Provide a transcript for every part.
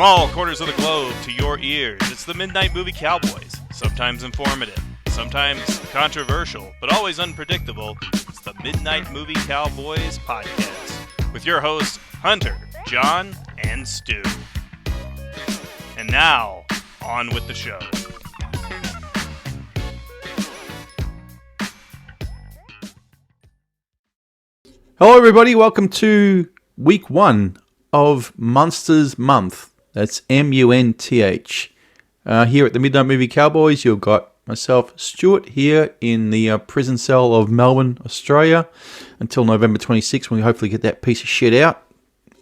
all corners of the globe to your ears, it's the Midnight Movie Cowboys. Sometimes informative, sometimes controversial, but always unpredictable. It's the Midnight Movie Cowboys podcast with your hosts, Hunter, John, and Stu. And now, on with the show. Hello everybody, welcome to week 1 of Munsters Month. That's M-U-N-T-H. Here at the Midnight Movie Cowboys, you've got myself, Stuart, here in the prison cell of Melbourne, Australia, until November 26th, when we hopefully get that piece of shit out.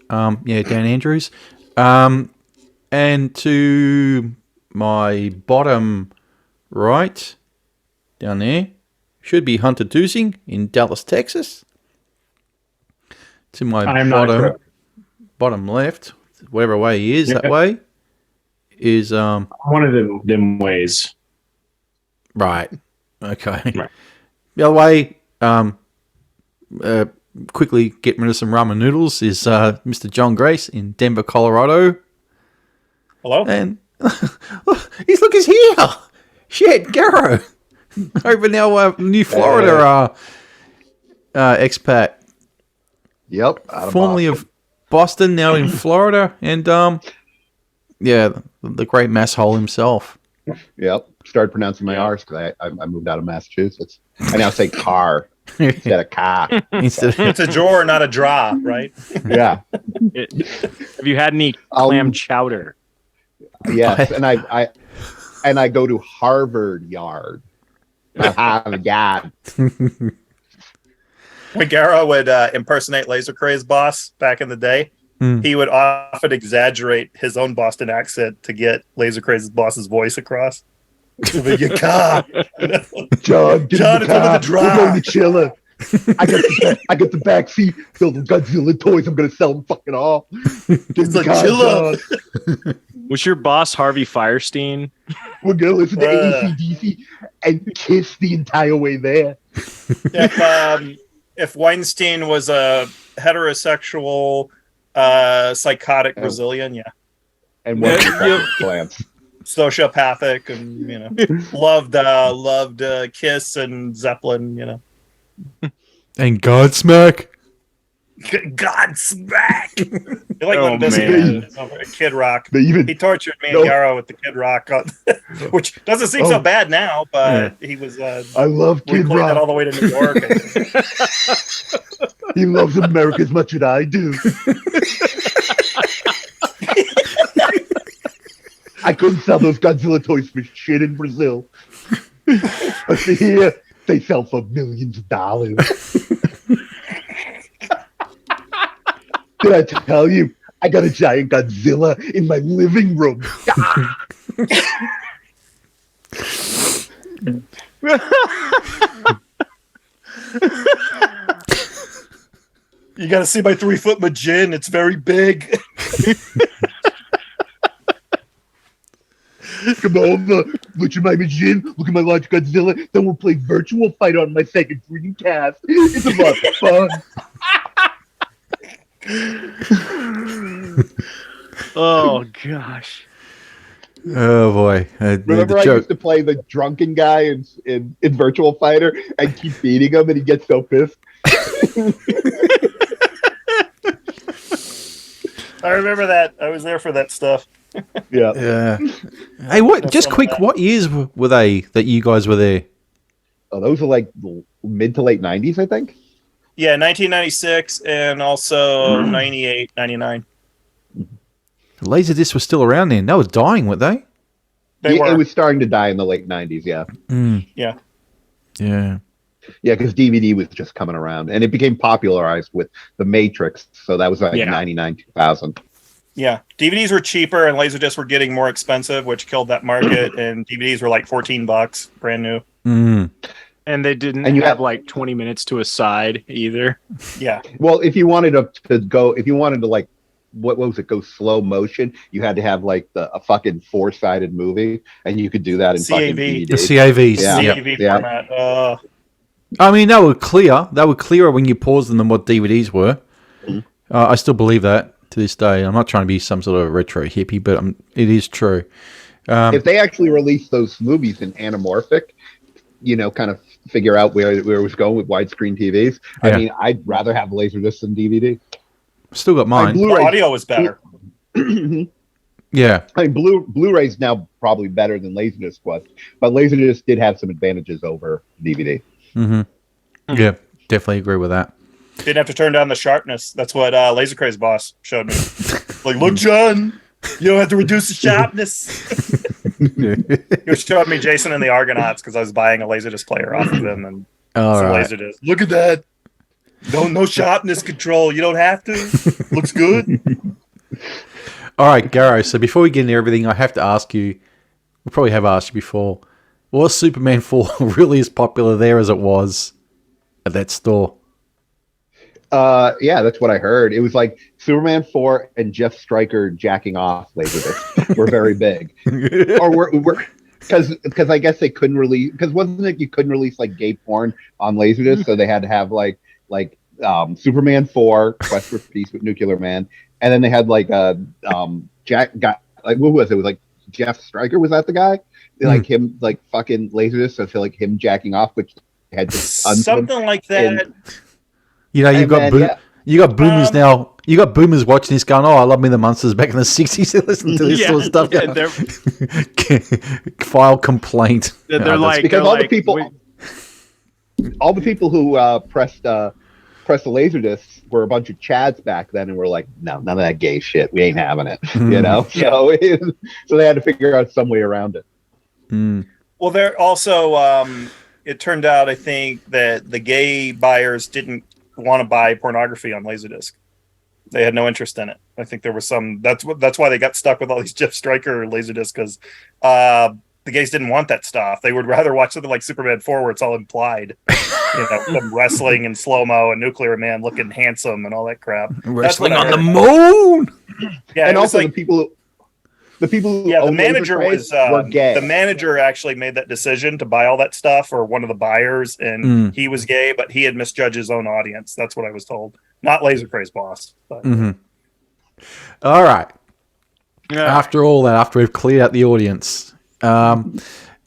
Dan Andrews. And to my bottom right, down there, should be Hunter Dusing in Dallas, Texas. To my bottom left, whatever way he is, that way, is... one of them ways. Right. Okay. Right. The other way, quickly getting rid of some ramen noodles, is Mr. John Grace in Denver, Colorado. Hello? And he's here. Shit, Garo. Over now, New Florida expat. Yep. Formerly of Boston, now in Florida. And, the great mass hole himself. Yep. Started pronouncing my R's because I moved out of Massachusetts. I now say car instead of car. It's a drawer, not a draw, right? Yeah. Have you had any clam chowder? Yes, and I go to Harvard Yard. Harvard Yard. When Garo would impersonate Laser Craze boss back in the day, he would often exaggerate his own Boston accent to get Laser Craze's boss's voice across. Your car. John, it's under the draw. We're going to Chiller. I got the back seat filled with Godzilla toys. I'm going to sell them fucking all. It's like Chiller. Was your boss Harvey Firestein? We're going to listen to AC/DC and kiss the entire way there. If Weinstein was a heterosexual, psychotic Brazilian, yeah. And what plants. Sociopathic and, loved Kiss and Zeppelin, And Godsmack. Godsmack. You like when this Kid Rock. He tortured me and Garo with the Kid Rock, which doesn't seem so bad now, but he was. I love Kid Rock. That all the way to New York. He loves America as much as I do. I couldn't sell those Godzilla toys for shit in Brazil. But here, they sell for millions of dollars. Did I tell you? I got a giant Godzilla in my living room. You got to see my 3-foot Majin. It's very big. Come over, look at my Majin, look at my large Godzilla. Then we'll play Virtual Fight on my second Dreamcast. It's a lot of fun. Oh gosh. Oh boy. Remember I used to play the drunken guy in Virtual Fighter and keep beating him and he gets so pissed? I remember that. I was there for that stuff. Yeah. Hey, what years were they that you guys were there? Oh, those are like mid to late 90s, I think. Yeah, 1996 and also 98, 99. Laserdiscs were still around then. They were dying, weren't they? It was starting to die in the late 90s, yeah. Yeah. Yeah. Yeah, because DVD was just coming around. And it became popularized with The Matrix. So that was like 99, 2000. Yeah. DVDs were cheaper and Laserdiscs were getting more expensive, which killed that market. And DVDs were like $14, brand new. And they didn't have like 20 minutes to a side either. Yeah. Well, if you wanted to like, what was it, go slow motion, you had to have like a fucking 4-sided movie, and you could do that in fucking DVD. The CAVs. CAV format. I mean, they were clear. They were clearer when you paused them than what DVDs were. I still believe that. to this day. I'm not trying to be some sort of retro hippie, but it is true. If they actually released those movies in anamorphic, kind of figure out where it was going with widescreen TVs. Yeah. I mean, I'd rather have Laserdisc than DVD. Still got mine. The audio was better. Yeah. I mean, Blu-ray's now probably better than Laserdisc was, but Laserdisc did have some advantages over DVD. Mm-hmm. Yeah, definitely agree with that. Didn't have to turn down the sharpness. That's what Laser Craze boss showed me. Like, look, John, you don't have to reduce the sharpness. He was showing me Jason and the Argonauts because I was buying a Laserdisc player off of them and Laserdisc. Look at that. No sharpness control. You don't have to. Looks good. All right, Garo. So before we get into everything, I have to ask you. We probably have asked you before. Was Superman 4 really as popular there as it was at that store? Yeah, that's what I heard. It was like Superman 4 and Jeff Stryker jacking off Laserdisc were very big. Or were because I guess they couldn't release, because wasn't it you couldn't release like gay porn on Laserdisc, so they had to have like Superman 4, Quest for Peace with Nuclear Man, and then they had like Jack got like what was it? It was like Jeff Stryker, was that the guy? Like him like fucking Laserdisc, so I feel like him jacking off, which had something like that. You know, you got boomers now. You got boomers watching this going, "Oh, I love me the Munsters back in the '60s." They listen to this sort of stuff. File complaint. They're like because all the people who pressed the Laserdiscs were a bunch of Chads back then, and were like, "No, none of that gay shit. We ain't having it." You know, so they had to figure out some way around it. Mm. Well, there also it turned out, I think, that the gay buyers didn't want to buy pornography on Laserdisc. They had no interest in it. I think there was some. That's why they got stuck with all these Jeff Stryker Laserdisc, because the gays didn't want that stuff. They would rather watch something like Superman 4, where it's all implied, them wrestling in slow mo and Nuclear Man looking handsome and all that crap. Wrestling on the moon. Yeah, and also like, the people. The manager were gay. The manager actually made that decision to buy all that stuff, or one of the buyers, and he was gay, but he had misjudged his own audience. That's what I was told. Not Laser Craze boss. But. All right. Yeah. After all that, after we've cleared out the audience,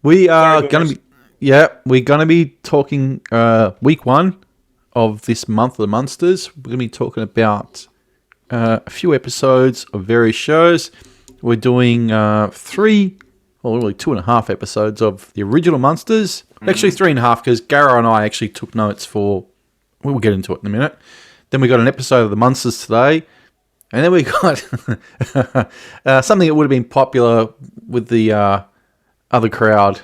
we are going to be talking week 1 of this month of the Munsters. We're going to be talking about a few episodes of various shows. We're doing 2.5 episodes of the original Munsters. Actually, 3.5, because Garo and I actually took notes for... We'll get into it in a minute. Then we got an episode of the Munsters Today. And then we got something that would have been popular with the other crowd.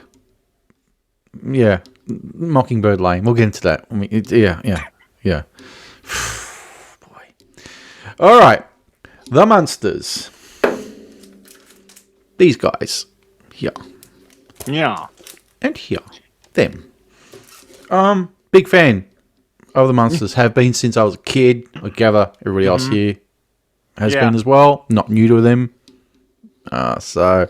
Yeah, Mockingbird Lane. We'll get into that. I mean, yeah. Boy. All right. The Munsters. These guys here. Yeah. And here. Them. Big fan of the Munsters. Have been since I was a kid. I gather everybody else here has been as well. Not new to them. So,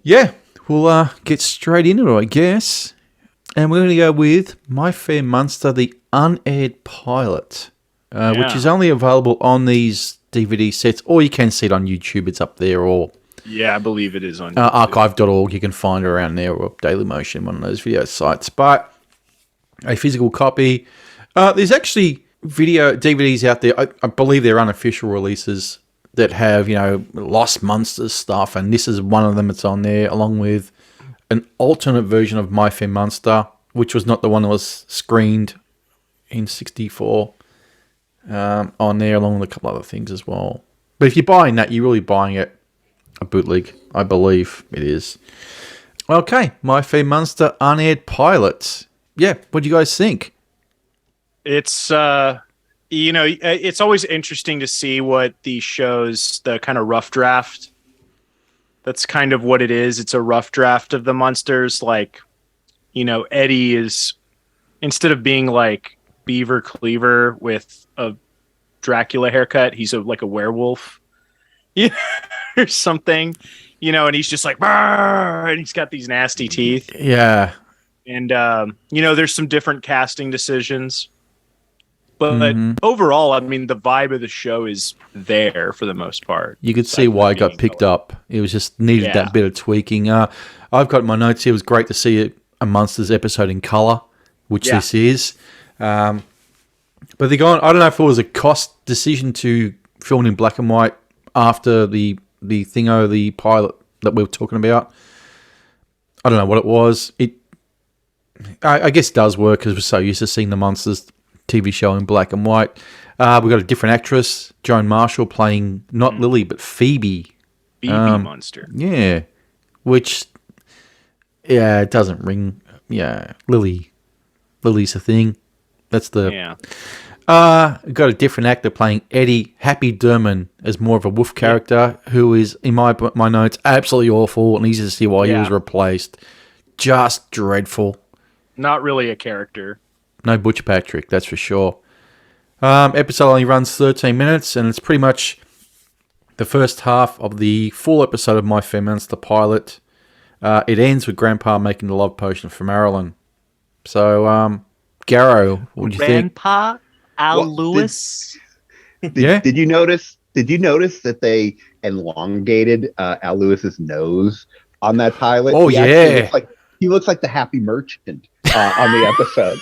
yeah. We'll get straight into it, I guess. And we're going to go with My Fair Munster, the unaired pilot, which is only available on these DVD sets, or you can see it on YouTube. It's up there, or... Yeah, I believe it is on archive.org. You can find it around there, or Dailymotion, one of those video sites. But a physical copy. There's actually video DVDs out there. I believe they're unofficial releases that have, Lost Munsters stuff, and this is one of them that's on there, along with an alternate version of My Fair Munster, which was not the one that was screened in 64 on there, along with a couple other things as well. But if you're buying that, you're really buying it a bootleg, I believe it is. Okay, My Fair Munster unaired pilot. Yeah, what do you guys think? It's it's always interesting to see what these shows, the kind of rough draft. That's kind of what it is. It's a rough draft of the Munsters. Like, Eddie is, instead of being like Beaver Cleaver with a Dracula haircut, he's like a werewolf. Yeah. Or something, and he's just like, "Brr!" And he's got these nasty teeth. Yeah. And, there's some different casting decisions. But overall, I mean, the vibe of the show is there for the most part. You could see why it got picked up. It was just needed that bit of tweaking. I've got my notes here. It was great to see a Munsters episode in colour, which this is. But they're going. I don't know if it was a cost decision to film in black and white after the thingo, the pilot that we were talking about. I don't know what it was. I guess it does work because we're so used to seeing the Munsters TV show in black and white. We've got a different actress, Joan Marshall, playing not Lily but Phoebe. Phoebe Munster. Yeah, which it doesn't ring. Yeah, Lily's the thing. That's the got a different actor playing Eddie Happy Durman as more of a wolf character, who is in my notes absolutely awful, and easy to see why he was replaced. Just dreadful. Not really a character. No Butch Patrick, that's for sure. Episode only runs 13 minutes, and it's pretty much the first half of the full episode of My Fair Munster pilot. It ends with Grandpa making the love potion for Marilyn. So, Garo, what do you think? Grandpa Al Lewis. Did you notice that they elongated Al Lewis's nose on that pilot? Oh, He looks like the Happy Merchant on the episode.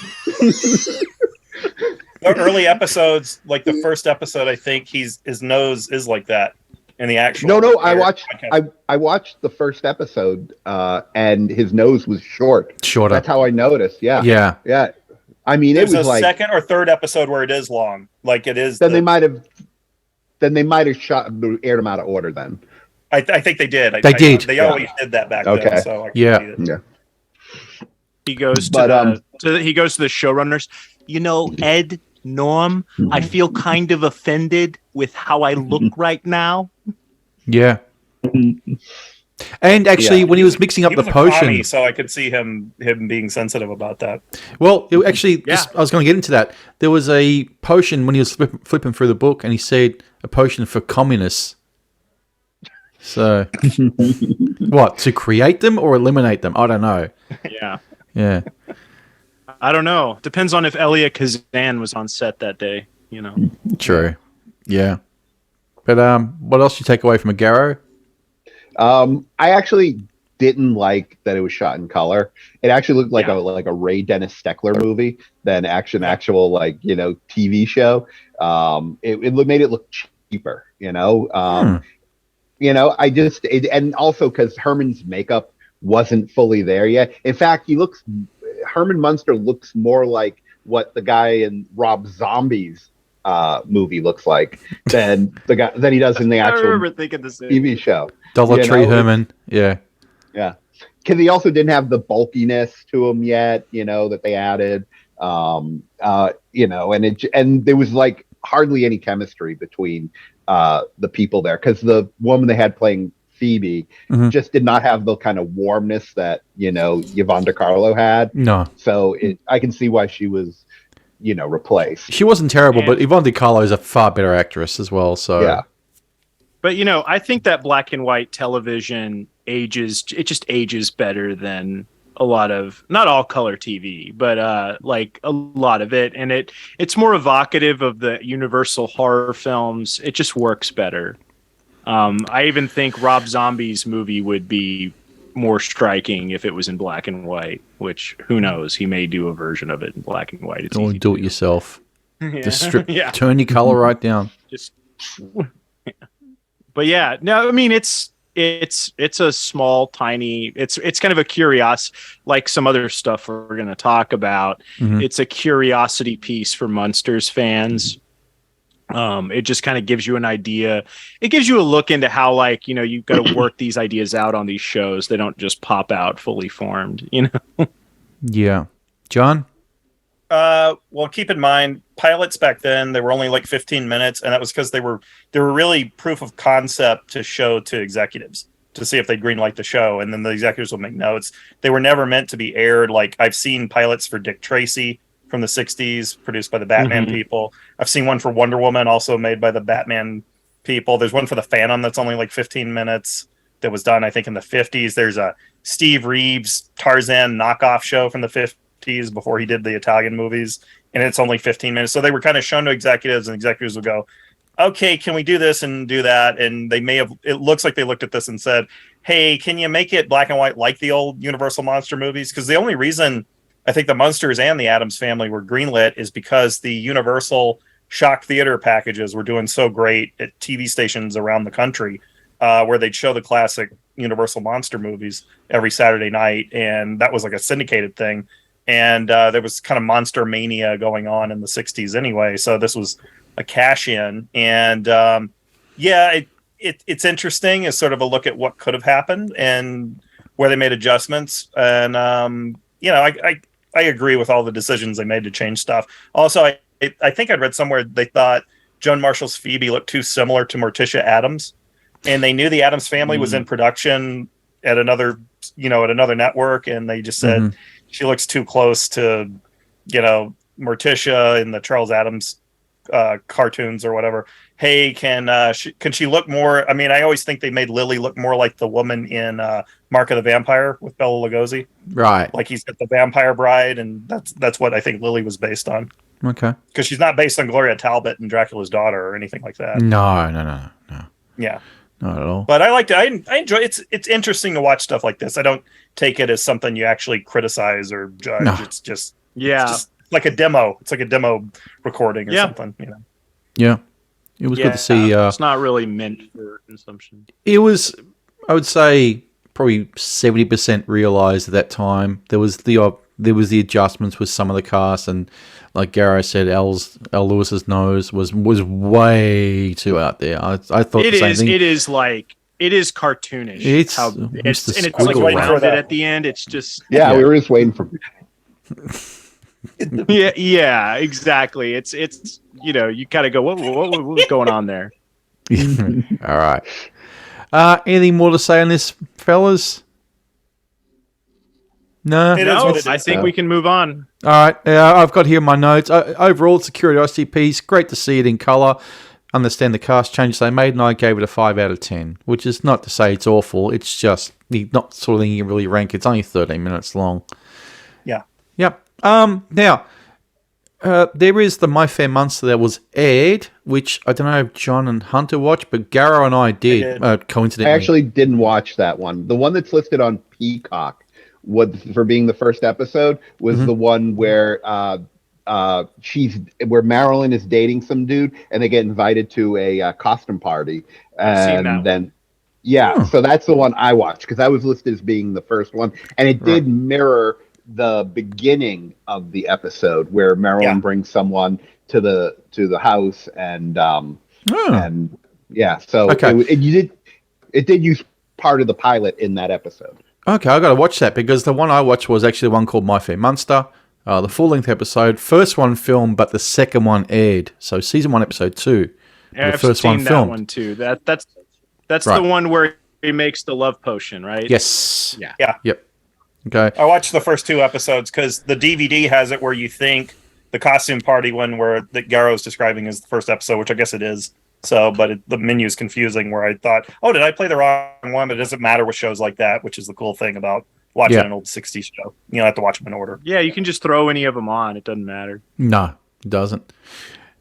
The early episodes, like the first episode, I think his nose is like that in the actual. No, I watched the first episode, and his nose was shorter. That's how I noticed. Yeah. I mean, there's it was a like second or third episode where it is long, like it is. Then they might have aired them out of order. Then I think they did. They did. They always did that back then. So He goes to the showrunners. You know, Ed, Norm, I feel kind of offended with how I look right now. Yeah. And actually, when he was mixing up the potion, commie, so I could see him being sensitive about that. Well, I was going to get into that. There was a potion when he was flipping through the book, and he said a potion for communists. So, what, to create them or eliminate them? I don't know. Yeah. I don't know. Depends on if Elia Kazan was on set that day. You know. True. Yeah. But what else you take away from a Garo? I actually didn't like that it was shot in color. It actually looked like a Ray Dennis Steckler movie than actual TV show. It made it look cheaper. And also because Herman's makeup wasn't fully there yet. In fact, Herman Munster looks more like what the guy in Rob Zombie's movie looks like than he does in the actual I remember thinking the same. TV show. Dollar Tree Herman, yeah, because he also didn't have the bulkiness to him yet, that they added, and there was like hardly any chemistry between the people there, because the woman they had playing Phoebe just did not have the kind of warmness that Yvonne DiCarlo had. No, so I can see why she was replaced. She wasn't terrible, but Yvonne DiCarlo is a far better actress as well. So yeah. But I think that black and white television just ages better than a lot of, not all color TV, but like a lot of it, and it's more evocative of the Universal horror films. It just works better. I even think Rob Zombie's movie would be more striking if it was in black and white, which who knows, he may do a version of it in black and white. It's don't do it yourself. Just turn your color right down. But yeah, no, I mean it's a small, tiny. It's kind of a curiosity, like some other stuff we're going to talk about. It's a curiosity piece for Munsters fans. It just kind of gives you an idea. It gives you a look into how, you've got to work these ideas out on these shows. They don't just pop out fully formed, Yeah, John. Well, keep in mind, pilots back then, they were only like 15 minutes, and that was because they were really proof of concept to show to executives to see if they'd greenlight the show, and then the executives will make notes. They were never meant to be aired. Like, I've seen pilots for Dick Tracy from the 60s, produced by the Batman people. I've seen one for Wonder Woman, also made by the Batman people. There's one for the Phantom that's only like 15 minutes that was done, I think, in the 50s. There's a Steve Reeves Tarzan knockoff show from the 50s tease before he did the Italian movies, and it's only 15 minutes. So they were kind of shown to executives, and executives would go, okay, can we do this and do that? And they may have, it looks like they looked at this and said, hey, can you make it black and white like the old Universal Monster movies? Because the only reason I think the Munsters and the Addams Family were greenlit is because the Universal shock theater packages were doing so great at TV stations around the country, where they'd show the classic Universal Monster movies every Saturday night. And that was like a syndicated thing. And there was kind of monster mania going on in the 60s anyway. So this was a cash in. And it's interesting as sort of a look at what could have happened and where they made adjustments. And, I agree with all the decisions they made to change stuff. Also, I think I'd read somewhere they thought Joan Marshall's Phoebe looked too similar to Morticia Addams, and they knew the Addams Family was in production at another network, and they just said she looks too close to, Morticia in the Charles Addams cartoons or whatever. Hey, can she look more? I mean, I always think they made Lily look more like the woman in Mark of the Vampire with Bela Lugosi. Right. Like he's got the vampire bride, and that's what I think Lily was based on. Okay. Because she's not based on Gloria Talbot and Dracula's Daughter or anything like that. No. Yeah. Not at all. But I liked it. I enjoy it. It's interesting to watch stuff like this. I don't take it as something you actually criticize or judge. No. It's just Yeah. it's like a demo. It's like a demo recording or something. Yeah. It was good to see. It's not really meant for consumption. It was, I would say, probably 70% realized at that time. There was the adjustments with some of the cast, and like Garo said, Al Lewis's nose was way too out there. I thought the same thing. It is cartoonish. It's it's like rounded at the end. It's just we were just waiting for. yeah, exactly. It's you kind of go, what's going on there? All right. Anything more to say on this, fellas? No. I think we can move on. All right. I've got here my notes. Overall, it's a curiosity piece. Great to see it in colour. Understand the cast changes they made, and I gave it a 5 out of 10, which is not to say it's awful. It's just not sort of thing you really rank. It's only 13 minutes long. Yeah. Yep. Now, there is the My Fair Munster that was aired, which I don't know if John and Hunter watched, but Garo and I did. Coincidentally, I actually didn't watch that one. The one that's listed on Peacock, for being the first episode, was the one where where Marilyn is dating some dude, and they get invited to a costume party, and then. Yeah, so that's the one I watched because that was listed as being the first one, and it did mirror the beginning of the episode where Marilyn brings someone to the house, and so it did use part of the pilot in that episode. Okay, I got to watch that because the one I watched was actually the one called My Fair Munster, the full-length episode. First one filmed, but the second one aired. So season 1, episode 2. Yeah, the first one filmed. That one too. That's the one where he makes the love potion, right? Yes. Yeah. Yep. Okay. I watched the first 2 episodes because the DVD has it where you think the costume party one that Garo is describing is the first episode, which I guess it is. So, but the menu is confusing where I thought, did I play the wrong one? But it doesn't matter with shows like that, which is the cool thing about watching an old 60s show. You don't have to watch them in order. Yeah, you can just throw any of them on. It doesn't matter. No, it doesn't.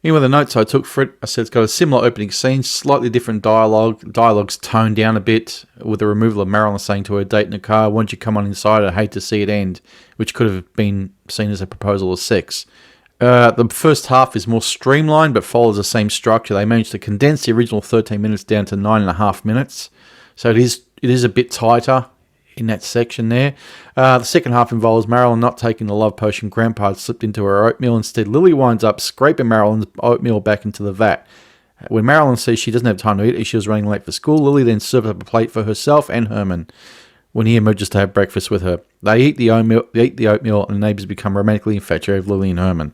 Anyway, the notes I took for it, I said it's got a similar opening scene, slightly different dialogue. Dialogue's toned down a bit with the removal of Marilyn saying to her date in the car, "Won't you come on inside? I'd hate to see it end," which could have been seen as a proposal of sex. The first half is more streamlined but follows the same structure. They managed to condense the original 13 minutes down to 9.5 minutes. So it is a bit tighter in that section there. The second half involves Marilyn not taking the love potion Grandpa had slipped into her oatmeal. Instead, Lily winds up scraping Marilyn's oatmeal back into the vat. When Marilyn says she doesn't have time to eat as she was running late for school, Lily then serves up a plate for herself and Herman when he emerges to have breakfast with her. They eat the oatmeal, and the neighbours become romantically infatuated with Lily and Herman.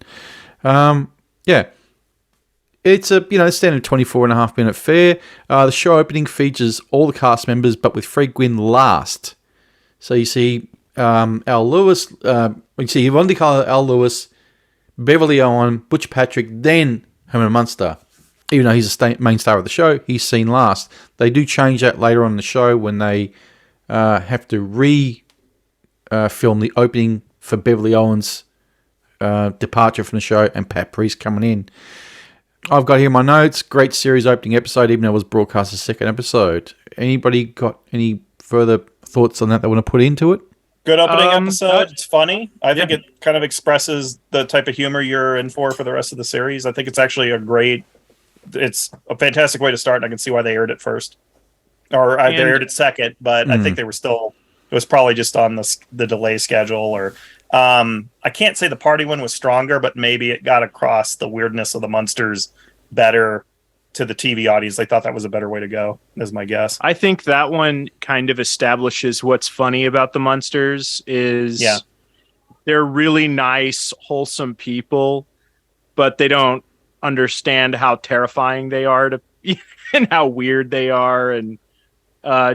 It's a standard 24.5 minute fare. The show opening features all the cast members, but with Fred Gwynn last. So you see Al Lewis, you see Yvonne DiCarlo, Al Lewis, Beverly Owen, Butch Patrick, then Herman Munster. Even though he's the main star of the show, he's seen last. They do change that later on in the show when they have to film the opening for Beverly Owens' departure from the show and Pat Priest coming in. I've got here my notes. Great series opening episode, even though it was broadcast as second episode. Anybody got any further thoughts on that they want to put into it? Good opening episode. It's funny. I think it kind of expresses the type of humor you're in for the rest of the series. I think it's actually it's a fantastic way to start, and I can see why they aired it first. Or they aired it second, but I think it was probably just on the delay schedule. Or I can't say the party one was stronger, but maybe it got across the weirdness of the Munsters better to the TV audience. They thought that was a better way to go, is my guess. I think that one kind of establishes what's funny about the Munsters is they're really nice, wholesome people, but they don't understand how terrifying they are and how weird they are. And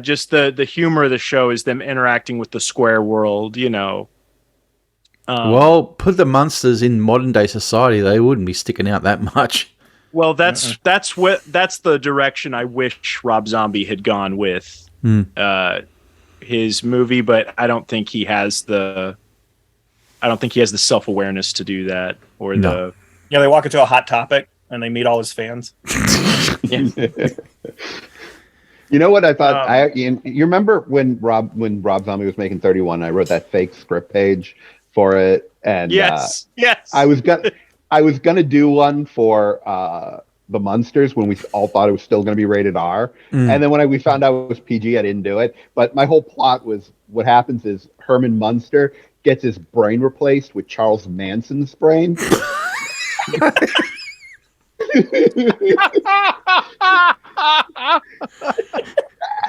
just the humor of the show is them interacting with the square world, you know. Well, put the Munsters in modern day society, they wouldn't be sticking out that much. Well, that's the direction I wish Rob Zombie had gone with his movie, but I don't think he has the self-awareness to do that or they walk into a hot topic and they meet all his fans. You know what I thought? You remember when Rob Zombie was making 31? I wrote that fake script page for it, and yes, I was gonna do one for the Munsters when we all thought it was still gonna be rated R, and then when we found out it was PG, I didn't do it. But my whole plot was what happens is Herman Munster gets his brain replaced with Charles Manson's brain.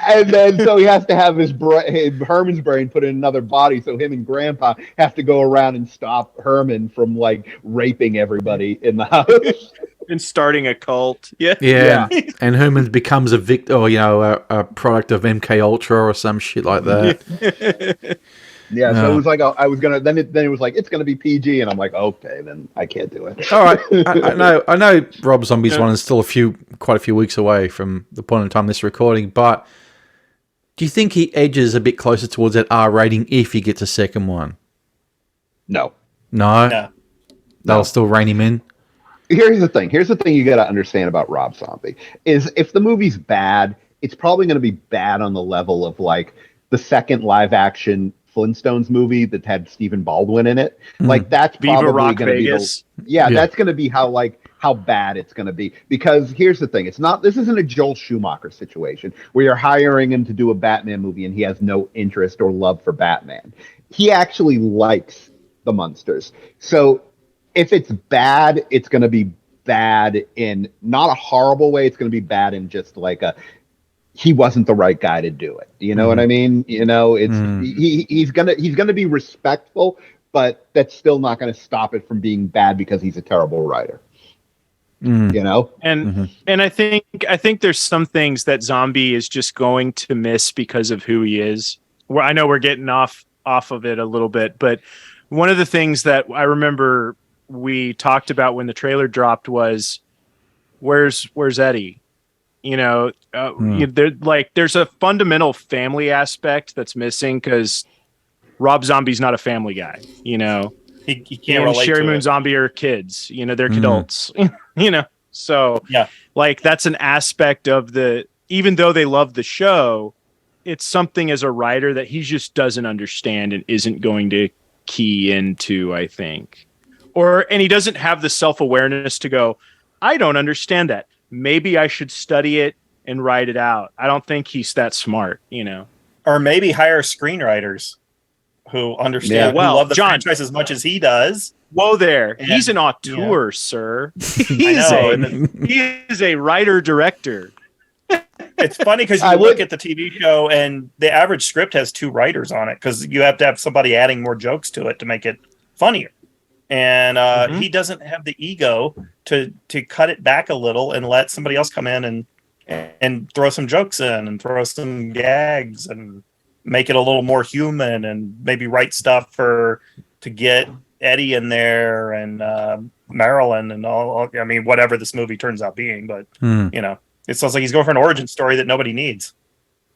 And then so he has to have Herman's brain put in another body, so him and Grandpa have to go around and stop Herman from like raping everybody in the house and starting a cult. Yeah. And Herman becomes a victim, or a product of MK Ultra or some shit like that. Yeah, so it was like I was gonna. Then it was like it's gonna be PG, and I'm like, okay, then I can't do it. All right, I know. Rob Zombie's one is still quite a few weeks away from the point in time this recording. But do you think he edges a bit closer towards that R rating if he gets a second one? No. They'll still rein him in. Here's the thing you got to understand about Rob Zombie is if the movie's bad, it's probably going to be bad on the level of like the second live action Flintstones movie that had Stephen Baldwin in it. Like that's probably going to be that's going to be how bad it's going to be. Because here's the thing, this isn't a Joel Schumacher situation where you're hiring him to do a Batman movie and he has no interest or love for Batman. He actually likes the Munsters. So if it's bad, it's going to be bad in not a horrible way. It's going to be bad in just like he wasn't the right guy to do it. You know what I mean? He's gonna be respectful, but that's still not gonna stop it from being bad because he's a terrible writer. You know? And I think there's some things that Zombie is just going to miss because of who he is. I know we're getting off of it a little bit, but one of the things that I remember we talked about when the trailer dropped was where's Eddie? There's a fundamental family aspect that's missing because Rob Zombie's not a family guy. He can't relate. Sherry Moon Zombie are kids. They're adults. So that's an aspect of even though they love the show, it's something as a writer that he just doesn't understand and isn't going to key into, I think. And he doesn't have the self-awareness to go, I don't understand that. Maybe I should study it and write it out. I don't think he's that smart, Or maybe hire screenwriters who understand, who love the franchise as much as he does. Whoa there. He's an auteur, sir. He is a writer-director. It's funny because you look at the TV show and the average script has 2 writers on it because you have to have somebody adding more jokes to it to make it funnier. And he doesn't have the ego to cut it back a little and let somebody else come in and throw some jokes in and throw some gags and make it a little more human and maybe write stuff to get Eddie in there and Marilyn and all. I mean, whatever this movie turns out being, but it sounds like he's going for an origin story that nobody needs.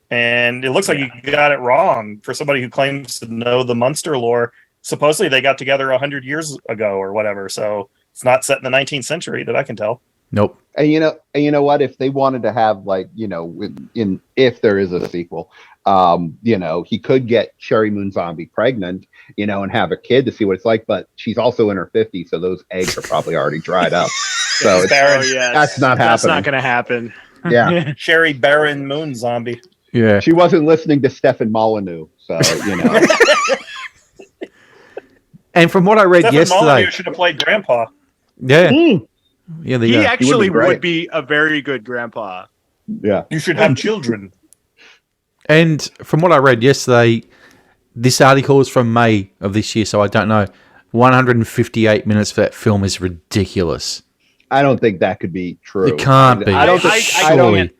And it looks like you got it wrong for somebody who claims to know the Munster lore supposedly they got together 100 years ago or whatever. So it's not set in the 19th century that I can tell. Nope. And you know what? If they wanted to have if there is a sequel, he could get Sherry Moon Zombie pregnant, and have a kid to see what it's like. But she's also in her 50s, so those eggs are probably already dried up. So that's not happening. That's not going to happen. Yeah, Sherry Baron Moon Zombie. Yeah. She wasn't listening to Stefan Molyneux, so And from what I read Stefan yesterday, Molyneux should have played Grandpa. yeah, yeah, He actually He would be would be a very good grandpa. Yeah. You should have children. And from what I read yesterday, this article is from May of this year, so I don't know. 158 minutes for that film is ridiculous. I don't think that could be true. It can't be. I don't think. Surely.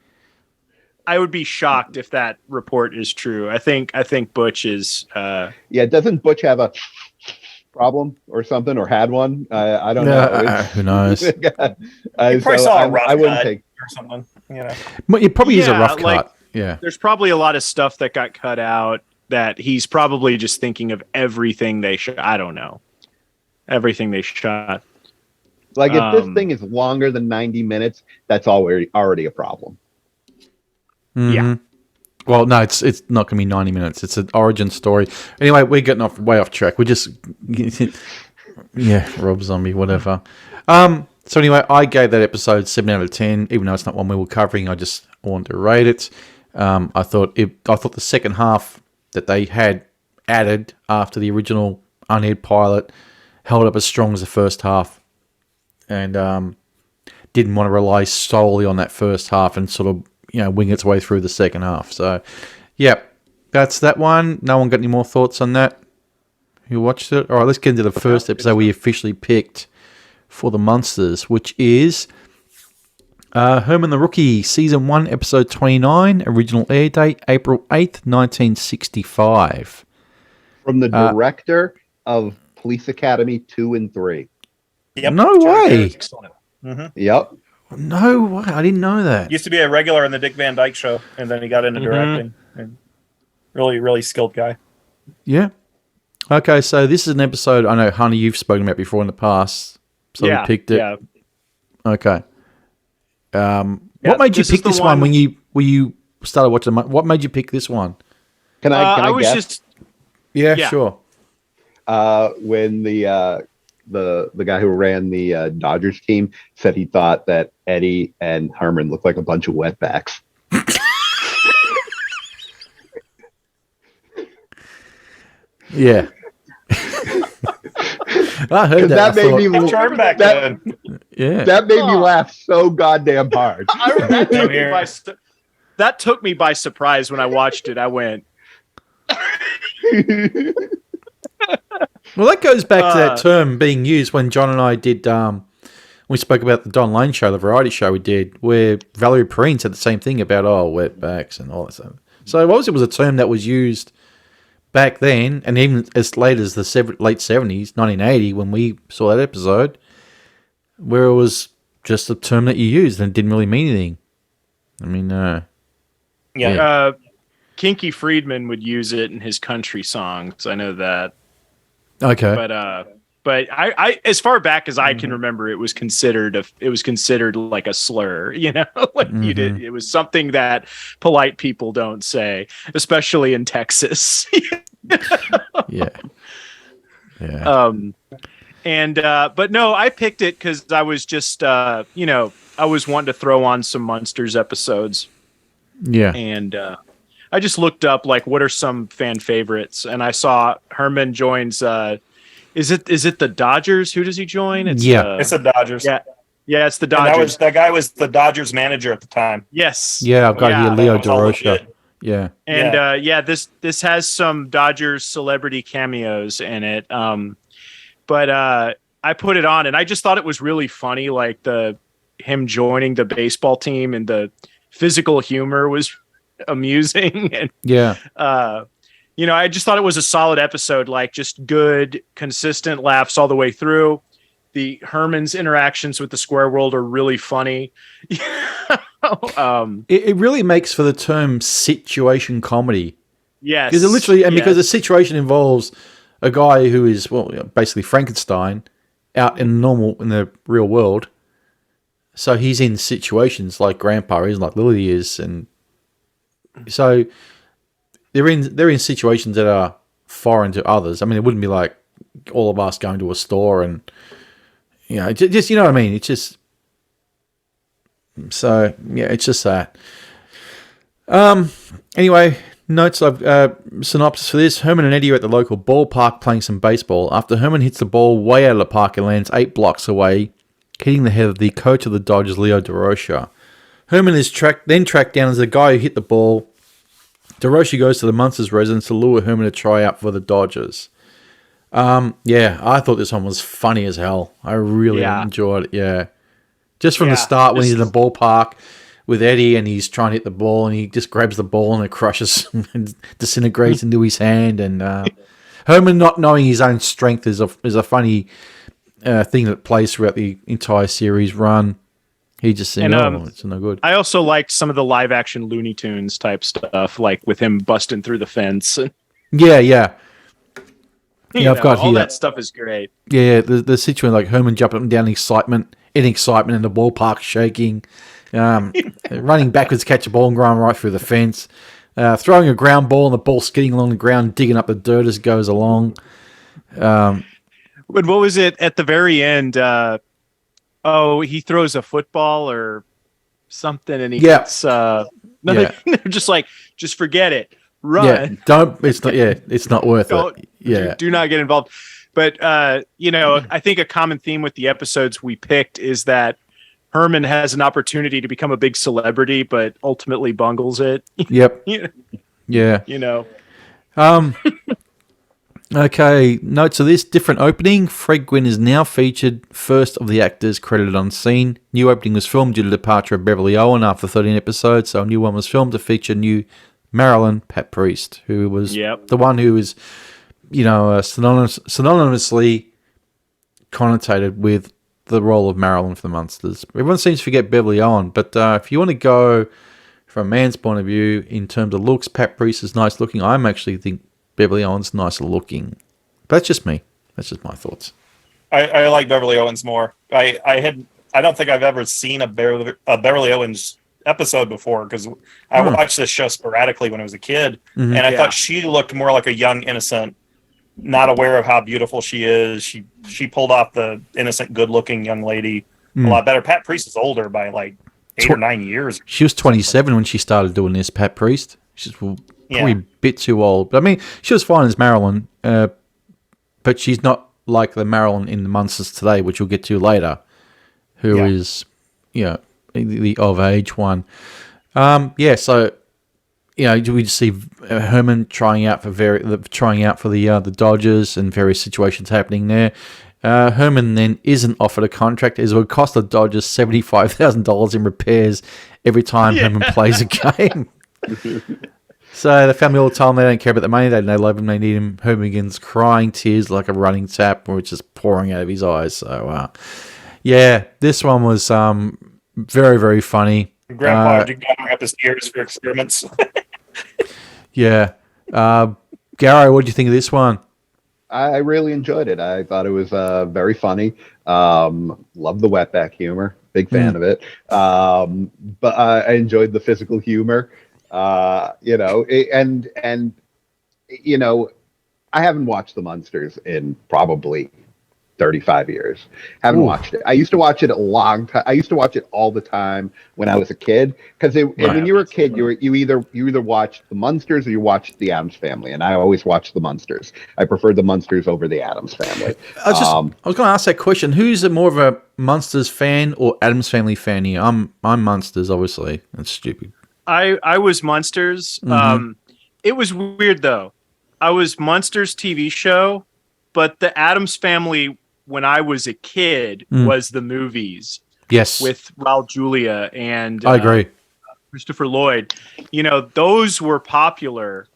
I would be shocked if that report is true. I think Butch is. Yeah, doesn't Butch have a problem or something, or had one? I don't know. Who knows? You probably saw a rough I wouldn't cut think. or something. But it probably is a rough like, cut. Yeah. There's probably a lot of stuff that got cut out that he's probably just thinking of everything they shot. I don't know. Everything they shot. Like if this thing is longer than 90 minutes, that's already a problem. Mhm. Yeah. Well, no, it's not going to be 90 minutes. It's an origin story. Anyway, we're getting way off track. We're just, Rob Zombie, whatever. So anyway, I gave that episode 7 out of 10, even though it's not one we were covering. I just wanted to rate it. I thought the second half that they had added after the original unaired pilot held up as strong as the first half, and didn't want to rely solely on that first half and sort of wing its way through the second half. So, yeah, that's that one. No one got any more thoughts on that? Who watched it? All right, let's get into the first episode we officially picked for the Munsters, which is Herman the Rookie, Season 1, Episode 29, original air date, April 8th, 1965. From the director of Police Academy 2 and 3. Yep. No way. Excellent. Mm-hmm. Yep. No way. I didn't know that. Used to be a regular in the Dick Van Dyke Show, and then he got into directing. And really, really skilled guy. Yeah. Okay, so this is an episode I know, Honey, you've spoken about before in the past. So we picked it. Yeah. Okay. What made you pick this one when you started watching? What made you pick this one? Can I was guess? just Yeah, Yeah. sure. When the guy who ran the Dodgers team said he thought that Eddie and Herman looked like a bunch of wetbacks. Yeah. I heard that. That made me Turn back then. Yeah. That made me laugh so goddamn hard. that took me by surprise when I watched it. I went, Well, that goes back to that term being used when John and I did. We spoke about the Don Lane show, the variety show we did, where Valerie Perrine said the same thing about wetbacks and all that stuff. So obviously it was a term that was used back then, and even as late as the late 70s, 1980, when we saw that episode, where it was just a term that you used and it didn't really mean anything. I mean, Yeah. Kinky Friedman would use it in his country songs. I know that. okay. But I as far back as I can remember, it was considered like a slur, like you did. It was something that polite people don't say, especially in Texas. Yeah. But no, I picked it because I was just, I was wanting to throw on some Munsters episodes. Yeah. And I just looked up, like, what are some fan favorites? And I saw Herman joins, is it the Dodgers? Who does he join? It's It's the Dodgers. Yeah, it's the And Dodgers. that guy was the Dodgers manager at the time. Yes. Yeah, I've got here Leo that was all DeRocha. legit. Yeah. And this has some Dodgers celebrity cameos in it. But I put it on and I just thought it was really funny, like him joining the baseball team, and the physical humor was amusing. And Yeah. I just thought it was a solid episode, like just good, consistent laughs all the way through. The Herman's interactions with the Square World are really funny. It really makes for the term situation comedy. Yes. Because it literally, and because the situation involves a guy who is basically Frankenstein out in the real world. So he's in situations like Grandpa is, like Lily is, and so they're in situations that are foreign to others. I mean, it wouldn't be like all of us going to a store and just you know what I mean. It's just so yeah, it's just that. Anyway, notes of synopsis for this: Herman and Eddie are at the local ballpark playing some baseball. After Herman hits the ball way out of the park and lands 8 blocks away, hitting the head of the coach of the Dodgers, Leo DeRocha. Herman is tracked down as the guy who hit the ball. DeRocha goes to the Munsters residence to lure Herman to try out for the Dodgers. I thought this one was funny as hell. I really enjoyed it, yeah. Just from the start when he's in the ballpark with Eddie and he's trying to hit the ball and he just grabs the ball and it crushes and disintegrates into his hand. And Herman not knowing his own strength is a funny thing that plays throughout the entire series run. He just said, it's no good. I also liked some of the live action Looney Tunes type stuff, like with him busting through the fence. Yeah. I've got all here. That stuff is great. Yeah, the situation like Herman jumping up and down in excitement and the ballpark shaking, running backwards to catch a ball and going right through the fence, throwing a ground ball and the ball skidding along the ground, digging up the dirt as it goes along. But what was it at the very end? He throws a football or something, and he gets they're just like, just forget it, run. Yeah, it's not worth it. Yeah, do not get involved. But I think a common theme with the episodes we picked is that Herman has an opportunity to become a big celebrity, but ultimately bungles it. Yep. Yeah. Okay, notes of this. Different opening. Fred Gwynn is now featured, first of the actors credited on scene. New opening was filmed due to the departure of Beverly Owen after 13 episodes, so a new one was filmed to feature new Marilyn Pat Priest, who was the one who was, synonymously connotated with the role of Marilyn for the Munsters. Everyone seems to forget Beverly Owen, but if you want to go from a man's point of view in terms of looks, Pat Priest is nice looking. I actually think Beverly Owens nicer looking. But that's just me. That's just my thoughts. I like Beverly Owens more. I don't think I've ever seen a Beverly Owens episode before because I watched this show sporadically when I was a kid, and I thought she looked more like a young innocent, not aware of how beautiful she is. She pulled off the innocent, good-looking young lady a lot better. Pat Priest is older by like 8 or 9 years. She was 27 when she started doing this. Pat Priest. She's probably a bit too old. But I mean, she was fine as Marilyn, but she's not like the Marilyn in the Munsters Today, which we'll get to later, who is, the of-age one. So, we just see Herman trying out for the Dodgers and various situations happening there. Herman then isn't offered a contract as it would cost the Dodgers $75,000 in repairs every time Herman plays a game. So the family all tell him they don't care about the money, they love him, they need him. Herman begins crying, tears like a running tap, or it's just pouring out of his eyes. So, this one was very, very funny. Grandpa, did you bring up his ears for experiments? Garo, what do you think of this one? I really enjoyed it. I thought it was very funny. Love the wetback humor. Big fan of it. But I enjoyed the physical humor. I haven't watched the Munsters in probably 35 years. Haven't watched it. I used to watch it a long time. I used to watch it all the time when I was a kid. Because when you were a kid, you either watched the Munsters or you watched the Addams Family, and I always watched the Munsters. I preferred the Munsters over the Addams Family. I was going to ask that question. Who's more of a Munsters fan or Addams Family fan here? I'm Munsters, obviously. That's stupid. I was Munsters. It was weird though. I was Munsters TV show, but the Addams Family when I was a kid was the movies. Yes. With Raul Julia and I agree. Christopher Lloyd. Those were popular.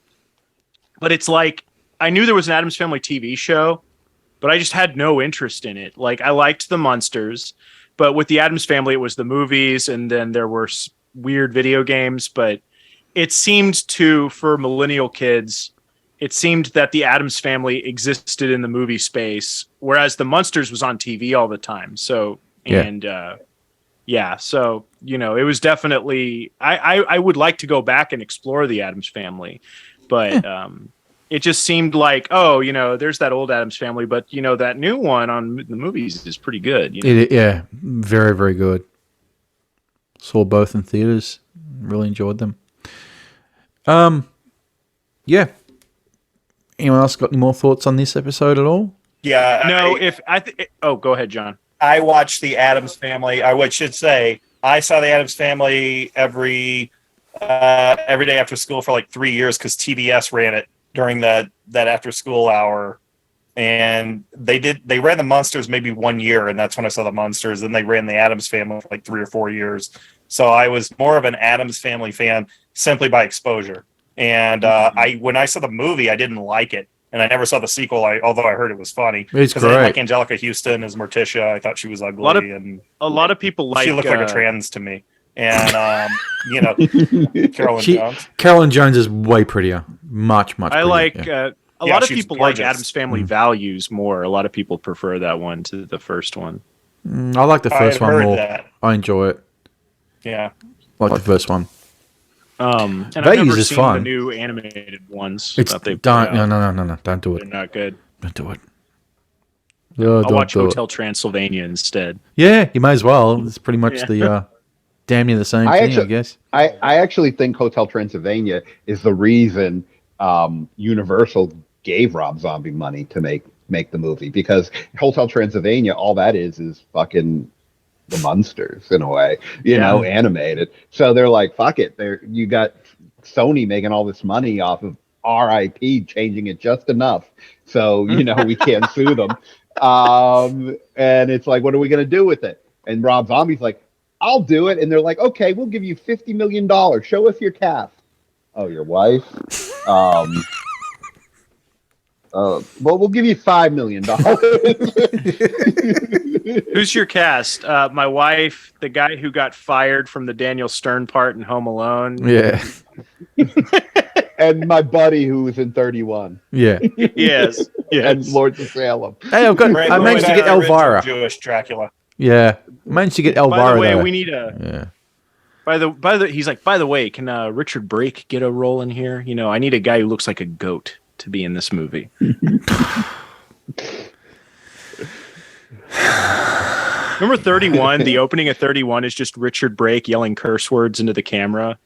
But it's like I knew there was an Addams Family TV show, but I just had no interest in it. Like I liked the Munsters, but with the Addams Family it was the movies and then there were weird video games, but it seemed for millennial kids it seemed that the Addams Family existed in the movie space, whereas the Munsters was on TV all the time. So, so, you know, it was definitely, I would like to go back and explore the Addams Family, but it just seemed like, oh, you know, there's that old Addams Family, but, you know, that new one on the movies is pretty good. You know? Very, very good. Saw both in theaters. Really enjoyed them. Yeah. Anyone else got any more thoughts on this episode at all? Yeah. No, go ahead, John. I watched the Addams Family. I should say I saw the Addams Family every day after school for like 3 years because TBS ran it during that after school hour, and they ran the Munsters maybe 1 year, and that's when I saw the Munsters. Then they ran the Addams Family for like 3 or 4 years. So I was more of an Addams Family fan simply by exposure. And when I saw the movie, I didn't like it. And I never saw the sequel, although I heard it was funny. It's great. I didn't like Angelica Houston as Morticia. I thought she was ugly. A lot of people like... She looked like a trans to me. And, you know, Carolyn Jones. Carolyn Jones is way prettier. Much prettier. I like... yeah. A lot of she's people gorgeous. like Addams Family Values more. A lot of people prefer that one to the first one. I like the first one more. That. I enjoy it. Yeah. I like the first one. And Values I've never is seen fun. the new animated ones. It's that they don't put out. no, don't do it. They're not good. Don't do it. I'll Don't watch do it. Hotel Transylvania instead. Yeah, you may as well. It's pretty much the damn near the same thing, I guess. I actually think Hotel Transylvania is the reason Universal gave Rob Zombie money to make the movie, because Hotel Transylvania, all that is fucking the Munsters in a way, you know, animated. So they're like, fuck it. You got Sony making all this money off of RIP, changing it just enough so, you know, we can't sue them. And it's like, what are we going to do with it? And Rob Zombie's like, I'll do it. And they're like, okay, we'll give you $50 million. Show us your cast. Oh, your wife? Well, we'll give you $5 million. Who's your cast? My wife, the guy who got fired from the Daniel Stern part in Home Alone. Yeah. And my buddy who was in 31. Yeah. Yes. And Lords of Salem. Hey, I managed to get Elvira. Jewish Dracula. Yeah. I managed to get Elvira. By the way, though. we need a... Yeah. He's like, by the way, can Richard Brake get a role in here? You know, I need a guy who looks like a goat to be in this movie. Remember 31? The opening of 31 is just Richard Brake yelling curse words into the camera.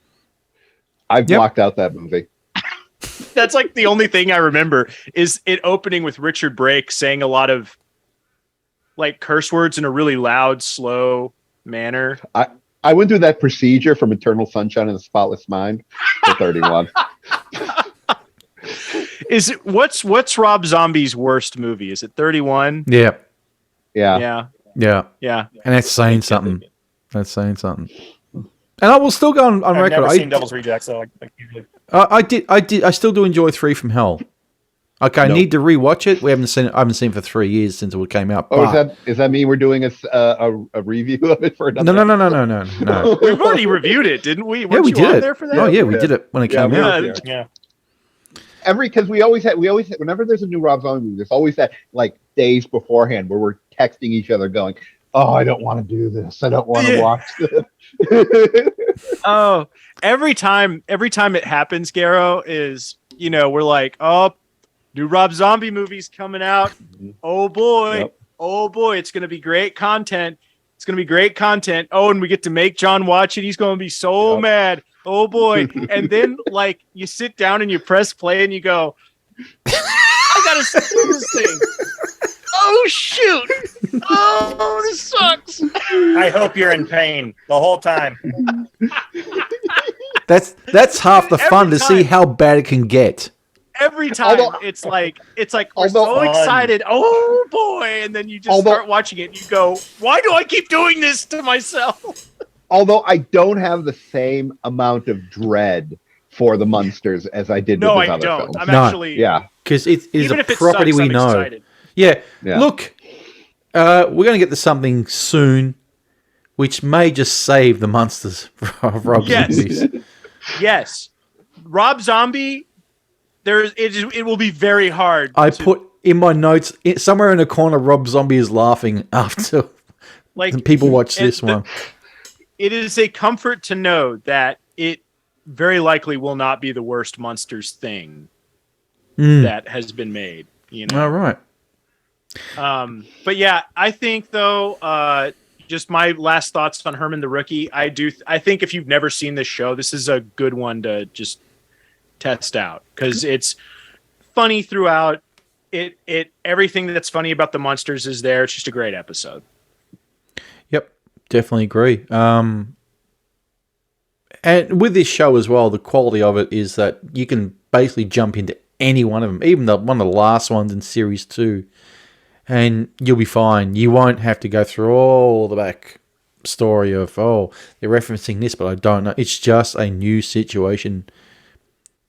I've blocked out that movie. That's like the only thing I remember is it opening with Richard Brake saying a lot of like curse words in a really loud, slow manner. I went through that procedure from Eternal Sunshine of the Spotless Mind to 31. Is it what's Rob Zombie's worst movie? Is it 31? Yeah. Yeah. And that's saying something. That's saying something. And I will still go on I've record. never seen Devil's Rejects, so I did. I still do enjoy 3 from Hell. Okay, I need to rewatch it. I haven't seen it for 3 years since it came out. Oh, does that mean we're doing a review of it for another? No. We've already reviewed it, didn't we? Yeah, we did. There for that? Oh yeah, we did it when it came out. Yeah. Because we always whenever there's a new Rob Zombie movie, there's always that like days beforehand where we're texting each other going, oh, I don't want to do this. I don't want to watch this. Oh, every time it happens, Garo, is, you know, we're like, oh, new Rob Zombie movie's coming out. Oh boy. Yep. Oh boy, it's gonna be great content. It's gonna be great content. Oh, and we get to make John watch it. He's gonna be so mad. Oh boy. And then like you sit down and you press play and you go, I gotta see this thing. Oh shoot! Oh, this sucks. I hope you're in pain the whole time. That's half the fun to see how bad it can get. Every time it's like we're so excited. Oh boy! And then you just start watching it and you go, why do I keep doing this to myself? Although I don't have the same amount of dread for the Munsters as I did with his other films. I'm actually because it is even a if it property sucks, we I'm know. excited. Yeah. Look, we're going to get to something soon, which may just save the Munsters from Rob Zombie. Yes. Rob Zombie. it will be very hard. I put in my notes somewhere in a corner. Rob Zombie is laughing after people watch this one. It is a comfort to know that it very likely will not be the worst Munsters thing that has been made. All right. But yeah, I think though, just my last thoughts on Herman the Rookie. I think if you've never seen this show, this is a good one to just test out because it's funny throughout. Everything that's funny about the Munsters is there. It's just a great episode. Yep, definitely agree. And with this show as well, the quality of it is that you can basically jump into any one of them, even one of the last ones in series 2. And you'll be fine. You won't have to go through all the back story of, they're referencing this, but I don't know. It's just a new situation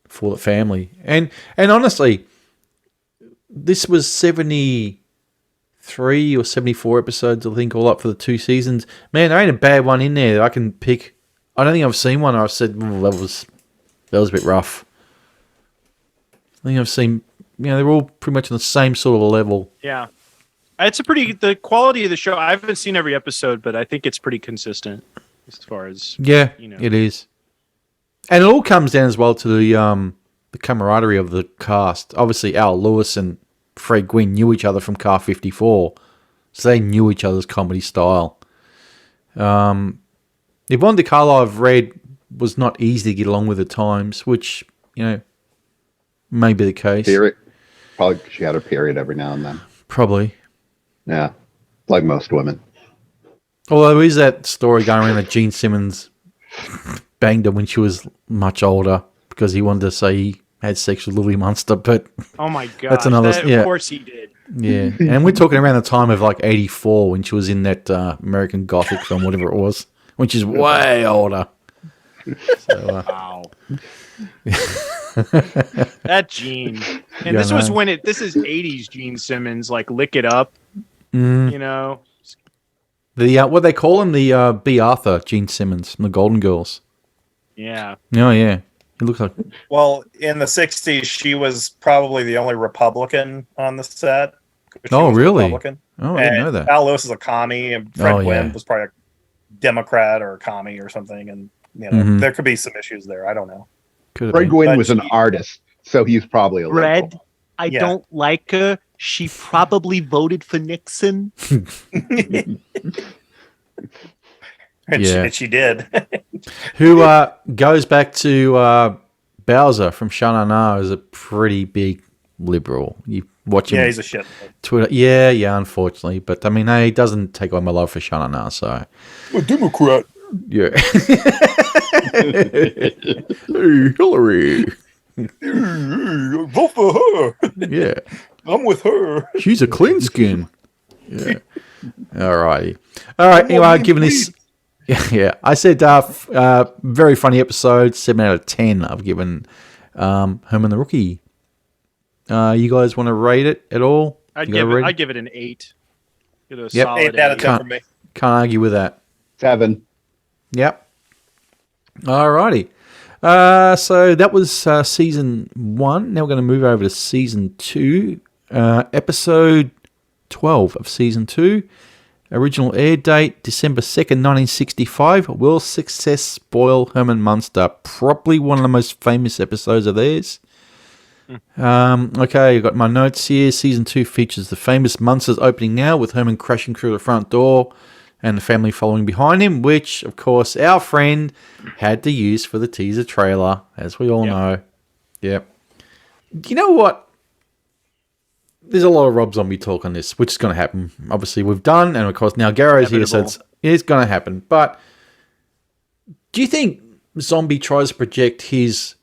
for the family. And honestly, this was 73 or 74 episodes, I think, all up for the 2 seasons. Man, there ain't a bad one in there that I can pick. I don't think I've seen one I've said, that was a bit rough. I think I've seen, they're all pretty much on the same sort of level. Yeah. It's the quality of the show. I haven't seen every episode, but I think it's pretty consistent as far as it is. And it all comes down as well to the camaraderie of the cast. Obviously, Al Lewis and Fred Gwynn knew each other from Car 54, so they knew each other's comedy style. Yvonne De Carlo, I've read, was not easy to get along with at times, which may be the case. Probably she had her period every now and then. Probably. Yeah, like most women. Although there is that story going around that Gene Simmons banged her when she was much older because he wanted to say he had sex with Louis Munster, but oh my god, that's another. Of course he did. Yeah, and we're talking around the time of like '84 when she was in that American Gothic film, whatever it was, when she's way older. So, wow. That Gene, and this was when this is '80s Gene Simmons, like Lick It Up, The what they call him, the B. Arthur Gene Simmons from the Golden Girls. Yeah. Oh yeah, he looks like. Well, in the '60s, she was probably the only Republican on the set. Oh really? Republican. Oh, I didn't know that. Al Lewis is a commie, and Fred Gwynn was probably a Democrat or a commie or something, and there could be some issues there. I don't know. Fred Gwynn was an artist, so he's probably a liberal. I don't like her. She probably voted for Nixon. And she did. Who goes back to Bowser from Sha Na Na is a pretty big liberal. You watch him. Yeah, he's a shit. Twitter. Yeah, unfortunately. But I mean, he doesn't take away my love for Sha Na Na, so. A Democrat. Yeah. Hey, Hillary. Vote for her. Yeah. I'm with her. She's a clean skin. Yeah. All right. Anyway, given this. Yeah. I said very funny episode, 7 out of 10. I've given Herman the Rookie. You guys want to rate it at all? I'd give it an 8. Give it a solid 8 out of 10 for me. Can't argue with that. 7. Yep. Alrighty. So that was season 1. Now we're going to move over to season 2. Episode 12 of season 2. Original air date, December 2nd, 1965. Will success spoil Herman Munster? Probably one of the most famous episodes of theirs. Okay, I've got my notes here. Season 2 features the famous Munsters opening now with Herman crashing through the front door and the family following behind him, which, of course, our friend had to use for the teaser trailer, as we all know. Yep. You know what? There's a lot of Rob Zombie talk on this, which is going to happen. Obviously, we've done, and of course, now Garo's here, so it's going to happen. But do you think Zombie tries to project his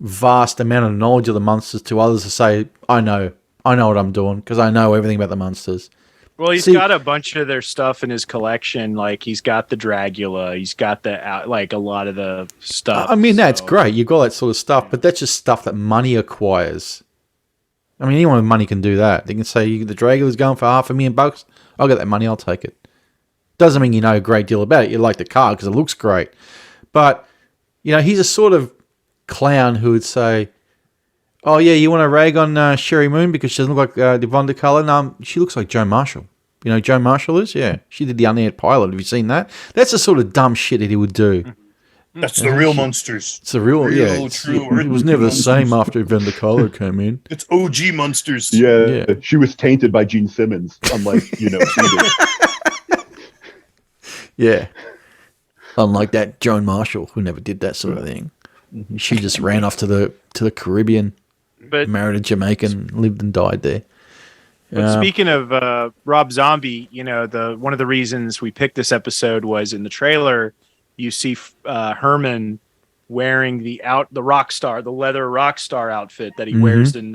vast amount of knowledge of the Munsters to others to say, I know what I'm doing, because I know everything about the Munsters? Well, he's got a bunch of their stuff in his collection. Like, he's got the Dragula. He's got a lot of the stuff. I mean, that's great. You've got that sort of stuff, but that's just stuff that money acquires. I mean, anyone with money can do that. They can say, the Dragula's going for $500,000. I'll get that money. I'll take it. Doesn't mean you know a great deal about it. You like the car because it looks great. But, he's a sort of clown who would say, Oh, yeah, you want to rag on Sherry Moon because she doesn't look like Devonta Cullen? She looks like Joan Marshall. You know who Joan Marshall is? Yeah. She did the unaired pilot. Have you seen that? That's the sort of dumb shit that he would do. That's the real Munsters. It's the real yeah. True. It was never the same after Devonta Cullen came in. It's OG Munsters. Yeah, she was tainted by Gene Simmons, unlike, she did. Yeah. Unlike that Joan Marshall, who never did that sort of thing. She just ran off to the Caribbean, But married a Jamaican, lived and died there. But speaking of Rob Zombie, one of the reasons we picked this episode was in the trailer, you see Herman wearing the leather rock star outfit that he wears in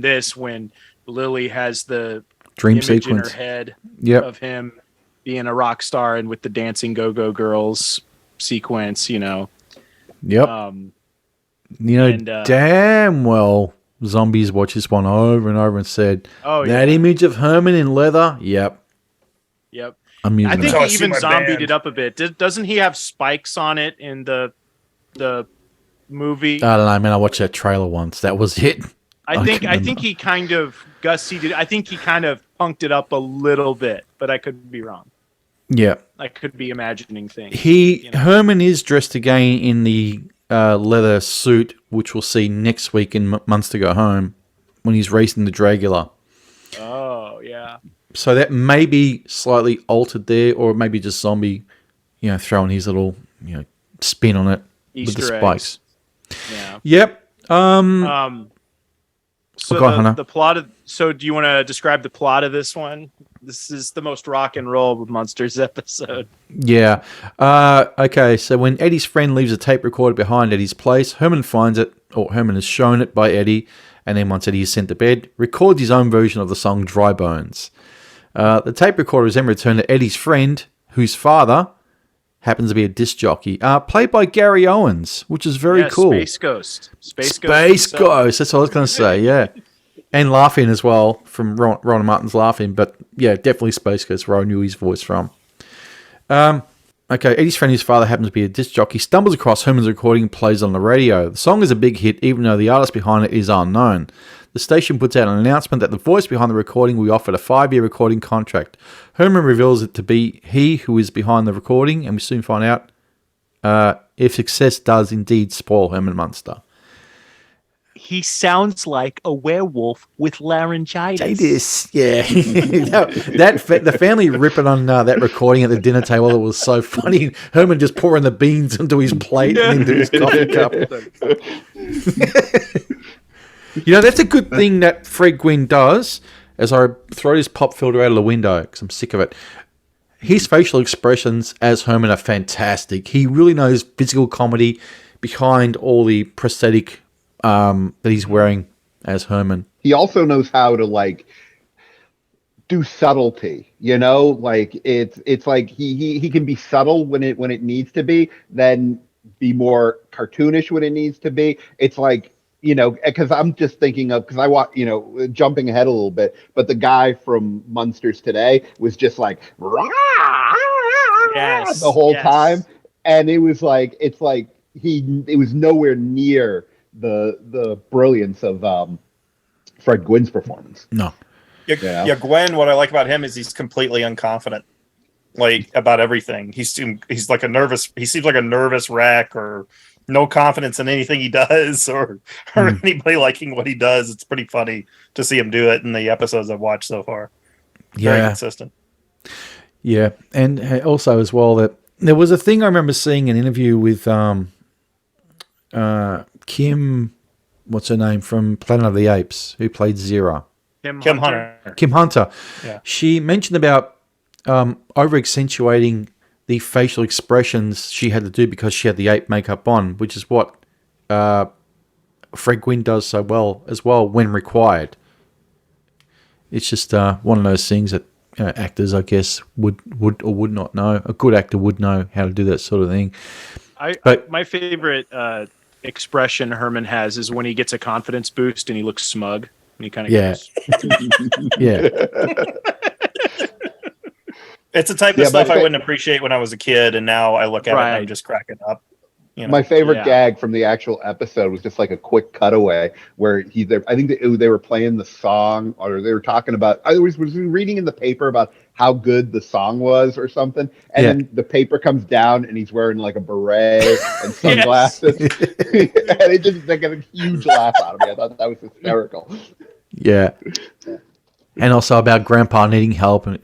this when Lily has the dream image sequence in her head Yep. of him being a rock star and with the dancing go-go girls sequence, Yep. and, damn well Zombies watched this one over and over and said, that image of Herman in leather, yep. I'm using I think that. he even zombied it up a bit. Doesn't he have spikes on it in the movie? I don't know, man. I watched that trailer once. That was it. I think he kind of I think he kind of punked it up a little bit, but I could be wrong. Yeah. I could be imagining things. Herman is dressed again in the leather suit, which we'll see next week in Munster Go Home when he's racing the Dragula. Oh, yeah. So that may be slightly altered there, or maybe just Zombie, throwing his little, spin on it Easter with the spikes. Yeah. Yep. So go on, the plot of. So do you want to describe the plot of this one? This is the most rock and roll with Munsters episode. Yeah. Okay, so when Eddie's friend leaves a tape recorder behind Eddie's place, Herman finds it, or Herman is shown it by Eddie, and then once Eddie is sent to bed, records his own version of the song Dry Bones. The tape recorder is then returned to Eddie's friend, whose father happens to be a disc jockey, played by Gary Owens, which is very cool. Space Ghost. Space Ghost, that's what I was going to say, yeah. And Laughing as well, from Ron and Martin's Laughing, but yeah, definitely Space Ghost, where I knew his voice from. Okay, Eddie's friend, whose father happens to be a disc jockey, stumbles across Herman's recording and plays on the radio. The song is a big hit, even though the artist behind it is unknown. The station puts out an announcement that the voice behind the recording will be offered a 5-year recording contract. Herman reveals it to be he who is behind the recording, and we soon find out if success does indeed spoil Herman Munster. He sounds like a werewolf with laryngitis. Yeah. The family ripping on that recording at the dinner table, it was so funny. Herman just pouring the beans into his plate and into his coffee cup. That's a good thing that Fred Gwynne does, as I throw this pop filter out of the window because I'm sick of it. His facial expressions as Herman are fantastic. He really knows physical comedy behind all the prosthetic that he's wearing as Herman. He also knows how to do subtlety, it's like he can be subtle when it needs to be, then be more cartoonish when it needs to be. It's like, because I'm just thinking of, because I watch, jumping ahead a little bit, but the guy from Munsters Today was just like, yes, the whole time. And it was like, it was nowhere near the brilliance of Fred Gwynne's performance. No. Yeah, Gwen, what I like about him is he's completely unconfident, about everything. He seems like a nervous wreck, or no confidence in anything he does, or anybody liking what he does. It's pretty funny to see him do it in the episodes I've watched so far. Very consistent. Yeah, and also as well that there was a thing I remember seeing an interview with Kim, what's her name, from Planet of the Apes, who played Zira. Kim Hunter. Kim Hunter. Yeah. She mentioned about over accentuating the facial expressions she had to do because she had the ape makeup on, which is what Fred Gwynne does so well as well when required. It's just one of those things that actors, I guess, would or would not know. A good actor would know how to do that sort of thing. My favorite expression Herman has is when he gets a confidence boost and he looks smug. And he kind of goes. Yeah. It's the type of stuff I wouldn't appreciate when I was a kid, and now I look at it and I'm just cracking up. You know? My favorite Yeah. gag from the actual episode was just like a quick cutaway where I think they were playing the song, or they were talking about. I was reading in the paper about how good the song was or something, and then the paper comes down and he's wearing like a beret and sunglasses, and it just like a huge laugh out of me. I thought that was hysterical. Yeah. And also about Grandpa needing help, and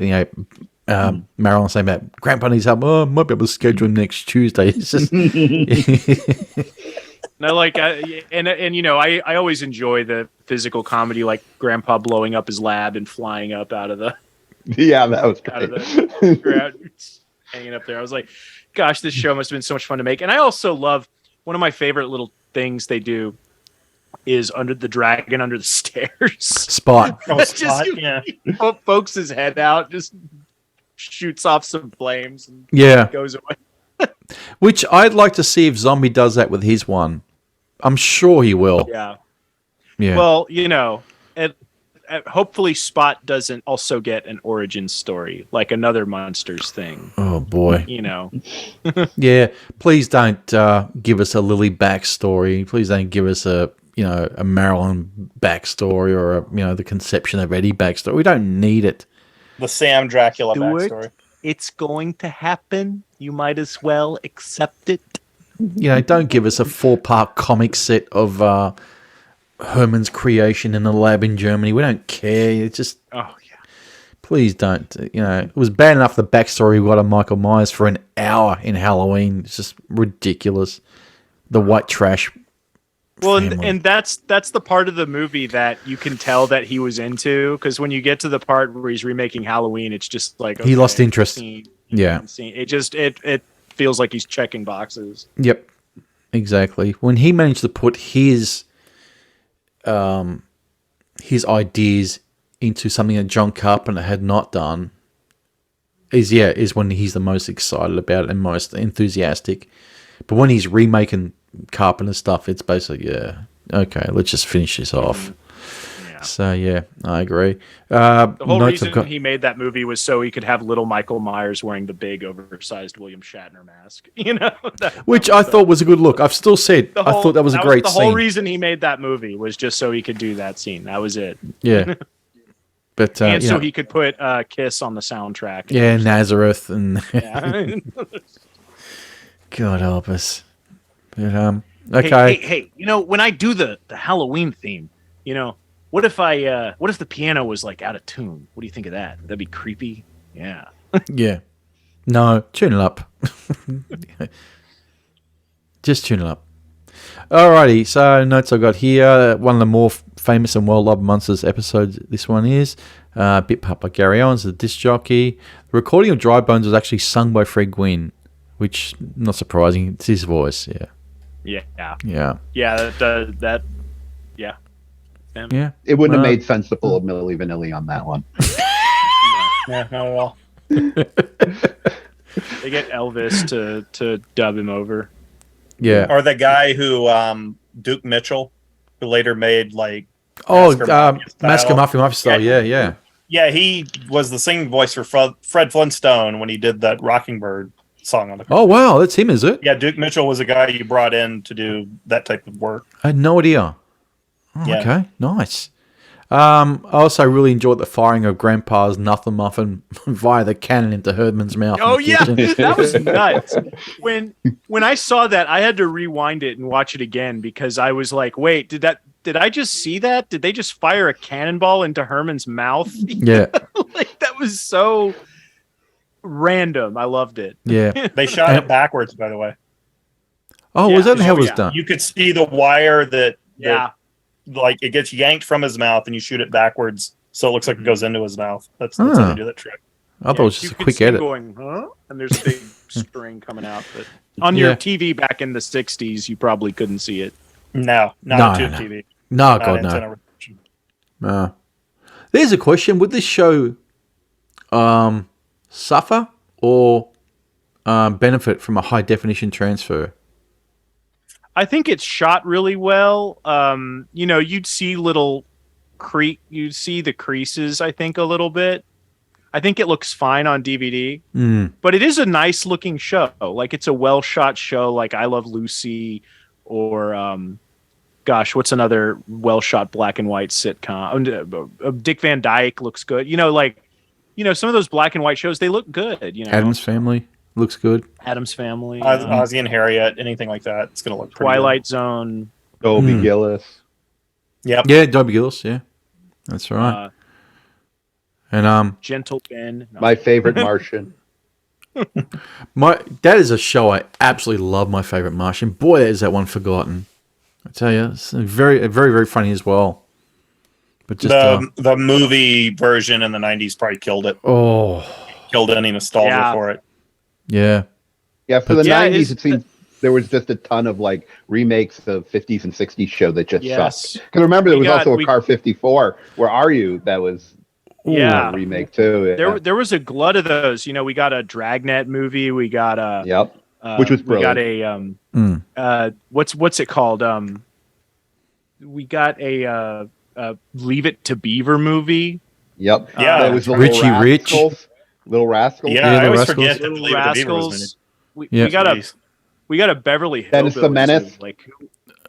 Marilyn saying about Grandpa needs help. Oh, I might be able to schedule him next Tuesday. It's just And I like, and you know, I always enjoy the physical comedy, like Grandpa blowing up his lab and flying up out of the Yeah, that was out of great. the ground, hanging up there. I was like, gosh, this show must have been so much fun to make. And I also love, one of my favorite little things they do is under the dragon under the stairs. Spot. Oh, Just Spot, you- yeah. He pokes his head out, just shoots off some flames and Yeah. goes away. Which I'd like to see if Zombie does that with his one. I'm sure he will. Yeah. Yeah. Well, you know, hopefully Spot doesn't also get an origin story like another Munsters thing. Oh boy. You know, Yeah. Please don't give us a Lily backstory. Please don't give us a Marilyn backstory, or the conception of Eddie backstory. We don't need it. The Sam Dracula Do it. backstory. it's going to happen. You might as well accept it. Don't give us a 4-part comic set of Herman's creation in a lab in Germany. We don't care. It's just, Oh yeah. please don't. It was bad enough the backstory we got on Michael Myers for an hour in Halloween. It's just ridiculous. The white trash. Well, family. and that's the part of the movie that you can tell that he was into, because when you get to the part where he's remaking Halloween, it's just like He lost interest. scene, Yeah. scene. It feels like he's checking boxes. Yep, exactly. When he managed to put his ideas into something that John Carpenter had not done, is when he's the most excited about it and most enthusiastic. But when he's remaking Carpenter stuff, it's basically, okay, let's just finish this off. Yeah. So yeah, I agree. The whole notes reason I've got- he made that movie was so he could have little Michael Myers wearing the big oversized William Shatner mask. which I thought was a good look. I've still said I thought that was a great the scene. whole reason he made that movie was just so he could do that scene. That was it. Yeah, but And so he could put Kiss on the soundtrack. yeah, Nazareth and Yeah. God help us. But okay. Hey, when I do the Halloween theme, what if the piano was like out of tune? What do you think of that? That'd be creepy. Yeah. Yeah. No, tune it up. Just tune it up. Alrighty, so notes I got here. One of the more famous and well-loved Munsters episodes this one is. Bit part by Gary Owens, the disc jockey. The recording of Dry Bones was actually sung by Fred Gwynn, which, not surprising, it's his voice, yeah. Yeah. Yeah. Yeah. That. Yeah. Yeah. It wouldn't have Wow. made sense to pull a Milli Vanilli on that one. Yeah, not at all. They get Elvis to dub him over. Yeah. Or the guy who Duke Mitchell, who later made like Oh, Masker Mafia Mafia style, yeah. yeah, he was the singing voice for Fred Flintstone when he did that Mockingbird song on the Oh, wow, that's him, is it? Yeah, Duke Mitchell was a guy you brought in to do that type of work. I had no idea. Oh, Yeah. okay, nice. I also really enjoyed the firing of Grandpa's Nothing Muffin via the cannon into Herdman's mouth. Oh in the yeah, kitchen. that was nuts. When I saw that, I had to rewind it and watch it again, because I was like, "Wait, did I just see that? Did they just fire a cannonball into Herman's mouth?" Yeah, Like, that was so random. I loved it. yeah. They shot it backwards, by the way. Oh, Yeah. was that how it was Yeah. done? You could see the wire that Yeah, like it gets yanked from his mouth and you shoot it backwards so it looks like it goes into his mouth. That's how Ah. they do that trick. I thought it was you just a could quick see him edit. going, huh? And there's a big string coming out. But on Yeah. your TV back in the '60s, you probably couldn't see it. No, not No, on Tube no. TV. No, Not God, no. antenna reception. There's a question: would this show suffer or benefit from a high definition transfer? I think it's shot really well. You'd see you'd see the creases, I think, a little bit. I think it looks fine on DVD, Mm. but it is a nice looking show. Like it's a well shot show, like I Love Lucy, or gosh, what's another well shot black and white sitcom? Dick Van Dyke looks good. Some of those black and white shows, they look good. Addams Family looks good. Addams Family, Ozzy and Harriet, anything like that, it's going to look pretty Twilight Zone. Dobie Gillis. Good. Yep. Yeah, Dobie Gillis. Yeah, that's right. And Gentle Ben. No. My favorite Martian. that is a show I absolutely love. My favorite Martian. Boy, is that one forgotten. I tell you, it's very, very, very funny as well. But just The movie version in the 90s probably killed it. Killed any nostalgia for it. Yeah. Yeah, for the Yeah, 90s, it seems there was just a ton of like remakes of 50s and 60s show that just sucked. Because remember, there was also a Car 54. Where Are You? That was a remake too. Yeah. There was a glut of those. We got a Dragnet movie. We got a which was brilliant. We got a what's it called? We got a Leave It to Beaver movie. Yep. Yeah. That was the Richie Rich. Little Rascals. Yeah, I always forget that Little Leave It to Beaver was in Rascals. it. We got a Beverly Hillbillies Dennis the Menace.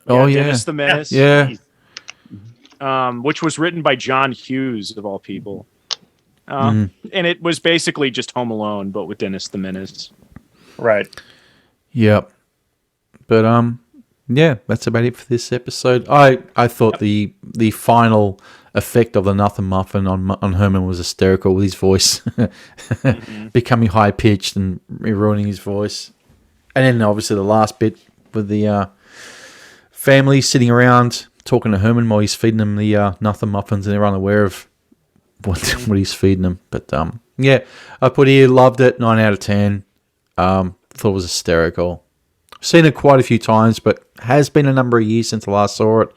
movie, Dennis the Menace. Yeah. Which was written by John Hughes of all people. And it was basically just Home Alone, but with Dennis the Menace. Right. Yep. But yeah, that's about it for this episode. I thought the final effect of the Nothing Muffin on Herman was hysterical with his voice becoming high pitched and ruining his voice. And then obviously the last bit with the family sitting around talking to Herman while he's feeding them the Nothing Muffins, and they're unaware of what he's feeding them. But yeah, I put here, loved it, 9 out of 10. Thought it was hysterical. Seen it quite a few times, but has been a number of years since I last saw it.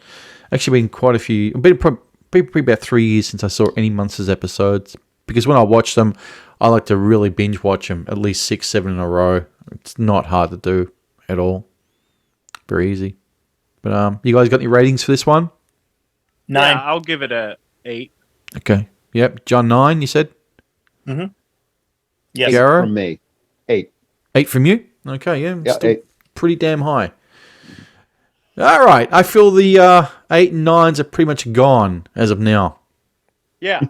Actually been quite a few, probably about 3 years since I saw any Munsters episodes. Because when I watch them, I like to really binge watch them, at least 6, 7 in a row. It's not hard to do at all. Very easy. But you guys got any ratings for this one? 9. Yeah, I'll give it a 8. Okay. Yep. John, 9, you said? Mm-hmm. Yes. Garo? From me. 8. 8 from you? Okay, yeah. Yeah, Still 8. pretty damn high. All right. I feel the 8 and 9s are pretty much gone as of now. Yeah.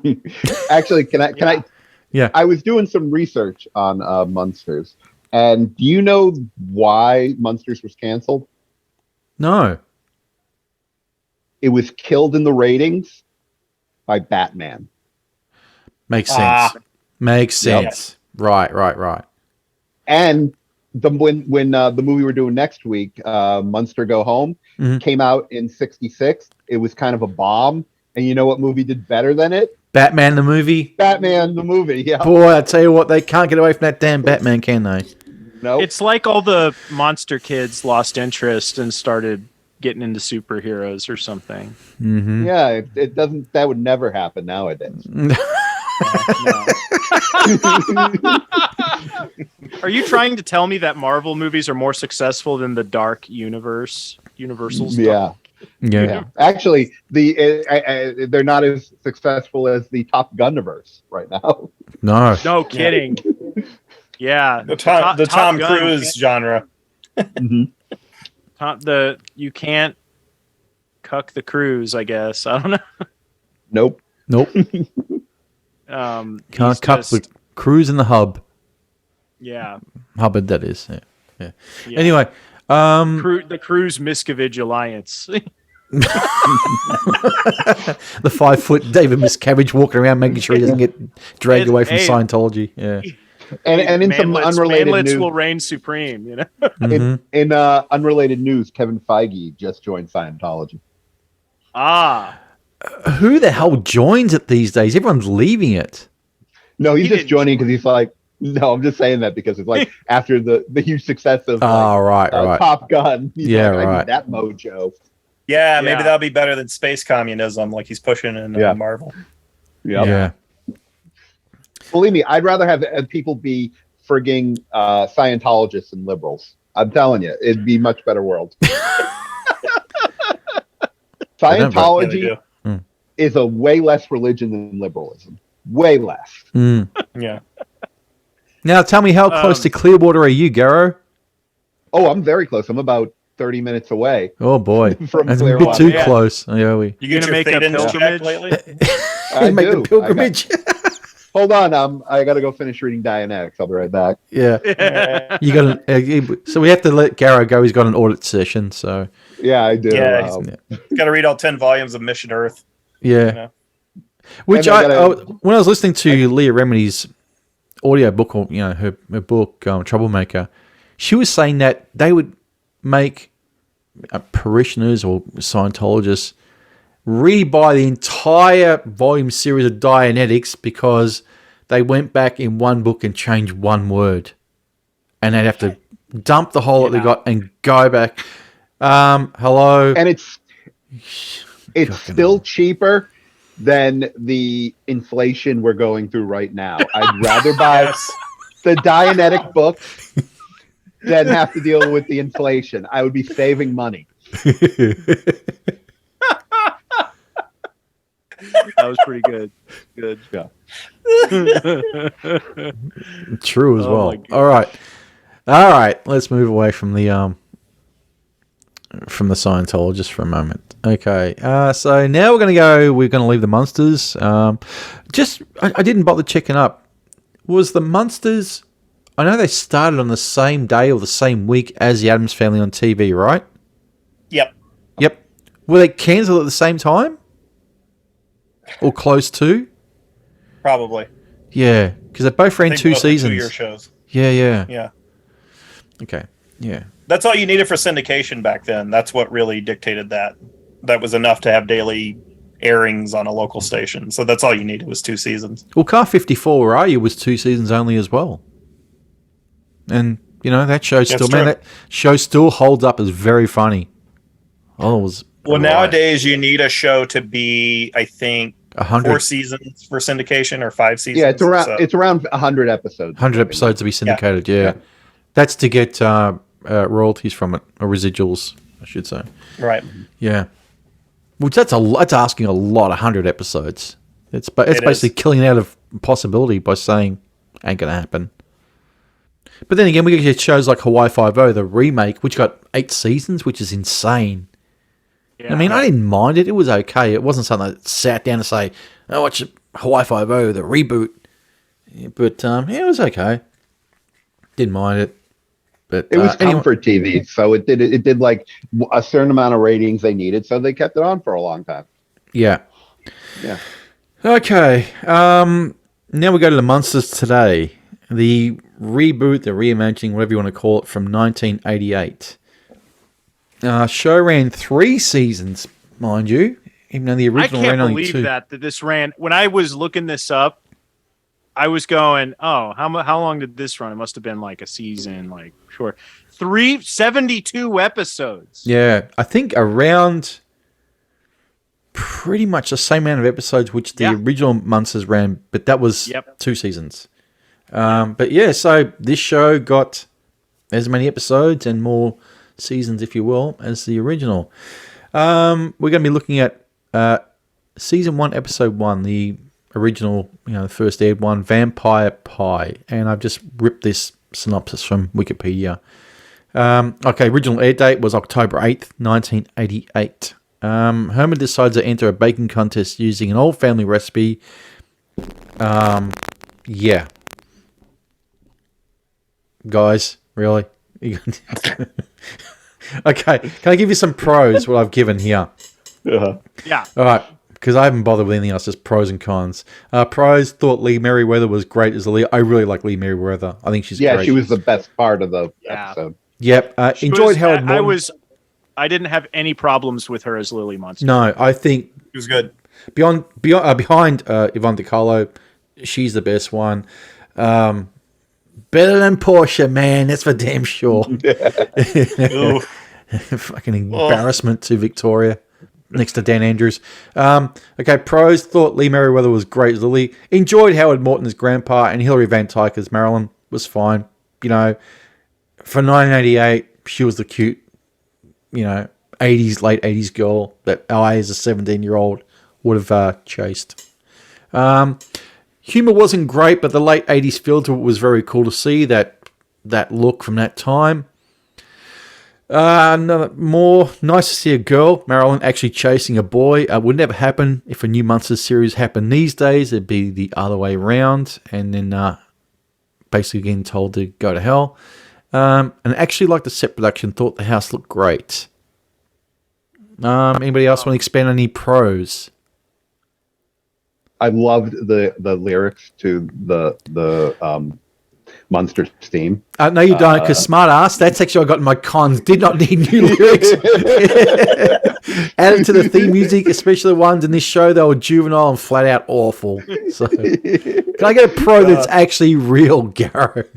Actually, can I? Yeah. I was doing some research on Munsters, and do you know why Munsters was canceled? No. It was killed in the ratings by Batman. Makes sense. Makes sense. Right. And when the movie we're doing next week, Munster Go Home, came out in '66. It was kind of a bomb. And you know what movie did better than it? Batman the movie? Batman the movie, yeah. Boy, I tell you what, they can't get away from that damn Batman, can they? No. It's like all the monster kids lost interest and started getting into superheroes or something. Mm-hmm. Yeah, it doesn't. That would never happen nowadays. Are you trying to tell me that Marvel movies are more successful than the Dark Universe? Universal's Dark? Yeah. Actually, they're not as successful as the Top Gunniverse right now. No kidding. Yeah, The Tom Gun, Cruise genre. You can't cuck the cruise, I guess. I don't know. Nope. Can't cut the cruise in the hub. Yeah. Hubbard, that is. Yeah. Anyway. The Cruise Miscavige Alliance. The 5-foot David Miscavige walking around making sure he doesn't get dragged away from Scientology. Yeah. And in some unrelated news, will reign supreme, you know. In unrelated news, Kevin Feige just joined Scientology. Who the hell joins it these days? Everyone's leaving it. No, he's just joining because he's like, no, I'm just saying that because it's like after the huge success of right. Top Gun. Yeah, like, right. I need that mojo. Yeah, maybe that'll be better than space communism like he's pushing in Marvel. Yeah. Believe me, I'd rather have people be frigging Scientologists than liberals. I'm telling you, it'd be a much better world. Scientology is a way less religion than liberalism. way less. Yeah. Now, tell me, how close to Clearwater are you, Garo? Oh, I'm very close. I'm about 30 minutes away. Oh boy, From that's a bit Clearwater. too Yeah. close. Yeah, we You get gonna your make a Thetans check pilgrimage? lately? I make do. the pilgrimage. Hold on, I got to go finish reading Dianetics. I'll be right back. Yeah, you got so we have to let Garo go. He's got an audit session, so Yeah, I do. Yeah, Got to read all 10 volumes of Mission Earth. yeah. You know? Which And when I was listening to Leah Remini's audio book, or her book Troublemaker, she was saying that they would make parishioners or Scientologists rebuy the entire volume series of Dianetics because they went back in one book and changed one word, and they'd have to dump the whole that they got and go back. Hello, And it's still cheaper than the inflation we're going through right now. I'd rather buy the Dianetic book than have to deal with the inflation. I would be saving money. That was pretty good. Good. Yeah. True as Oh well. my God. All right. Let's move away from the Scientologist for a moment. Okay. So now we're going to leave the Munsters. I didn't bother checking up. Was the Munsters? I know they started on the same day or the same week as the Addams Family on TV, right? Yep. Yep. Were they cancelled at the same time? Or close to? Probably. Yeah, because they both ran I think 2 both are seasons. 2-year shows. Yeah. Yeah. Okay. Yeah. That's all you needed for syndication back then. That's what really dictated that. That was enough to have daily airings on a local station. So that's all you needed was 2 seasons. Well, Car 54, where are you, was 2 seasons only as well. And, that show still, true. that show still holds up as very funny. Oh, it was. Well, right. nowadays you need a show to be, I think, 100. 4 seasons for syndication or 5 seasons. Yeah, it's around So- it's around 100 episodes. 100 episodes to be syndicated, yeah. That's to get royalties from it, or residuals, I should say. right. Yeah. Which that's asking a lot, 100 episodes. It's basically is. killing out of possibility by saying, ain't going to happen. But then again, we get shows like Hawaii Five-0, the remake, which got 8 seasons, which is insane. Yeah. I mean, I didn't mind it. It was okay. It wasn't something that sat down to say, oh, watch Hawaii Five-0, the reboot. Yeah, but, it was okay. Didn't mind it. But It was anyway. comfort TV, so it did like a certain amount of ratings they needed, so they kept it on for a long time. Yeah. Yeah. Okay. Now we go to the Munsters Today. The reboot, the reimagining, whatever you want to call it, from 1988. Show ran 3 seasons, mind you, even though the I original can't ran only believe 2. that this ran. When I was looking this up, I was going, oh, how long did this run? It must have been like a season, like short. 72 episodes. Yeah, I think around pretty much the same amount of episodes which the original Munsters ran, but that was 2 seasons. But yeah, so this show got as many episodes and more seasons, if you will, as the original. We're going to be looking at season 1, episode 1, the original, the first aired one, Vampire Pie, and I've just ripped this synopsis from Wikipedia. Okay, original air date was October 8th, 1988. Herman decides to enter a baking contest using an old family recipe. Yeah. Guys, really? Okay, can I give you some pros, what I've given here? Uh-huh. Yeah. All right, because I haven't bothered with anything else, just pros and cons. Pros, thought Lee Merriweather was great as the lead. I really like Lee Merriweather. I think she's great. Yeah, she was the best part of the episode. Yep. Enjoyed Howard Morton. I didn't have any problems with her as Lily Munster. No, I think It was good. behind Yvonne DiCarlo, she's the best one. Better than Portia, man. That's for damn sure. Fucking embarrassment to Victoria next to Dan Andrews. Okay, pros, thought Lee Merriweather was great as Lily. Enjoyed Howard Morton as Grandpa, and Hilary Van Dyke as Marilyn was fine. For 1988, she was the cute, late 80s girl that I, as a 17-year-old, would have chased. Humor wasn't great, but the late 80s feel to it was very cool to see, that look from that time. More nice to see a girl, Marilyn, actually chasing a boy. Would never happen if a new Munsters series happened these days. It'd be the other way around, and then basically getting told to go to hell. And actually liked the set production. Thought the house looked great. Anybody else want to expand on any pros? I loved the lyrics to the Munsters theme. No, you don't, because smart ass. That's actually I got in my cons. Did not need new lyrics. Added to the theme music, especially the ones in this show, they were juvenile and flat out awful. So, can I get a pro that's actually real, Garo?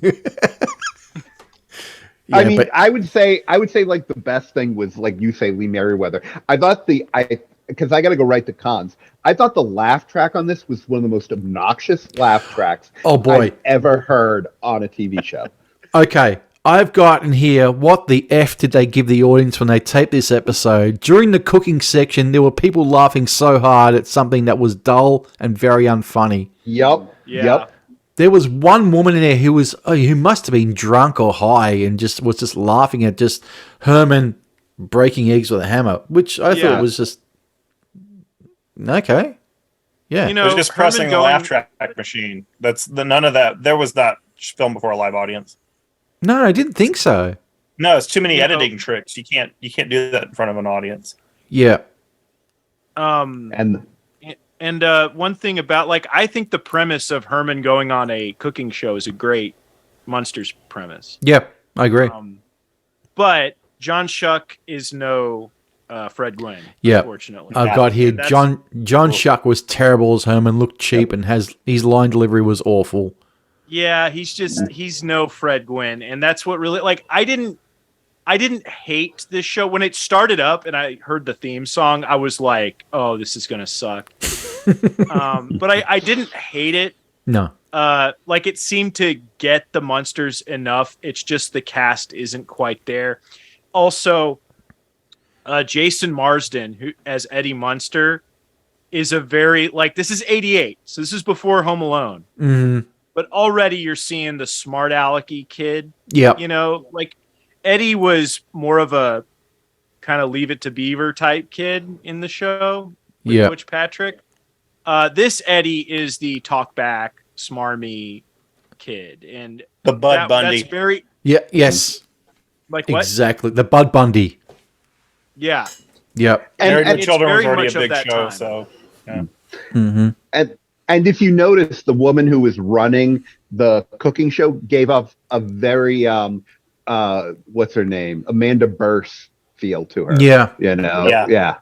Yeah, I mean, I would say like the best thing was, like you say, Lee Merriweather. I thought because I got to go right to cons. I thought the laugh track on this was one of the most obnoxious laugh tracks I've ever heard on a TV show. Okay, I've got in here, what the F did they give the audience when they taped this episode? During the cooking section, there were people laughing so hard at something that was dull and very unfunny. Yep. There was one woman in there who must have been drunk or high and was just laughing at just Herman breaking eggs with a hammer, which I thought was just okay. Yeah, it was just pressing the laugh track machine. None of that. There was not filmed before a live audience. No, I didn't think so. No, it's too many editing tricks. You can't do that in front of an audience. Yeah. And one thing about, like, I think the premise of Herman going on a cooking show is a great Munsters premise. Yep, I agree. But John Shuck is no Fred Gwynne, unfortunately. I've got here, John Shuck was terrible as Herman, looked cheap, and his line delivery was awful. Yeah, he's no Fred Gwynne, and that's what really, like, I didn't hate this show. When it started up and I heard the theme song, I was like, oh, this is going to suck. But I didn't hate it. No. Like, it seemed to get the Munsters enough. It's just the cast isn't quite there. Also, Jason Marsden, who as Eddie Munster, is a very, like, this is 88, so this is before Home Alone. Mm-hmm. But already you're seeing the smart alecky kid. Yeah. You know, like, Eddie was more of a kind of Leave It to Beaver type kid in the show with Butch Patrick. This Eddie is the talk back, smarmy kid, and the Bud Bundy. That's very yes. Like what? Exactly, the Bud Bundy. Yeah. Yep. Married with Children was very already much a big of that show, time. so yeah. Mm-hmm. And if you notice, the woman who was running the cooking show gave off a very what's her name? Amanda Burse feel to her. Yeah. You know? Yeah.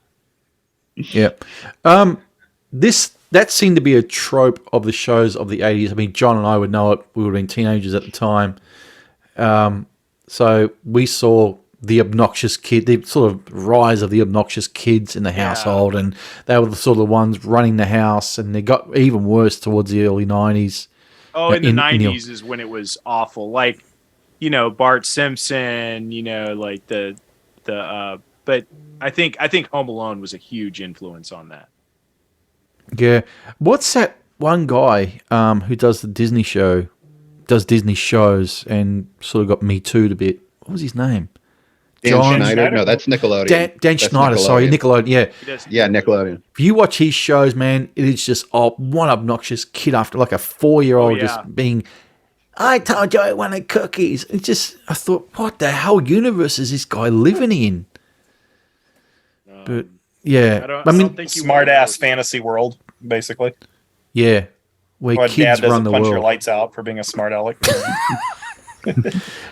That seemed to be a trope of the shows of the 80s. I mean, John and I would know it. We would have been teenagers at the time. So we saw the obnoxious kid, the sort of rise of the obnoxious kids in the household, and they were the sort of the ones running the house, and they got even worse towards the early 90s. Oh, in the 90s is when it was awful. Like, you know, Bart Simpson, you know, like but I think Home Alone was a huge influence on that. Yeah. What's that one guy who does the Disney show, does Disney shows, and sort of got Me Too'd a bit? What was his name? Dan Schneider? No, that's Nickelodeon. Dan Schneider, sorry, Nickelodeon, yeah. Yeah, Nickelodeon. If you watch his shows, man, it is just one obnoxious kid after, like a 4-year-old just being, I told you I wanted cookies. It's just, I thought, what the hell universe is this guy living in? But, yeah. I don't think smart-ass fantasy world, basically. Yeah. Where Dad kids doesn't run the punch world. your lights out for being a smart aleck.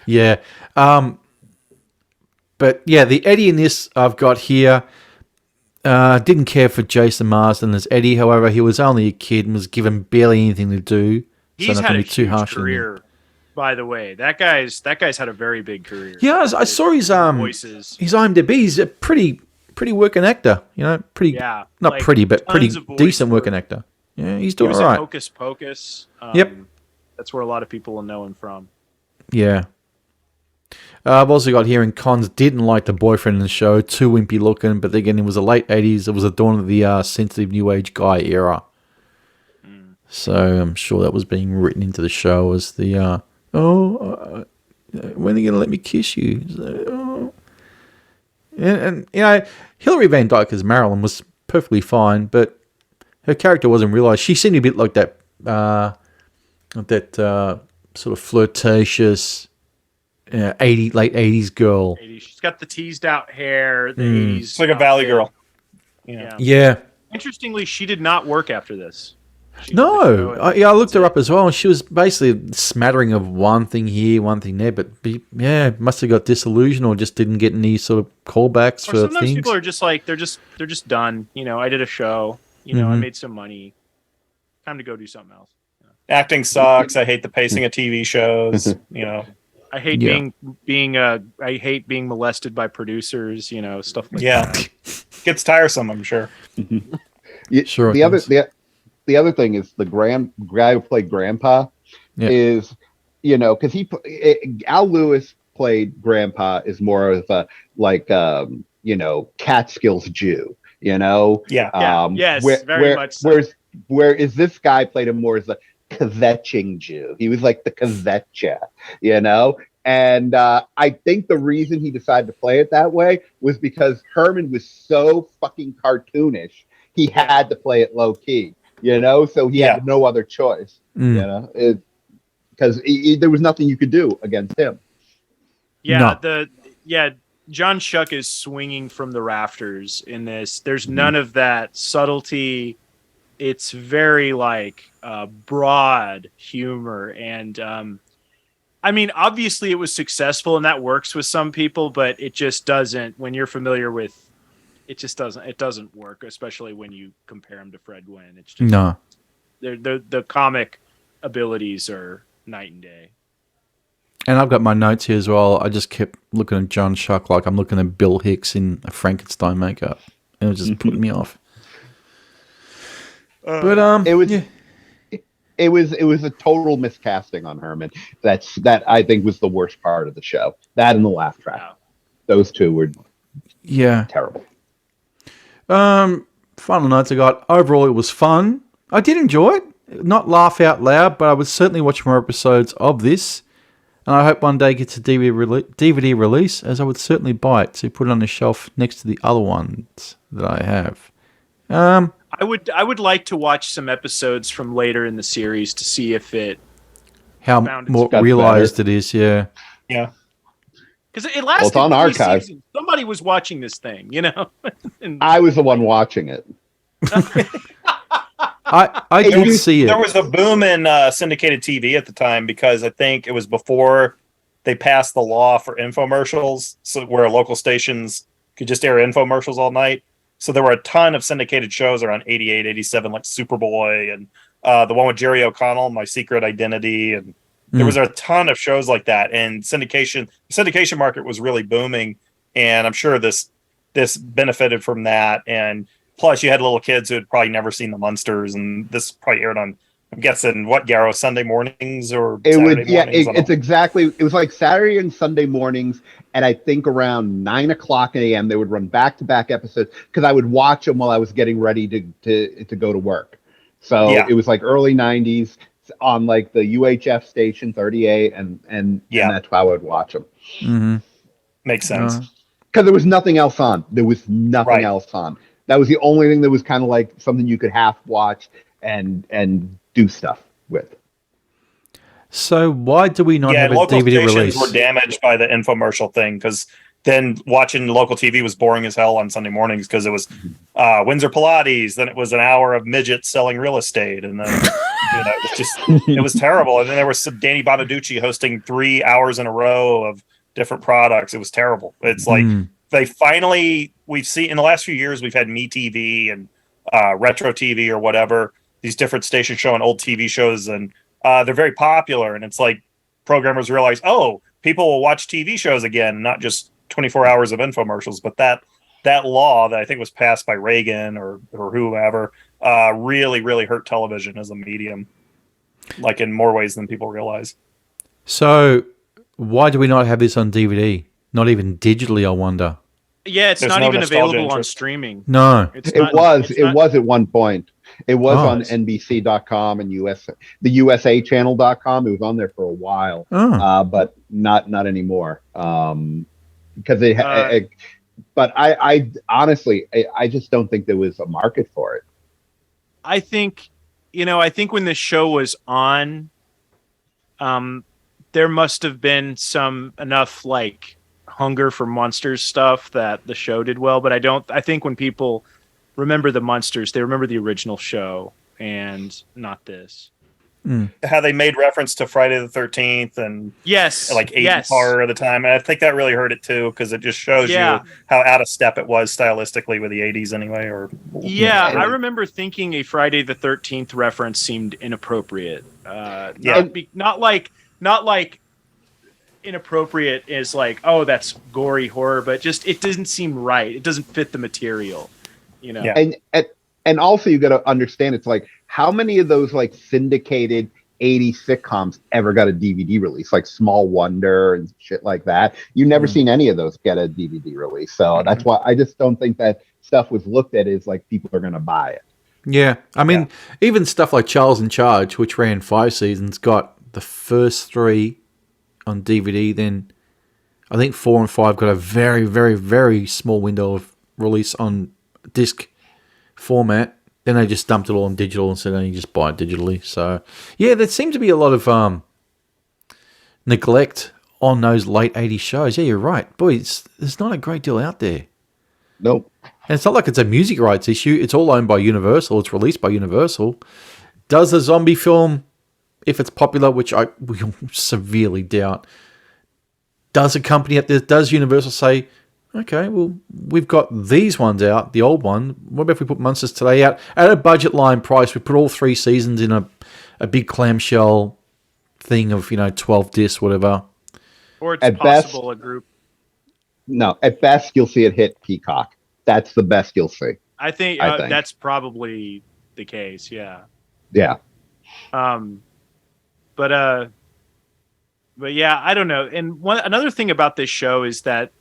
Yeah. But yeah, the Eddie in this I've got here didn't care for Jason Marsden as Eddie. However, he was only a kid and was given barely anything to do. He's so had a too huge harsh career, by the way. That guy's had a very big career. Yeah, I saw his voices. His IMDb. He's a pretty working actor. You know, not like, pretty, but pretty decent work. working actor. Yeah, he's doing He was all right. in Hocus Pocus. Yep. That's where a lot of people will know him from. Yeah. I've also got here in cons, didn't like the boyfriend in the show, too wimpy looking, but again, it was the late 80s, it was the dawn of the sensitive new age guy era. So I'm sure that was being written into the show as the, when are you going to let me kiss you? So, oh. And, you know, Hilary Van Dyke as Marilyn was perfectly fine, but her character wasn't realised. She seemed a bit like that, sort of flirtatious, late 80s girl. She's got the teased out hair, the 80s. It's like a Valley girl. Yeah. Interestingly, she did not work after this. I looked her up as well, and she was basically a smattering of one thing here, one thing there, but must have got disillusioned or just didn't get any sort of callbacks for sometimes things. People are just like they're just done. You know, I did a show. You know, I made some money. Time to go do something else. Acting sucks. I hate the pacing of TV shows. You know, I hate I hate being molested by producers. You know, stuff like that. Gets tiresome, I'm sure. Sure. The other thing is the guy who played Grandpa is, you know, because Al Lewis played Grandpa is more of a you know, Catskills Jew, you know. Yes, very much so. Whereas this guy played him more as a kvetching Jew. He was like the kvetcha, you know. And I think the reason he decided to play it that way was because Herman was so fucking cartoonish. He had to play it low key. You know, so he had no other choice. You know, because there was nothing you could do against him. John Schuck is swinging from the rafters in this. There's none of that subtlety. It's very broad humor, and I mean, obviously it was successful, and that works with some people, but it just doesn't. When you're familiar with. It just doesn't. It doesn't work, especially when you compare him to Fred Gwynn. It's just the comic abilities are night and day. And I've got my notes here as well. I just kept looking at John Schuck like I'm looking at Bill Hicks in a Frankenstein makeup, and it was just putting me off. But it was a total miscasting on Herman. That I think was the worst part of the show. That and the laugh track. Those two were terrible. Final notes I got. Overall, it was fun. I did enjoy it. Not laugh out loud, but I would certainly watch more episodes of this. And I hope one day it gets a DVD release, as I would certainly buy it to put it on the shelf next to the other ones that I have. I would like to watch some episodes from later in the series to see if how more realized it is. Yeah. Because it lasted. It's on archive. Seasons. Somebody was watching this thing, you know. I was the one watching it. I did see it. There was a boom in syndicated TV at the time because I think it was before they passed the law for infomercials, so where local stations could just air infomercials all night. So there were a ton of syndicated shows around 88, 87, like Superboy and the one with Jerry O'Connell, My Secret Identity, and there was a ton of shows like that, and the syndication market was really booming, and I'm sure this benefited from that. And plus, you had little kids who had probably never seen the Munsters, and this probably aired on, I'm guessing, what, Garo, Sunday mornings or it Saturday would, yeah, mornings? it's exactly. It was like Saturday and Sunday mornings, and I think around 9:00 a.m. they would run back-to-back episodes because I would watch them while I was getting ready to go to work. So it was like early 90s. On like the UHF station 38 and that's how I would watch them. Mm-hmm. Makes sense. Because there was nothing else on. There was nothing else on. That was the only thing that was kind of like something you could half watch and do stuff with. So why do we not have a DVD release? Were damaged by the infomercial thing because then watching local TV was boring as hell on Sunday mornings because it was Windsor Pilates, then it was an hour of midgets selling real estate, and then it was terrible. And then there was some Danny Bonaducci hosting 3 hours in a row of different products. It was terrible. It's like we've seen in the last few years we've had MeTV and Retro TV or whatever, these different stations showing old TV shows, and they're very popular. And it's like programmers realize, people will watch TV shows again, not just 24 hours of infomercials. But that law that I think was passed by Reagan or whoever really, really hurt television as a medium, like in more ways than people realize. So why do we not have this on DVD? Not even digitally, I wonder. Yeah, it's not even available on streaming. No. It was at one point. It was on Nice. NBC.com and the USA Channel.com. It was on there for a while, but not anymore. Because but I honestly, I just don't think there was a market for it. I think when the show was on, there must have been enough like hunger for Munsters stuff that the show did well. But I think when people remember the Munsters, they remember the original show and not this. How they made reference to Friday the 13th and like 80s horror at the time. And I think that really hurt it too, because it just shows you how out of step it was stylistically with the 80s anyway. I remember thinking a Friday the 13th reference seemed inappropriate. Not like inappropriate is like, oh, that's gory horror, but just it doesn't seem right. It doesn't fit the material, you know. Yeah. And also you got to understand, it's like, how many of those like syndicated 80s sitcoms ever got a DVD release, like Small Wonder and shit like that? You've never seen any of those get a DVD release. So that's why I just don't think that stuff was looked at as like people are going to buy it. Yeah. I mean, even stuff like Charles in Charge, which ran 5 seasons, got the first 3 on DVD. Then I think 4 and 5 got a very, very, very small window of release on disc format. Then they just dumped it all on digital and said, "Oh, you just buy it digitally." So, yeah, there seemed to be a lot of neglect on those late 80s shows. Yeah, you're right. Boy, there's not a great deal out there. Nope. And it's not like it's a music rights issue. It's all owned by Universal. It's released by Universal. Does a zombie film, if it's popular, which we severely doubt, does a company out there, does Universal say, okay, well, we've got these ones out, the old one. What about if we put Munsters Today out at a budget line price? We put all 3 seasons in a big clamshell thing of 12 discs, whatever. Or it's at possible best, a group. No, at best you'll see it hit Peacock. That's the best you'll see. I think that's probably the case. Yeah. Yeah. But yeah, I don't know. And another thing about this show is that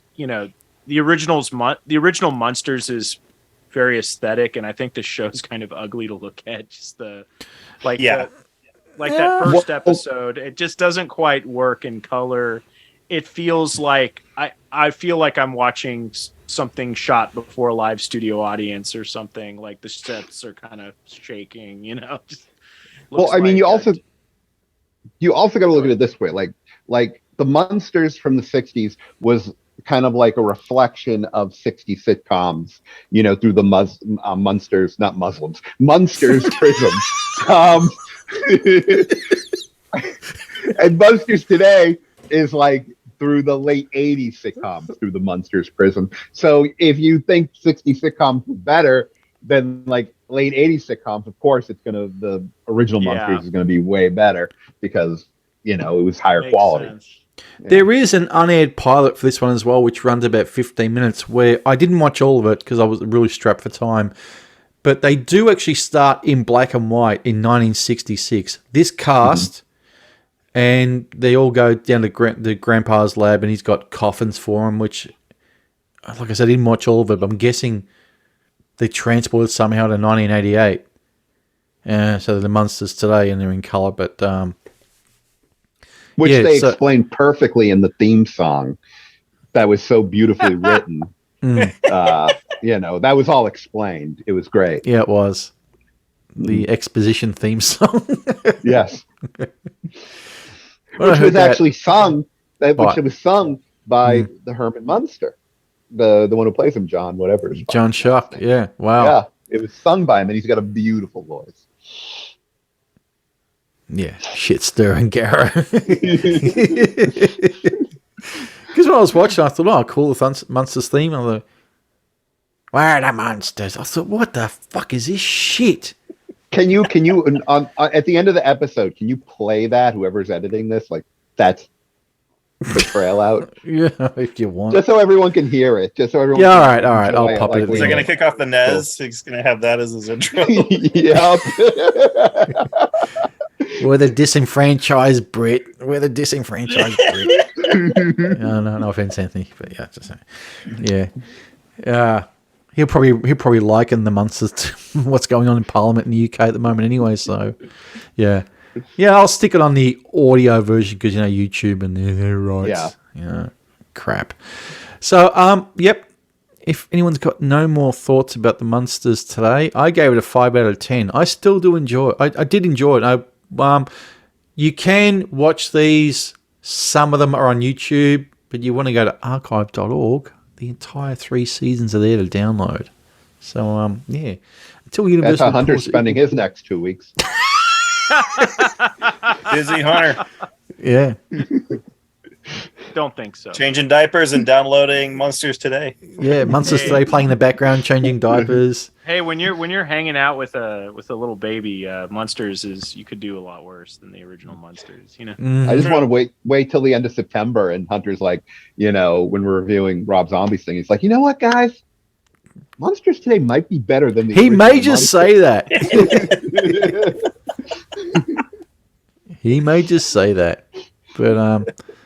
the original Munsters is very aesthetic, and I think the show's kind of ugly to look at. Just that first episode, it just doesn't quite work in color. It feels like I feel like I'm watching something shot before a live studio audience or something. Like the sets are kind of shaking, Just well, I mean, you also got to look at it this way, like the Munsters from the 60s was kind of like a reflection of 60s sitcoms, through the Munsters, not Muslims, Munsters prism. And Munsters Today is like through the late 80s sitcoms, through the Munsters prism. So if you think 60s sitcoms were better than like late 80s sitcoms, of course the original Munsters is going to be way better because, it was higher quality. Sense. Yeah. There is an unaired pilot for this one as well, which runs about 15 minutes, where I didn't watch all of it because I was really strapped for time. But they do actually start in black and white in 1966. This cast, and they all go down to the grandpa's lab, and he's got coffins for them, which, like I said, I didn't watch all of it, but I'm guessing they transported somehow to 1988. So the Munsters Today, and they're in colour, but... Which they explained perfectly in the theme song that was so beautifully written. That was all explained. It was great. Yeah, it was. The exposition theme song. Yes. Which was actually sung, it was sung by the Herman Munster, the one who plays him, John, whatever. John Schuck, yeah. Wow. Yeah, it was sung by him, and he's got a beautiful voice. Yeah, shit stirring Garo. Because when I was watching, I thought, "Oh, cool, the Munsters theme." I thought, "Where are the Munsters?" I thought, "What the fuck is this shit?" Can you at the end of the episode, can you play that? Whoever's editing this, like that's the trail out. Yeah, if you want, just so everyone can hear it. Just so everyone. Yeah, all right. I'll pop it. Is he going to kick off the Nez? Cool. He's going to have that as his intro. Yep. We're the disenfranchised Brit. We're the disenfranchised Brit. No offense, Anthony, but yeah, just saying. Yeah. He'll probably liken the Munsters to what's going on in Parliament in the UK at the moment anyway. So, yeah, I'll stick it on the audio version because YouTube and their rights. Yeah, crap. So, yep. If anyone's got no more thoughts about the Munsters today, I gave it a 5 out of 10. I still do enjoy it. I did enjoy it. You can watch these. Some of them are on YouTube, but you want to go to archive.org. The entire 3 seasons are there to download. So, yeah. Until Universal. That's how Hunter's spending his next 2 weeks. Busy Hunter. Yeah. Don't think so. Changing diapers and downloading Munsters Today. Yeah, Munsters Today playing in the background, changing diapers. Hey, when you're hanging out with a little baby, Munsters you could do a lot worse than the original Munsters. I just want to wait till the end of September, and Hunter's like, when we're reviewing Rob Zombie's thing, he's like, you know what, guys, Munsters Today might be better than the. He may just say that. He may just say that, but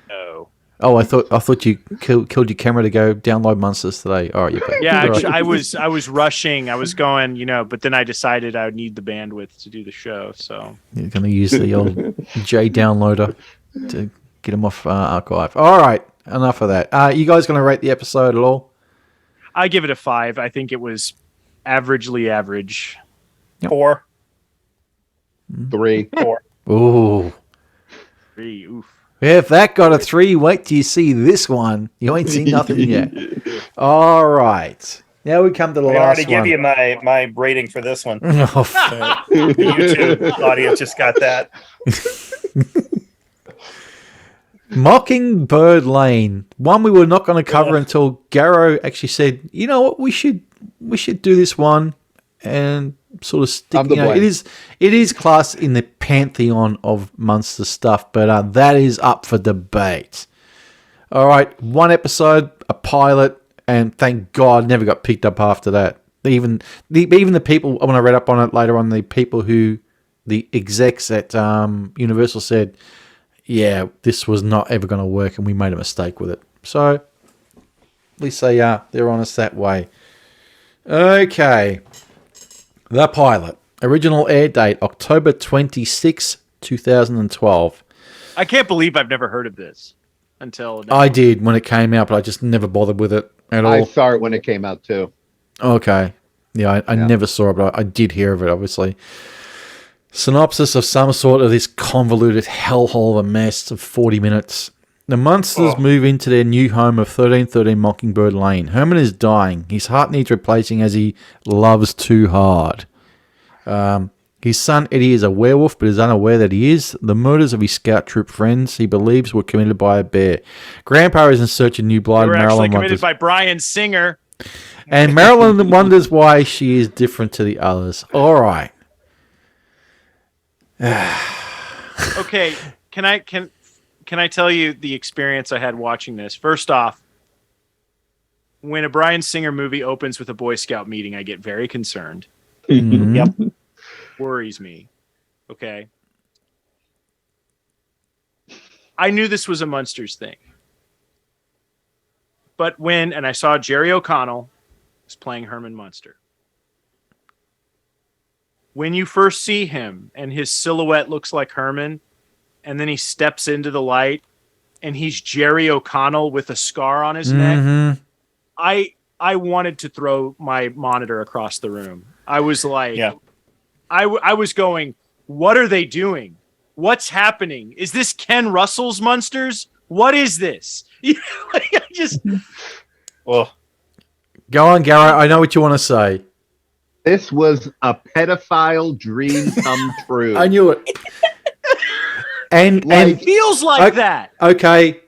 No. Oh, I thought you killed your camera to go download Munsters Today. All right, you're back. Yeah, All actually, right. I was rushing. I was going, but then I decided I would need the bandwidth to do the show. So You're going to use the old J downloader to get them off archive. All right, enough of that. You guys going to rate the episode at all? I give it a 5. I think it was averagely average. 4. 3. 4. Ooh. 3. Oof. If that got a 3, wait till you see this one. You ain't seen nothing yet. All right. Now we come to the I last already one. gave you my rating for this one. Oh, The YouTube audience just got that. Mockingbird Lane. One we were not going to cover until Garo actually said, you know what, we should do this one and sort of stick. It is classed in the pantheon of Munster stuff, but that is up for debate. All right, 1 episode, a pilot, and thank God never got picked up after that. Even the people, when I read up on it later on, the execs at Universal said, yeah, this was not ever going to work, and we made a mistake with it. So at least they're honest that way. Okay. The pilot. Original air date, October 26, 2012. I can't believe I've never heard of this until now. I did when it came out, but I just never bothered with it at all. I saw it when it came out too. Okay. Yeah, I never saw it, but I did hear of it, obviously. Synopsis of some sort of this convoluted hellhole of a mess of 40 minutes. The Munsters move into their new home of 1313 Mockingbird Lane. Herman is dying. His heart needs replacing as he loves too hard. His son Eddie is a werewolf but is unaware that he is. The murders of his scout troop friends he believes were committed by a bear. Grandpa is in search of new blood. They were Marilyn actually committed wonders, by Brian Singer. and Marilyn wonders why she is different to the others. All right. Okay, can I tell you the experience I had watching this? First off, when a Brian Singer movie opens with a Boy Scout meeting, I get very concerned. Mhm. Yep. Worries me. Okay. I knew this was a Munsters thing. But and I saw Jerry O'Connell was playing Herman Munster. When you first see him and his silhouette looks like Herman, and then he steps into the light and he's Jerry O'Connell with a scar on his neck, I wanted to throw my monitor across the room. I was like, I was going, what are they doing? What's happening? Is this Ken Russell's Munsters? What is this? I just... Well, Go on, Garo. I know what you want to say. This was a pedophile dream come true. I knew it. And It feels like that. Okay,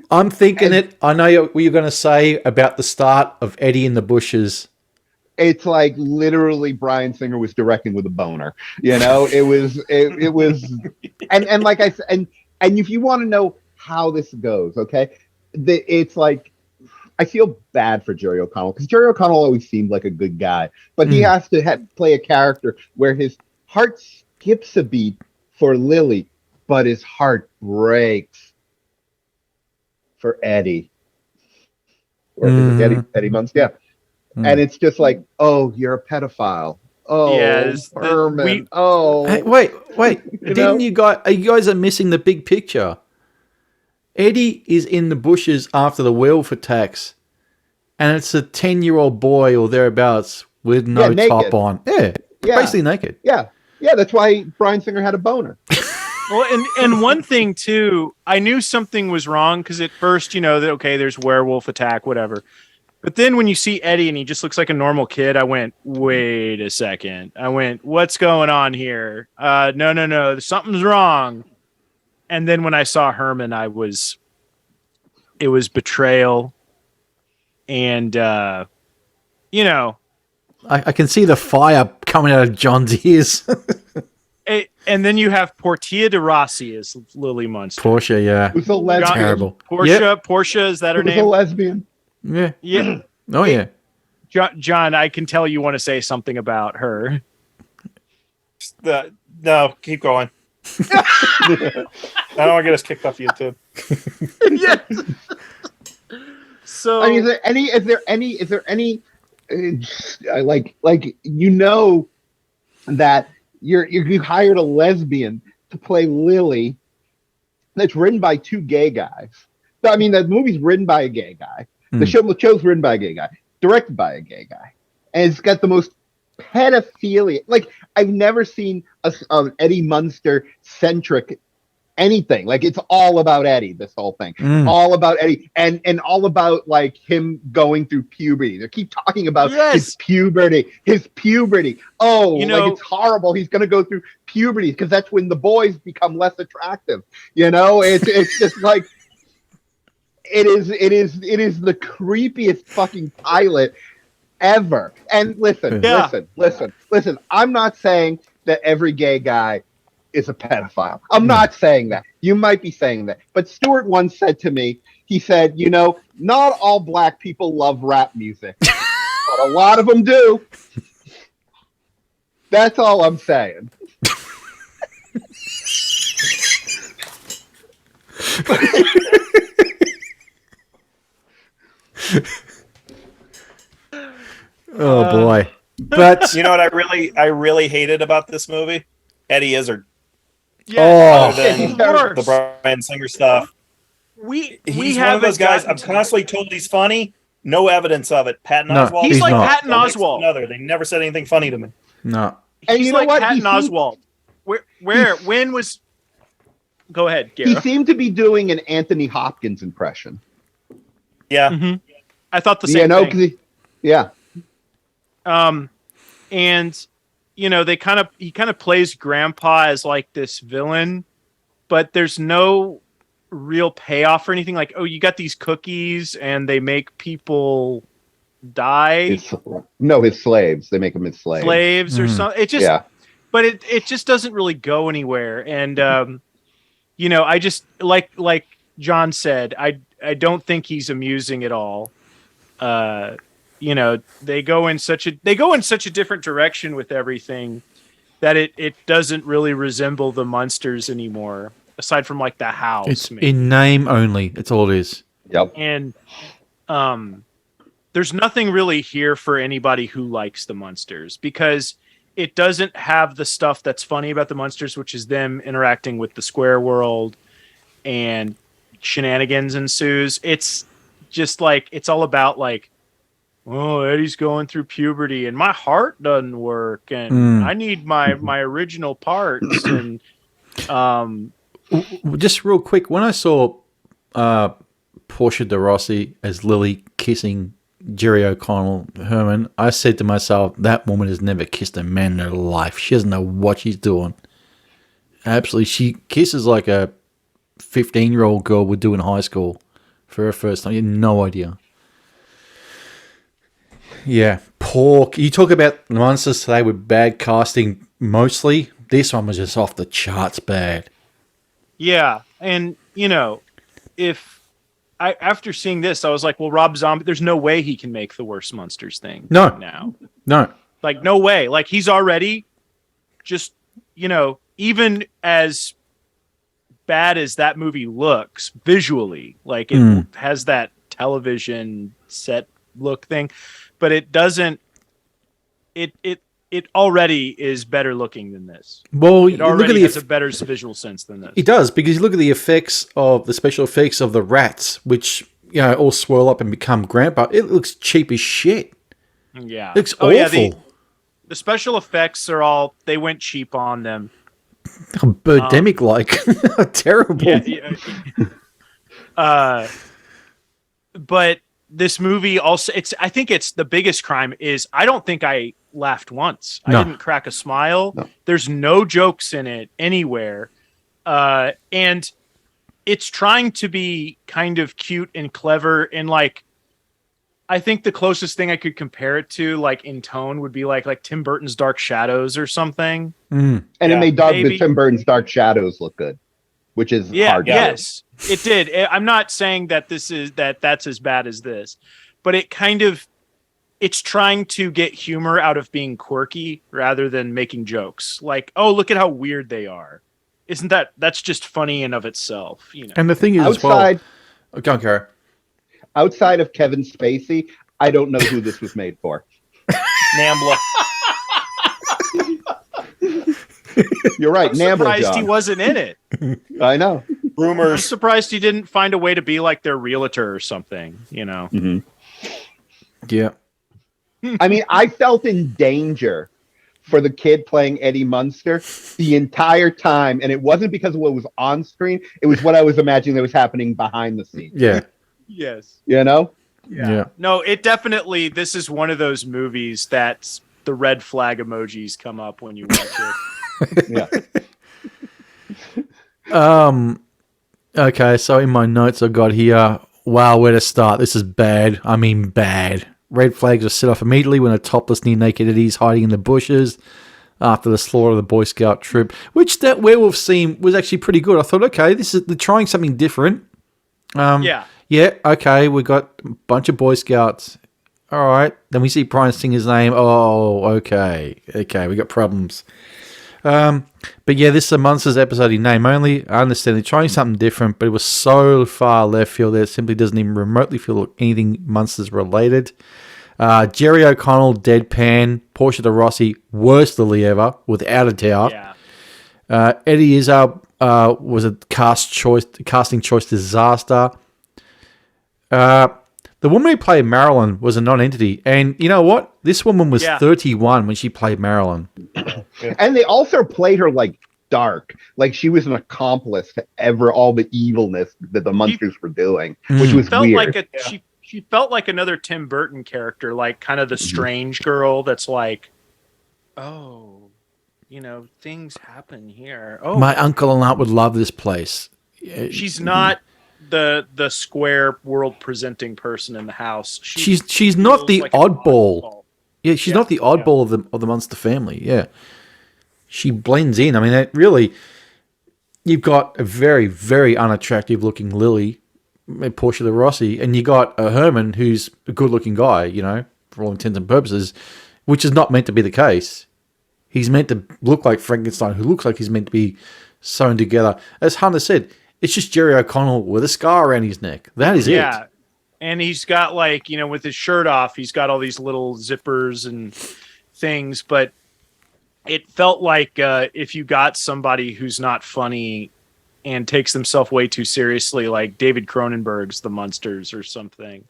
I'm thinking it. I know what you're going to say about the start of Eddie in the bushes. It's like literally Brian Singer was directing with a boner. It was, and like I said, and if you want to know how this goes, okay, it's like, I feel bad for Jerry O'Connell because Jerry O'Connell always seemed like a good guy, but he has to play a character where his heart skips a beat for Lily, but his heart breaks for Eddie. Or is it Eddie Munster? Yeah. and it's just like, oh, you're a pedophile. Oh, Yeah, Herman. we- Oh, Hey, wait. You Didn't know? you guys are missing the big picture. Eddie is in the bushes after the werewolf attacks, and it's a 10-year-old boy or thereabouts with no Yeah, naked. top on. Yeah, Yeah. basically naked. yeah. That's why Bryan Singer had a boner. Well, and one thing too, I knew something was wrong because at first, you know, that okay, there's werewolf attack, whatever. But then when you see Eddie and he just looks like a normal kid, I went, wait a second. I went, what's going on here? No, something's wrong. And then when I saw Herman, it was betrayal. And you know, I can see the fire coming out of John's ears. and then you have Portia de Rossi as Lily Munster. Portia, yeah. Who's a lesbian? Terrible. Portia, is that her Who's a name? lesbian? Yeah. Yeah. Oh, yeah. John, I can tell you want to say something about her. No, keep going. I don't want to get us kicked off YouTube. Yes. So I mean, is there any like you know that you hired a lesbian to play Lily that's written by two gay guys. I mean, the movie's written by a gay guy. The show's written by a gay guy, directed by a gay guy, and it's got the most pedophilia. Like, I've never seen a Eddie Munster centric anything. Like, it's all about Eddie. This whole thing, all about Eddie, and all about like him going through puberty. They keep talking about his puberty. Oh, You know, like, it's horrible. He's gonna go through puberty because that's when the boys become less attractive. You know, it's just like. It is the creepiest fucking pilot ever. And listen. I'm not saying that every gay guy is a pedophile. I'm not saying that. You might be saying that. But Stuart once said to me, he said, you know, not all black people love rap music, but a lot of them do. That's all I'm saying. Oh boy! But You know what I really hated about this movie? Eddie Izzard. oh, Other than worse. the Bryan Singer stuff. we He's one haven't of those guys. I'm gotten to- constantly told he's funny. No evidence of it. Patton No, Oswalt. He's like not. Patton Oswalt. Another. They never said anything funny to me. no. And He's you know like what? Patton Oswalt. When was? Go ahead, He Garo. seemed to be doing an Anthony Hopkins impression. Yeah. Mhm. I thought the same You know, thing. 'cause yeah. And you know, he kind of plays grandpa as like this villain, but there's no real payoff or anything. Like, oh, you got these cookies and they make people die, His slaves. They make him his slaves. slaves or something. It just, Yeah. but it just doesn't really go anywhere. And you know, I just like John said, I don't think he's amusing at all. You know, they go in such a different direction with everything that it doesn't really resemble the Munsters anymore, aside from like the house. It's maybe. in name only. That's all it is. Yep. And there's nothing really here for anybody who likes the Munsters, because it doesn't have the stuff that's funny about the Munsters, which is them interacting with the square world and shenanigans ensues. It's just like, it's all about like, oh, Eddie's going through puberty and my heart doesn't work and I need my original parts. And Just real quick, when I saw Portia de Rossi as Lily kissing Jerry O'Connell, Herman, I said to myself, that woman has never kissed a man in her life. She doesn't know what she's doing. Absolutely. She kisses like a 15-year-old girl would do in high school for her first time. You had no idea. Yeah. Pork. You talk about Munsters Today with bad casting mostly. This one was just off the charts bad. yeah. And, you know, after seeing this, I was like, well, Rob Zombie, there's no way he can make the worst Munsters thing now. No. Like, no way. Like, he's already just, you know, even as bad as that movie looks visually, like it has that television set look thing. but it doesn't. It already is better looking than this. Well, It already has a better visual sense than this. It does, because you look at the special effects of the rats, which all swirl up and become grandpa. It looks cheap as shit. Yeah, It looks awful. Yeah, the special effects they went cheap on them. Birdemic like terrible. But this movie also, I think it's the biggest crime is I don't think I laughed once. No. I didn't crack a smile. No. There's no jokes in it anywhere. And it's trying to be kind of cute and clever. And like, I think the closest thing I could compare it to, like in tone, would be like Tim Burton's Dark Shadows or something. And Yeah, it made maybe. Tim Burton's Dark Shadows look good, which is hard to do. Yes, it did. I'm not saying that that's as bad as this, but it's trying to get humor out of being quirky rather than making jokes. Like, oh, look at how weird they are. Isn't that's just funny in of itself? And the thing is, Outside, go on, Cara. outside of Kevin Spacey, I don't know who this was made for. Nambla. You're right, I'm Nambla surprised John. he wasn't in it. I know. I'm Rumors. surprised he didn't find a way to be like their realtor or something. Yeah. I mean, I felt in danger for the kid playing Eddie Munster the entire time, and it wasn't because of what was on screen. It was what I was imagining that was happening behind the scenes. Yeah. Yes. You know? Yeah. No, this is one of those movies that the red flag emojis come up when you watch it. Yeah. Okay, so in my notes I got here, wow, where to start? This is bad. I mean bad. Red flags are set off immediately when a topless near-naked Eddie is hiding in the bushes after the slaughter of the Boy Scout troop, which that werewolf scene was actually pretty good. I thought, okay, they're trying something different. Yeah. Yeah, okay, we got a bunch of Boy Scouts. All right, then we see Brian Singer's name. Oh, okay, we got problems. But yeah, this is a Munsters episode in name only. I understand they're trying something different, but it was so far left field that it simply doesn't even remotely feel like anything Munsters related. Jerry O'Connell, deadpan. Portia de Rossi, worstly ever, without a doubt. Yeah. Eddie Izzard was a casting choice disaster. The woman who played Marilyn was a non-entity. And you know what? This woman was 31 when she played Marilyn. And they also played her like dark, like she was an accomplice to all the evilness that the Munsters were doing, which was Felt weird. like she felt like another Tim Burton character, like kind of the strange girl that's like, oh, things happen here. Oh, My uncle and aunt would love this place. she's not the square world presenting person in the house. She's not the feels like an oddball. Yeah, she's not the oddball of the Munster family. Yeah, she blends in. I mean, really, you've got a very, very unattractive looking Lily, Portia de Rossi, and you got a Herman who's a good looking guy. For all intents and purposes, which is not meant to be the case. He's meant to look like Frankenstein, who looks like he's meant to be sewn together. As Hunter said, it's just Jerry O'Connell with a scar around his neck. That is it. Yeah. And he's got with his shirt off, he's got all these little zippers and things. But it felt like if you got somebody who's not funny and takes themselves way too seriously, like David Cronenberg's The Munsters or something,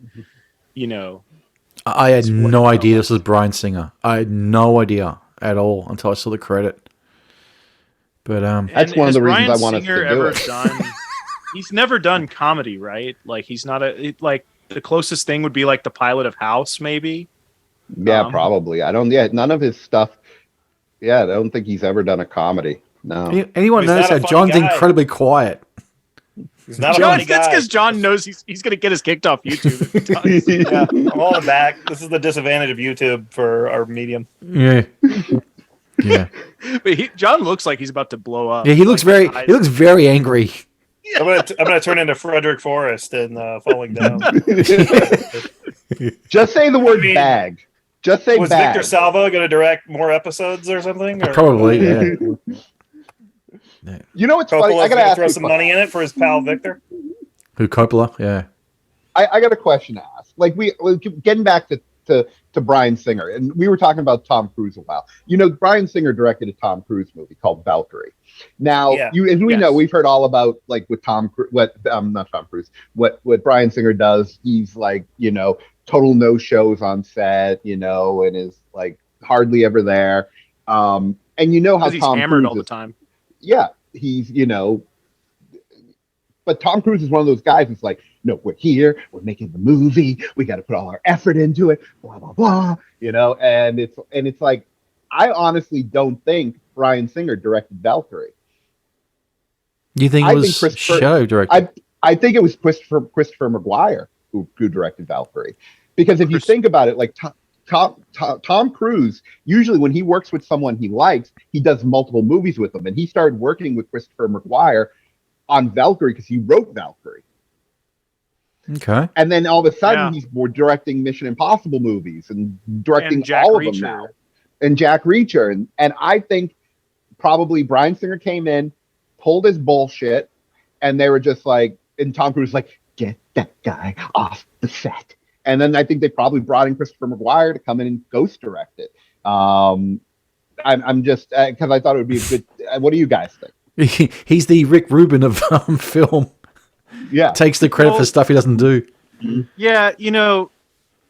I had no idea this was Bryan Singer. I had no idea at all until I saw the credit. But That's one of the reasons I want us to do it. He's never done comedy, right? Like he's not the closest thing would be like the pilot of House, maybe. Yeah, probably. I don't. Yeah, none of his stuff. Yeah, I don't think he's ever done a comedy. No. anyone He's notice not a that funny John's guy. incredibly quiet? He's not a John, funny that's guy. because John knows he's going to get us kicked off YouTube if he does. Yeah, I'm all in the back. This is the disadvantage of YouTube for our medium. Yeah. Yeah. But John looks like he's about to blow up. Yeah, he looks very angry. I'm gonna turn into Frederick Forrest and Falling Down. Just say the word bag. Just say Was bag. Victor Salva going to direct more episodes or something? Or Probably, yeah. You know what's funny? I Coppola's gotta going to ask throw you some money in it for his pal Victor. Who, Coppola? Yeah. I got a question to ask. Like we getting back to to Bryan Singer, and we were talking about Tom Cruise a while. You know, Bryan Singer directed a Tom Cruise movie called Valkyrie. Now, Yeah. as we know, we've heard all about like with not Tom Cruise, what Bryan Singer does. He's like, you know, total no shows on set, you know, and is like hardly ever there. And you know how he's Tom hammered Cruise all the is, time. yeah, he's, you know, but Tom Cruise is one of those guys who's like, no, we're here, we're making the movie, we got to put all our effort into it, blah blah blah, you know. And it's like, I honestly don't think Bryan Singer directed Valkyrie. You think it was Shadow directed? I think it was Christopher McGuire who directed Valkyrie, because if you think about it, like Tom Cruise, usually when he works with someone he likes, he does multiple movies with them, and he started working with Christopher McGuire on Valkyrie because he wrote Valkyrie. Okay. And then all of a sudden he's more directing Mission Impossible movies and directing all of them now. And Jack Reacher. And I think probably Bryan Singer came in, pulled his bullshit, and they were just like, and Tom Cruise was like, get that guy off the set. And then I think they probably brought in Christopher McGuire to come in and ghost direct it. I'm just, because I thought it would be a good, what do you guys think? He's the Rick Rubin of film. Yeah. Takes the credit for stuff he doesn't do. Yeah, you know,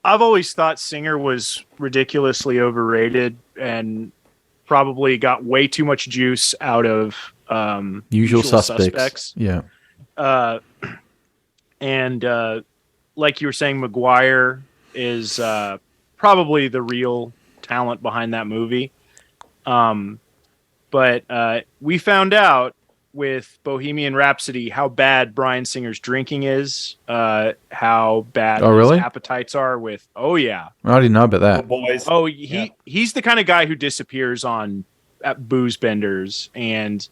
I've always thought Singer was ridiculously overrated and probably got way too much juice out of Usual Suspects. Yeah. And like you were saying, McGuire is probably the real talent behind that movie. But we found out with Bohemian Rhapsody how bad Bryan Singer's drinking is, how bad his appetites are with. Oh yeah, I didn't know about that. Boys. Oh, he's the kind of guy who disappears at booze benders and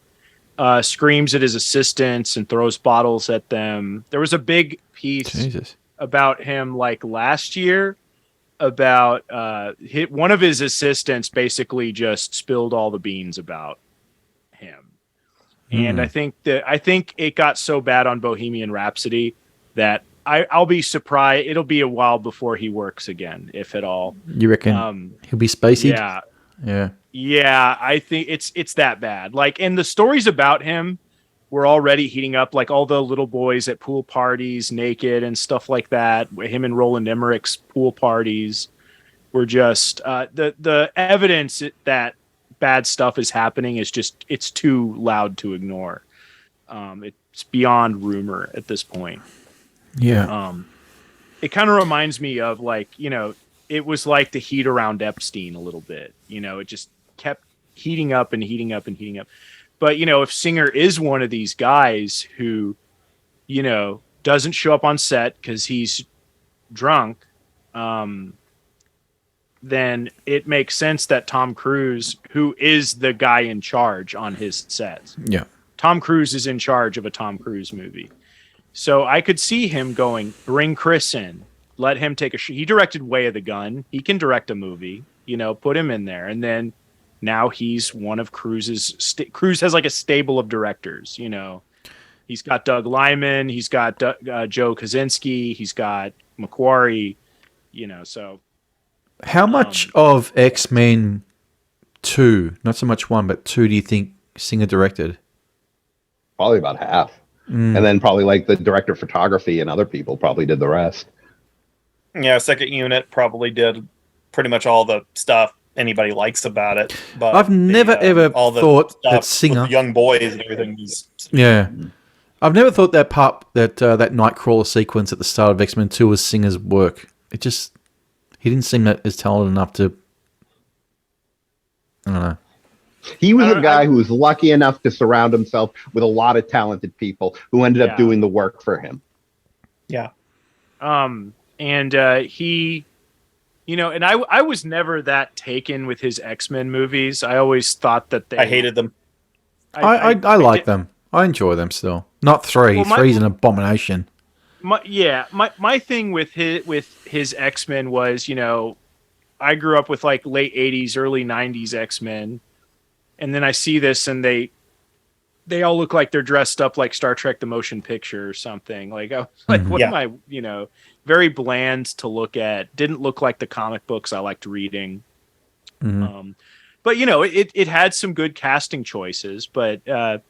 screams at his assistants and throws bottles at them. There was a big piece about him like last year about one of his assistants basically just spilled all the beans about him. And I think it got so bad on Bohemian Rhapsody that I'll be surprised. It'll be a while before he works again, if at all. You reckon he'll be spacey? Yeah. I think it's that bad. Like, and the stories about him were already heating up. Like all the little boys at pool parties, naked and stuff like that. Him and Roland Emmerich's pool parties were just the evidence that bad stuff is happening is just, it's too loud to ignore. It's beyond rumor at this point. Yeah. It kind of reminds me of like, you know, it was like the heat around Epstein a little bit, you know, it just kept heating up and heating up and heating up. But, you know, if Singer is one of these guys who, you know, doesn't show up on set because he's drunk, then it makes sense that Tom Cruise, who is the guy in charge on his sets. Yeah. Tom Cruise is in charge of a Tom Cruise movie. So I could see him going, bring Chris in, let him take he directed Way of the Gun. He can direct a movie, you know, put him in there. And then now he's one of Cruise's, Cruise has like a stable of directors, you know, he's got Doug Liman, he's got Joe Kosinski, he's got Macquarie, you know, so. How much of X-Men 2, not so much 1, but 2, do you think Singer directed? Probably about half. And then probably like the director of photography and other people probably did the rest. Yeah, second unit probably did pretty much all the stuff anybody likes about it. But I've never ever thought that Singer, young boys and everything. I've never thought that part that Nightcrawler sequence at the start of X-Men 2 was Singer's work. It just, he didn't seem that as talented enough to. I don't know. He was a guy who was lucky enough to surround himself with a lot of talented people who ended up doing the work for him. Yeah. And he, you know, and I was never that taken with his X-Men movies. I always thought that I hated them. I like them. I enjoy them still. Not 3. Well, 3's an abomination. My thing with his X-Men was, you know, I grew up with like late 80s, early 90s X-Men. And then I see this and they they all look like they're dressed up like Star Trek the Motion Picture or something. Like, I was like, what am I, very bland to look at. Didn't look like the comic books I liked reading. But it had some good casting choices, but I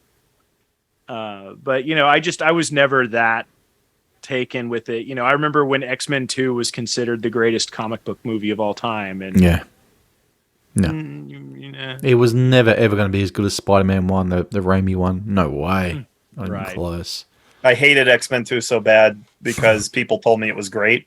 was never that taken with it. I remember when X-Men 2 was considered the greatest comic book movie of all time, and it was never ever going to be as good as Spider-Man 1, the Raimi one. No way, not even Right. close. I hated X-Men 2 so bad because people told me it was great,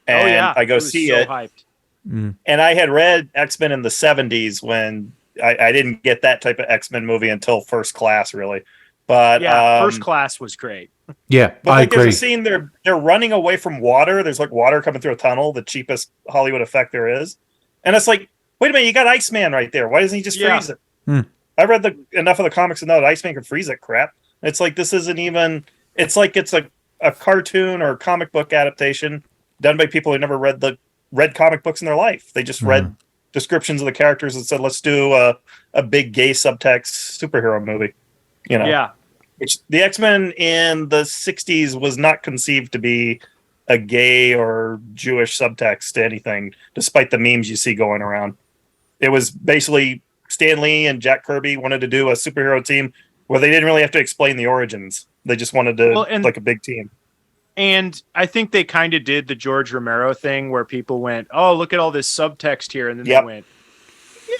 and I go see it. Hyped. And I had read X-Men in the 70s when I didn't get that type of X-Men movie until First Class, really. But First Class was great. Yeah, but I like agree. there's a scene they're running away from water. There's like water coming through a tunnel, the cheapest Hollywood effect there is. And it's like, wait a minute, you got Iceman right there. Why doesn't he just freeze it? I read enough of the comics to know that Iceman can freeze it crap. It's like this isn't even it's like it's a cartoon or comic book adaptation done by people who never read comic books in their life. They just read descriptions of the characters and said, let's do a big gay subtext superhero movie. Yeah. Which the X-Men in the 60s was not conceived to be a gay or Jewish subtext to anything, despite the memes you see going around. It was basically Stan Lee and Jack Kirby wanted to do a superhero team where they didn't really have to explain the origins. They just wanted to like a big team. And I think they kind of did the George Romero thing where people went, oh, look at all this subtext here. And then they went,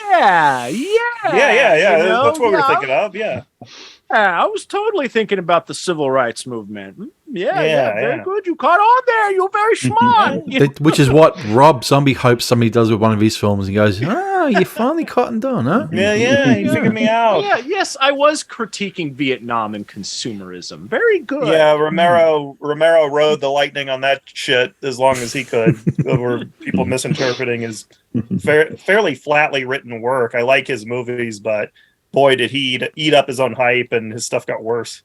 yeah. That's what we're thinking of. Yeah. I was totally thinking about the civil rights movement. Very good. You caught on there. You're very smart. Which is what Rob Zombie hopes somebody does with one of his films. He goes, you finally cottoned on, huh? Yeah, you figured me out. Yeah, yes, I was critiquing Vietnam and consumerism. Very good. Yeah, Romero rode the lightning on that shit as long as he could over people misinterpreting his fairly flatly written work. I like his movies, but boy, did he eat up his own hype, and his stuff got worse.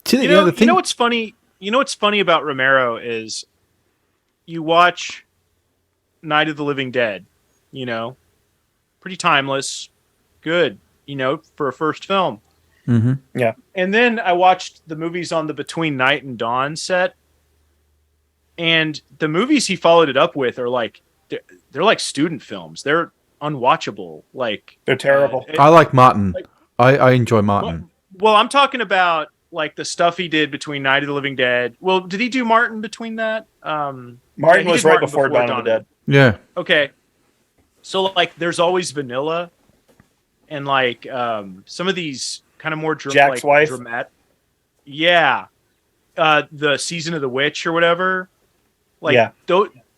You know what's funny? You know what's funny about Romero is you watch Night of the Living Dead, pretty timeless, good, for a first film. Mm-hmm. Yeah. And then I watched the movies on the Between Night and Dawn set, and the movies he followed it up with are like they're like student films. They're unwatchable. Like they're terrible. I like Martin. I enjoy Martin. Well, I'm talking about like the stuff he did between Night of the Living Dead. Well, did he do Martin between that? Martin was right before Dawn of the Dead. Yeah. Okay. So like there's always Vanilla and like some of these kind of more Jack's wife. dramatic. Yeah. The Season of the Witch or whatever. Like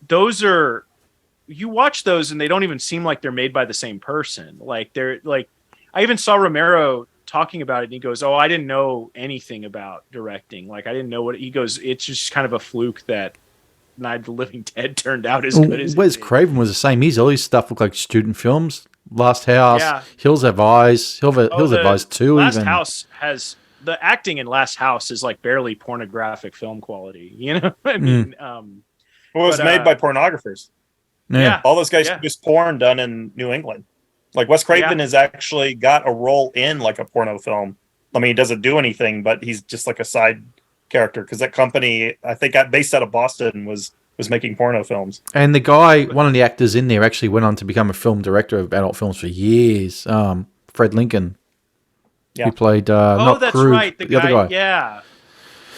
those are, you watch those and they don't even seem like they're made by the same person. Like they're like, I even saw Romero talking about it and he goes, oh, I didn't know anything about directing. Like I didn't know he goes, it's just kind of a fluke that Night of the Living Dead turned out as good as Wes Craven was the same. All his stuff looked like student films. Last House, Hills Have Eyes, Hills Have Eyes 2 Last even. House has, the acting in Last House is like barely pornographic film quality. I mean, it was made by pornographers. Yeah. All those guys produce porn done in New England. Like Wes Craven has actually got a role in like a porno film. I mean, he doesn't do anything, but he's just like a side character because that company, I think, based out of Boston, was making porno films. And the guy, one of the actors in there, actually went on to become a film director of adult films for years. Fred Lincoln, who played not that's Krug, right, the other guy.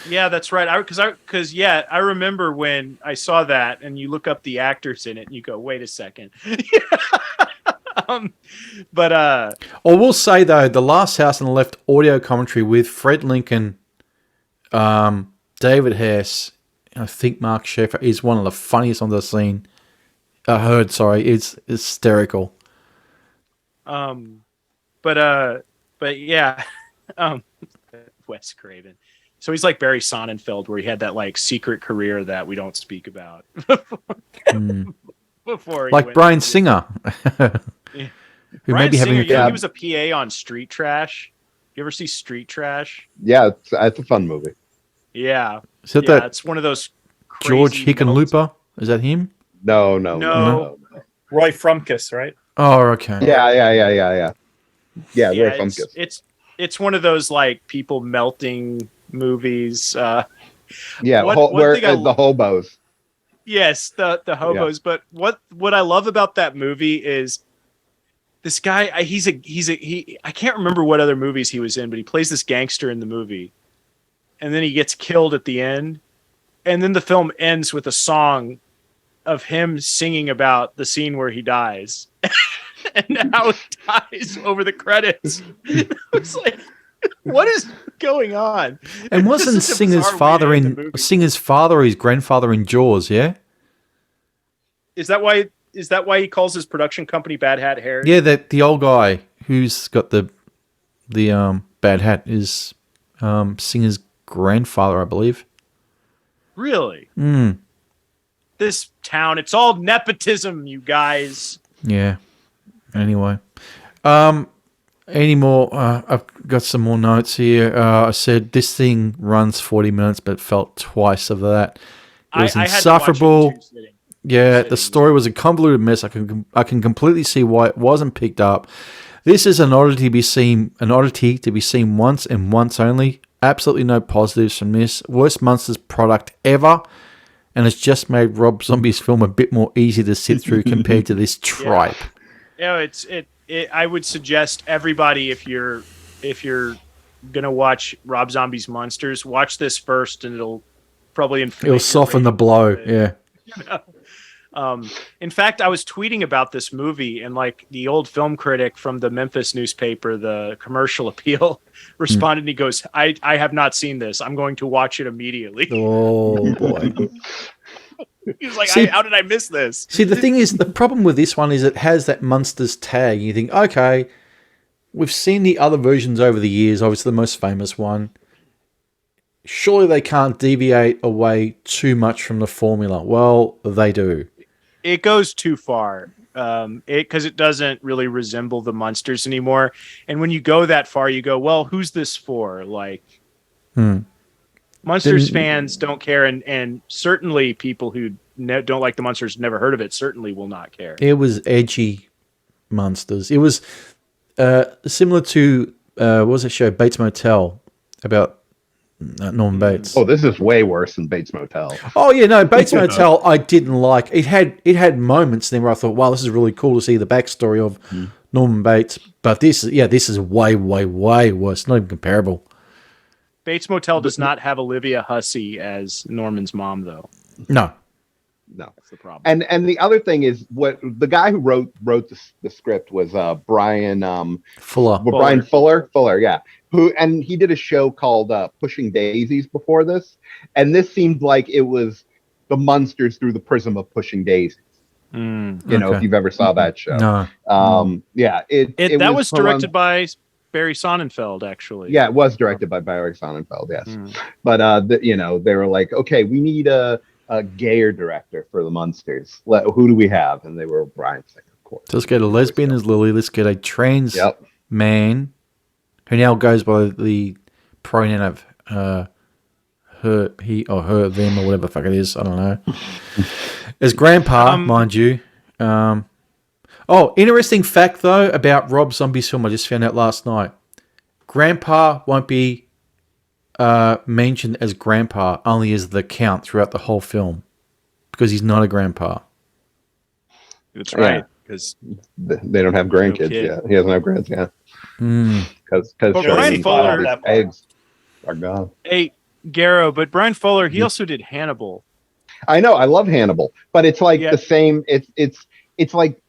Yeah, that's right. I remember when I saw that, and you look up the actors in it, and you go, "Wait a second." But we'll say though, The Last House on the Left audio commentary with Fred Lincoln, David Hess, I think Mark Sheffer is one of the funniest ones I've seen. It's hysterical. But yeah, Wes Craven. So he's like Barry Sonnenfeld, where he had that like secret career that we don't speak about. Before, like Bryan Singer, who may be having he was a PA on Street Trash. You ever see Street Trash? Yeah, it's a fun movie. Yeah, is that that? It's one of those. George Hickenlooper? Is that him? No. Roy Frumkus, right? Oh, okay. Yeah. Yeah, Roy Frumkus. It's it's one of those like people melting movies. Yeah, the hobos. Yes, the hobos. Yeah. But what I love about that movie is this guy. I can't remember what other movies he was in, but he plays this gangster in the movie, and then he gets killed at the end, and then the film ends with a song of him singing about the scene where he dies and how he dies over the credits. It was like, what is going on? And wasn't Singer's father or his grandfather in Jaws? Yeah. Is that why he calls his production company Bad Hat Harry? Yeah, the old guy who's got the bad hat is Singer's grandfather, I believe. Really? This town, it's all nepotism, you guys. Yeah. Anyway. Any more? I've got some more notes here. I said this thing runs 40 minutes, but felt twice of that. It was insufferable. Yeah, the story was a convoluted mess. I can completely see why it wasn't picked up. This is an oddity to be seen once and once only. Absolutely no positives from this. Worst Munsters product ever, and it's just made Rob Zombie's film a bit more easy to sit through compared to this tripe. Yeah, I would suggest everybody, if you're gonna watch Rob Zombie's Munsters, watch this first, and it'll probably soften the blow. Yeah. In fact, I was tweeting about this movie, and like the old film critic from the Memphis newspaper, the Commercial Appeal, responded. And he goes, "I have not seen this. I'm going to watch it immediately." Oh boy. He was like, how did I miss this? See, the thing is, the problem with this one is it has that Munsters tag. You think, okay, we've seen the other versions over the years, obviously the most famous one. Surely they can't deviate away too much from the formula. Well, they do. It goes too far because it doesn't really resemble the Munsters anymore. And when you go that far, you go, well, who's this for? Like... Munsters fans don't care, and certainly people who don't like the Munsters, never heard of it, certainly will not care. It was edgy Munsters. It was similar to, what was that show, Bates Motel, about Norman Bates. Oh, this is way worse than Bates Motel. Oh, yeah, no, Bates Motel I didn't like. It had moments then where I thought, wow, this is really cool to see the backstory of Norman Bates. But this is way, way, way worse. Not even comparable. Bates Motel does not have Olivia Hussey as Norman's mom, though. No. That's the problem. And the other thing is, what the guy who wrote the script was Brian Fuller. Brian Fuller, yeah. And he did a show called Pushing Daisies before this, and this seemed like it was the Munsters through the prism of Pushing Daisies. If you've ever saw that show. No. Yeah. It was directed by Barry Sonnenfeld, actually. Yeah, it was directed by Barry Sonnenfeld, yes. But, they were like, okay, we need a gayer director for the Munsters. Who do we have? And they were Brian's like, of course. Let's get a lesbian as Lily. Let's get a trans man who now goes by the pronoun of her, he, or her, them, or whatever the fuck it is. I don't know. As Grandpa, mind you. Interesting fact, though, about Rob Zombie's film I just found out last night. Grandpa won't be mentioned as Grandpa, only as the Count throughout the whole film. Because he's not a grandpa. That's right. Because they don't have grandkids yet. He doesn't have grands yet. Because Brian Fuller... eggs are gone. Hey, Garo, but Brian Fuller, he also did Hannibal. I know. I love Hannibal. But it's like the same... It's like...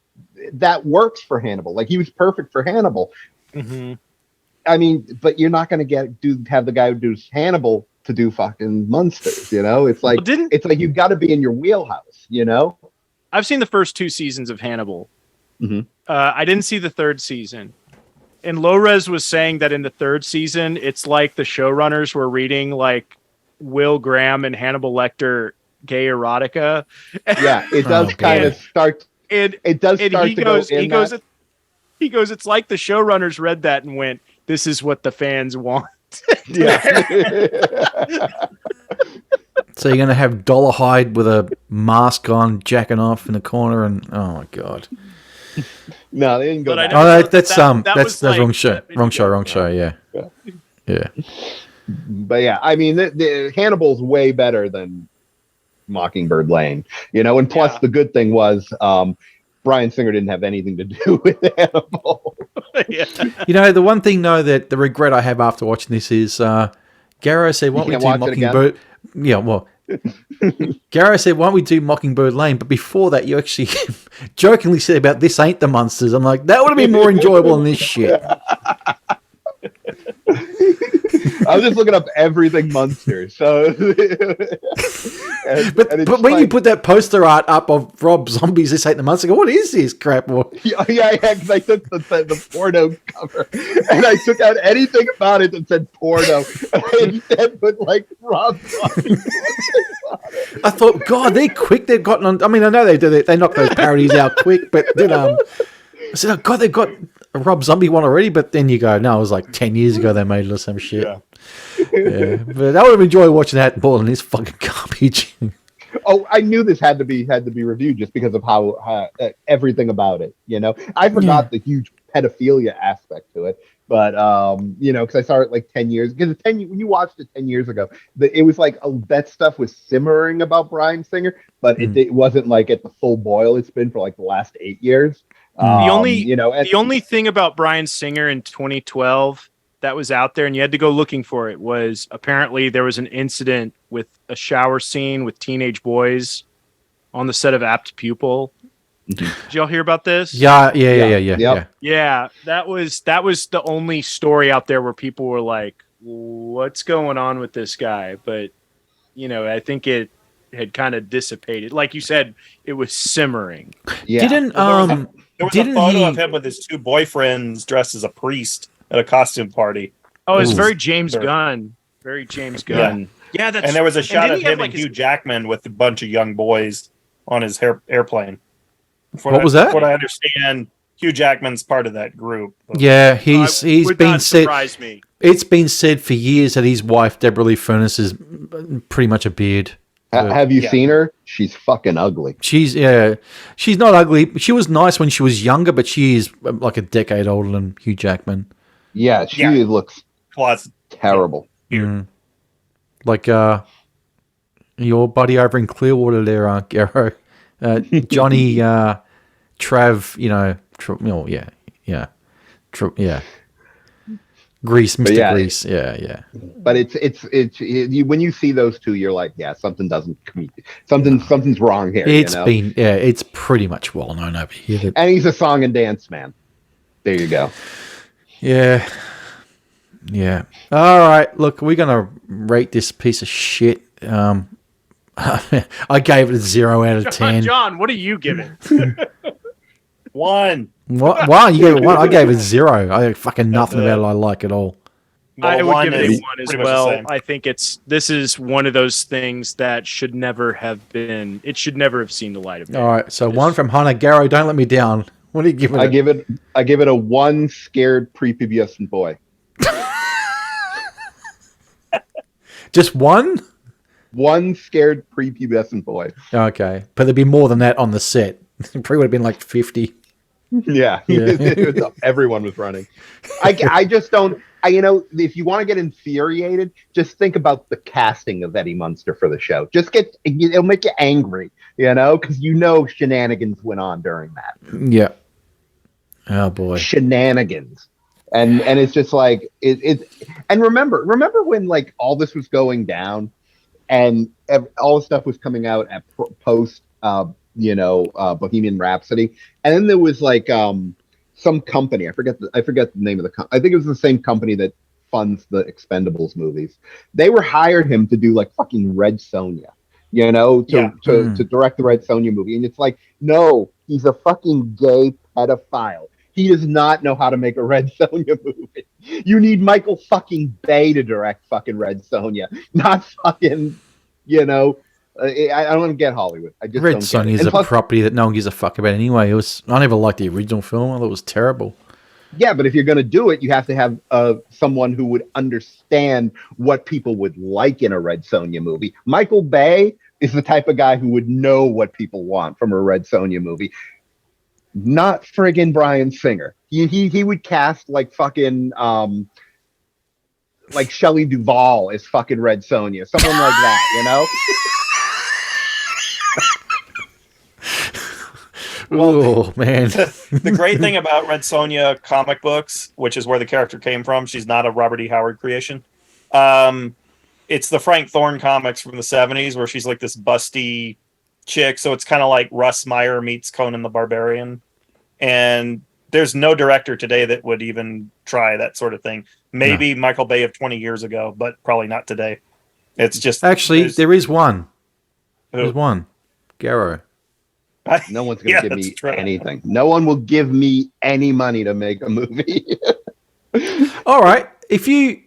that works for Hannibal. Like, he was perfect for Hannibal. I mean, but you're not going to have the guy who does Hannibal to do fucking Munsters, It's like you've got to be in your wheelhouse, I've seen the first 2 seasons of Hannibal. I didn't see the 3rd season. And Low-Res was saying that in the 3rd season, it's like the showrunners were reading like Will Graham and Hannibal Lecter gay erotica. Yeah, it does kind of start. It does start to go in that. He goes, it's like the showrunners read that and went, this is what the fans want. Yeah. So you're going to have Dollarhide with a mask on, jacking off in the corner, and oh my god. No, they didn't go. That's wrong show. Wrong show. Yeah. Yeah. But yeah, I mean, the Hannibal's way better than Mockingbird Lane, and plus the good thing was Bryan Singer didn't have anything to do with Hannibal. The one thing though that the regret I have after watching this is Garo said, "Why don't we do Mockingbird?" Yeah, well, Garo said, "Why don't we do Mockingbird Lane?" But before that, you actually jokingly said about this ain't the Munsters. I'm like, that would have been more enjoyable than this shit. I was just looking up everything Munster. So, but when you put that poster art up of Rob Zombie's This Ain't the Munster, I go, what is this crap? Yeah, because I took the porno cover and I took out anything about it that said porno and instead put like Rob Zombie. I thought, God, they're quick. They've gotten on. I mean, I know they do. They knock those parodies out quick, but then I said, oh God, they've got a Rob Zombie one already. But then you go, no, it was like 10 years ago they made it or some shit. Yeah. But I would have enjoyed watching that more than this fucking garbage. Oh, I knew this had to be reviewed just because of how everything about it. I forgot the huge pedophilia aspect to it, but because I saw it like 10 years. Because when you watched it 10 years ago, it was like that stuff was simmering about Bryan Singer, but it wasn't like at the full boil it's been for like the last 8 years. The only thing about Bryan Singer in 2012 that was out there, and you had to go looking for it, was apparently there was an incident with a shower scene with teenage boys on the set of Apt Pupil. Did y'all hear about this? Yeah. Yeah, that was the only story out there where people were like, what's going on with this guy? But, I think it had kind of dissipated. Like you said, it was simmering. Yeah. There was a photo of him with his two boyfriends dressed as a priest at a costume party. Oh, it's very James Gunn. Very James Gunn. Yeah, and there was a shot of him and Hugh Jackman with a bunch of young boys on his airplane. What was that? What I understand, Hugh Jackman's part of that group. Yeah, he's been said. Me. It's been said for years that his wife Deborah Lee Furness is pretty much a beard. Have you seen her? She's fucking ugly. She's not ugly. She was nice when she was younger, but she is like a decade older than Hugh Jackman. Yeah, she looks terrible. Mm. Like your buddy over in Clearwater there, Garo. Johnny Trav, Grease, Mr. Grease, yeah. But it's when you see those two, you're like, yeah, something's wrong here. It's pretty much well known over here. And he's a song and dance man. There you go. Yeah. All right, look, we're gonna rate this piece of shit. I gave it a 0 out of 10. John, what are you giving? 1. What? Wow, you gave it 1. I gave it 0. I fucking nothing about it I like at all. I would give it a 1 as well. I think this is one of those things that should never have been. It should never have seen the light of day. All right, so 1 from Hunter. Garo, don't let me down. What do you give it? I give it a 1 scared prepubescent boy. Just 1? 1 scared prepubescent boy. Okay, but there'd be more than that on the set. It probably would have been like 50. Yeah. Everyone was running. I just don't. If you want to get infuriated, just think about the casting of Eddie Munster for the show. It'll make you angry, because shenanigans went on during that. Yeah. Oh boy. Shenanigans. And it's just like and remember when like all this was going down and all the stuff was coming out at post Bohemian Rhapsody, and then there was like some company, I forget the name of the company. I think it was the same company that funds the Expendables movies. They hired him to do like fucking Red Sonja, to direct the Red Sonja movie, and it's like, no, he's a fucking gay pedophile. He does not know how to make a Red Sonja movie. You need Michael fucking Bay to direct fucking Red Sonja, not fucking, I don't want to get Hollywood. I just Red Sonja is a property that no one gives a fuck about anyway. I never liked the original film. I thought it was terrible. Yeah, but if you're going to do it, you have to have someone who would understand what people would like in a Red Sonja movie. Michael Bay is the type of guy who would know what people want from a Red Sonja movie. Not friggin' Bryan Singer. He would cast like fucking like Shelley Duvall is fucking Red Sonja, someone like that, you know? Oh man. The great thing about Red Sonja comic books, which is where the character came from, she's not a Robert E. Howard creation. It's the Frank Thorne comics from the 70s where she's like this busty chick. So it's kind of like Russ Meyer meets Conan the Barbarian. And there's no director today that would even try that sort of thing. Maybe Michael Bay of 20 years ago, but probably not today. It's just Actually, there is one. There's Who? one. Garo. No one's going to give that's me true. anything. No one will give me any money to make a movie. All right. If you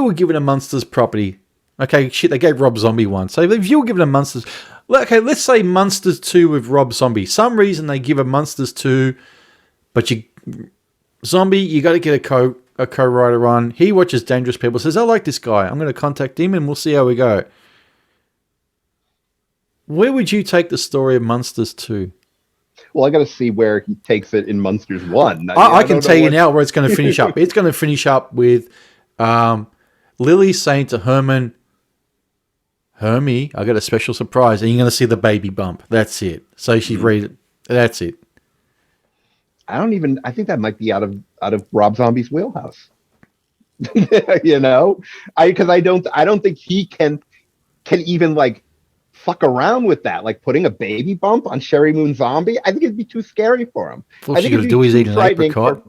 were given a Munsters property, okay, shit, they gave Rob Zombie one. So if you were given a Munsters, okay, let's say Munsters 2 with Rob Zombie. Some reason they give a Munsters 2, but Zombie, you got to get a co-writer on. He watches Dangerous People, says, I like this guy. I'm going to contact him and we'll see how we go. Where would you take the story of Munsters 2? Well, I got to see where he takes it in Munsters 1. I can tell you now where it's going to finish up. It's going to finish up with Lily saying to Herman, Hermie, I got a special surprise. And you're going to see the baby bump. That's it. So she's read. That's it. I think that might be out of Rob Zombie's wheelhouse. You know, because I don't think he can even like fuck around with that, like putting a baby bump on Sherry Moon Zombie. I think it'd be too scary for him. All I she think got to do is eat an apricot.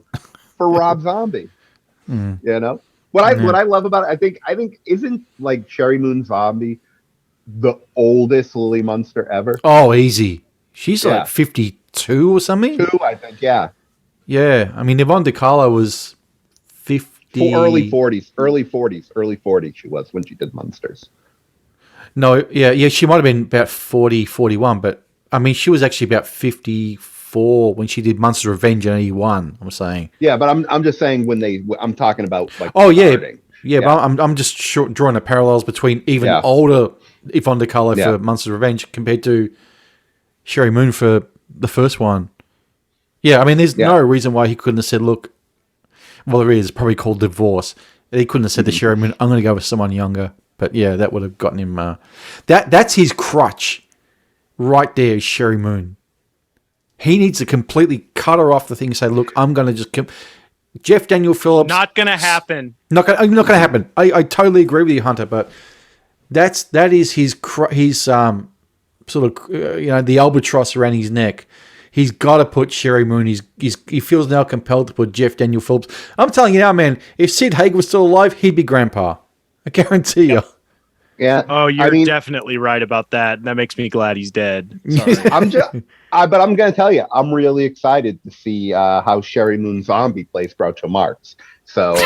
for Rob Zombie. You know what I love about it. I think isn't like Sherry Moon Zombie the oldest Lily Munster ever? Oh, easy. She's like 52 or something. 2, I think. Yeah. Yeah, I mean, Yvonne DiCarlo was 50. Early 40s. She was when she did Munsters. No, yeah, she might have been about 40, 41, but I mean, she was actually about 54 when she did Munster Revenge in 81. I'm saying. Yeah, but I'm just saying I'm talking about like. Oh yeah, starting. yeah, but I'm just drawing the parallels between even older Yvonne DiCarlo for Munster Revenge compared to Sherry Moon for the first one. Yeah, I mean, there's no reason why he couldn't have said, look, well, there is probably called divorce. He couldn't have said to Sherry Moon, I'm going to go with someone younger. But yeah, that would have gotten him. That's his crutch right there is Sherry Moon. He needs to completely cut her off the thing and say, look, I'm going to just... Jeff Daniel Phillips... Not going to happen. Not going to happen. I totally agree with you, Hunter, but that is his sort of, the albatross around his neck. He's got to put Sherry Moon. He feels now compelled to put Jeff Daniel Phillips. I'm telling you now, man, if Sid Haig was still alive, he'd be Grandpa. I guarantee you. Yeah. Oh, you're definitely right about that. That makes me glad he's dead. Sorry. But I'm going to tell you, I'm really excited to see how Sherry Moon Zombie plays Groucho Marx. So,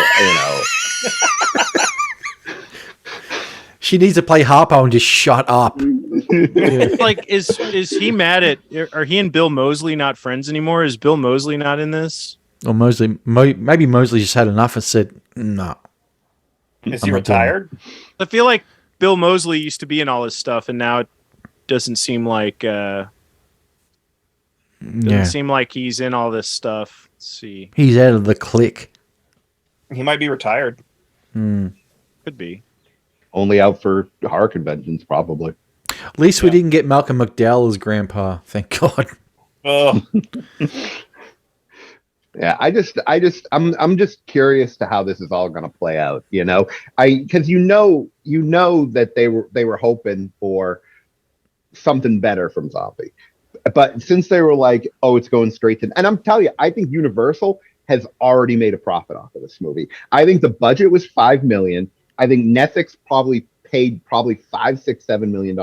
She needs to play Harpo and just shut up. Like, is he mad at? Are he and Bill Moseley not friends anymore? Is Bill Moseley not in this? Or Moseley, maybe Moseley just had enough and said, "No." Is he retired? I feel like Bill Moseley used to be in all his stuff, and now it doesn't seem like seem like he's in all this stuff. Let's see. He's out of the clique. He might be retired. Could be. only out for horror conventions, probably. At least we didn't get Malcolm McDowell as Grandpa. Thank God. Oh. Yeah, I'm just curious to how this is all going to play out. You know, because you know that they were hoping for something better from Zombie, but since they were like, oh, it's going straight to, and I'm telling you, I think Universal has already made a profit off of this movie. I think the budget was $5 million. I think Netflix probably paid $5, $6, $7 million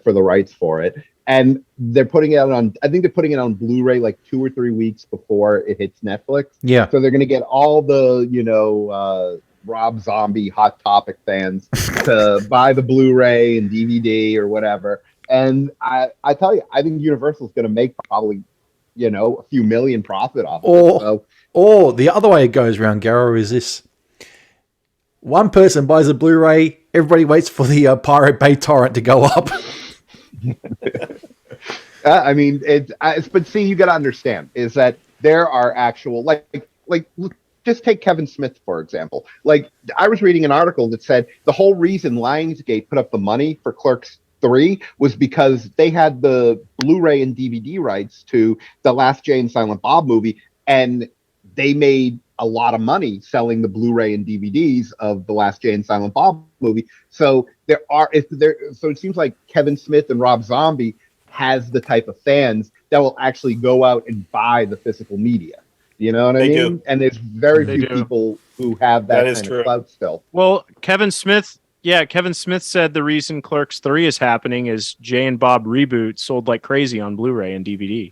for the rights for it. And they're putting it out on, I think they're putting it on Blu-ray like 2 or 3 weeks before it hits Netflix. Yeah. So they're going to get all the, Rob Zombie Hot Topic fans to buy the Blu-ray and DVD or whatever. And I tell you, I think Universal's going to make probably, a few million profit off of it. So, or the other way it goes around, Garo, is this. One person buys a Blu-ray, everybody waits for the Pirate Bay torrent to go up. I mean, but see, you got to understand is that there are actual like just take Kevin Smith, for example. Like, I was reading an article that said the whole reason Lionsgate put up the money for Clerks 3 was because they had the Blu-ray and DVD rights to the Last Jay and Silent Bob movie, and they made a lot of money selling the Blu-ray and DVDs of the Last Jay and Silent Bob movie. So so it seems like Kevin Smith and Rob Zombie has the type of fans that will actually go out and buy the physical media. You know what I mean? And there's very few people who have that kind of clout still. Well, Kevin Smith said the reason Clerks 3 is happening is Jay and Bob Reboot sold like crazy on Blu-ray and DVD.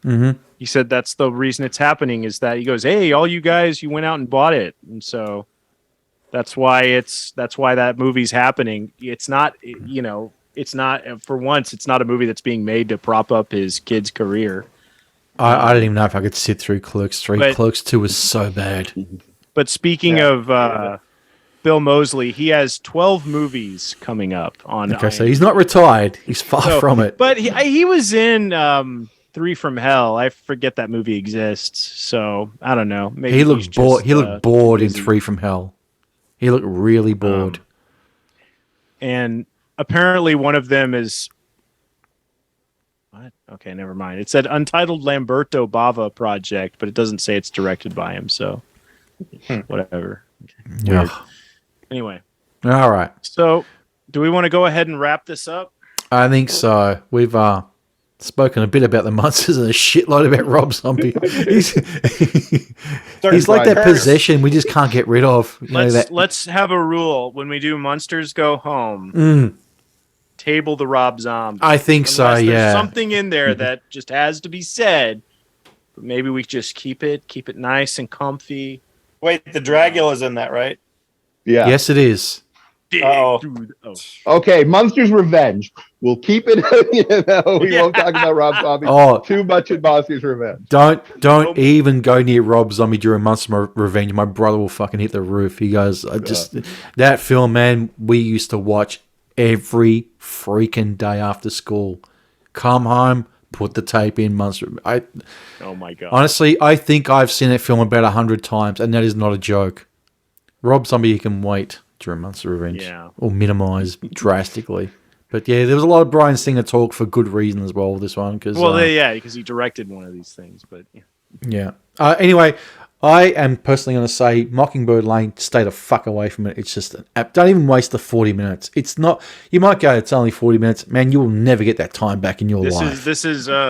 Mm-hmm. He said that's the reason it's happening, is that he goes, hey, all you guys, you went out and bought it. And so that's why that movie's happening. It's not, for once, it's not a movie that's being made to prop up his kid's career. I don't even know if I could sit through Clerks 3. Clerks 2 was so bad. But speaking of Bill Moseley, he has 12 movies coming up on. Okay, so he's not retired. He's far from it. But he was in 3 from Hell. I forget that movie exists. So I don't know. Maybe he looked bored. He looked bored in 3 from Hell. He looked really bored. And apparently one of them is. What? Okay, never mind. It said Untitled Lamberto Bava Project, but it doesn't say it's directed by him. So whatever. Yeah. Anyway. All right. So, do we want to go ahead and wrap this up? I think so. We've spoken a bit about the Munsters and a shitload about Rob Zombie. He's like that possession we just can't get rid of. Let's have a rule when we do Munsters Go Home. Table the Rob Zombie. I think so. Yeah. There's something in there that just has to be said. But maybe we just keep it nice and comfy. Wait, the Dragula's in that, right? Yeah. Yes, it is. Okay, Munsters Revenge. We'll keep it. We won't talk about Rob Zombie too much in Munsters Revenge. Don't even go near Rob Zombie during Munsters Revenge. My brother will fucking hit the roof. He goes, that film, man. We used to watch every freaking day after school. Come home, put the tape in. Munster. Oh my god! Honestly, I think I've seen that film about 100 times, and that is not a joke. Rob Zombie, you can wait during Munster Revenge, or minimise drastically. But yeah, there was a lot of Bryan Singer talk for good reason as well. This one, because because he directed one of these things. But anyway. I am personally going to say Mockingbird Lane, stay the fuck away from it. It's just an app. Don't even waste the 40 minutes. It's not, you might go, it's only 40 minutes. Man, you will never get that time back in your life.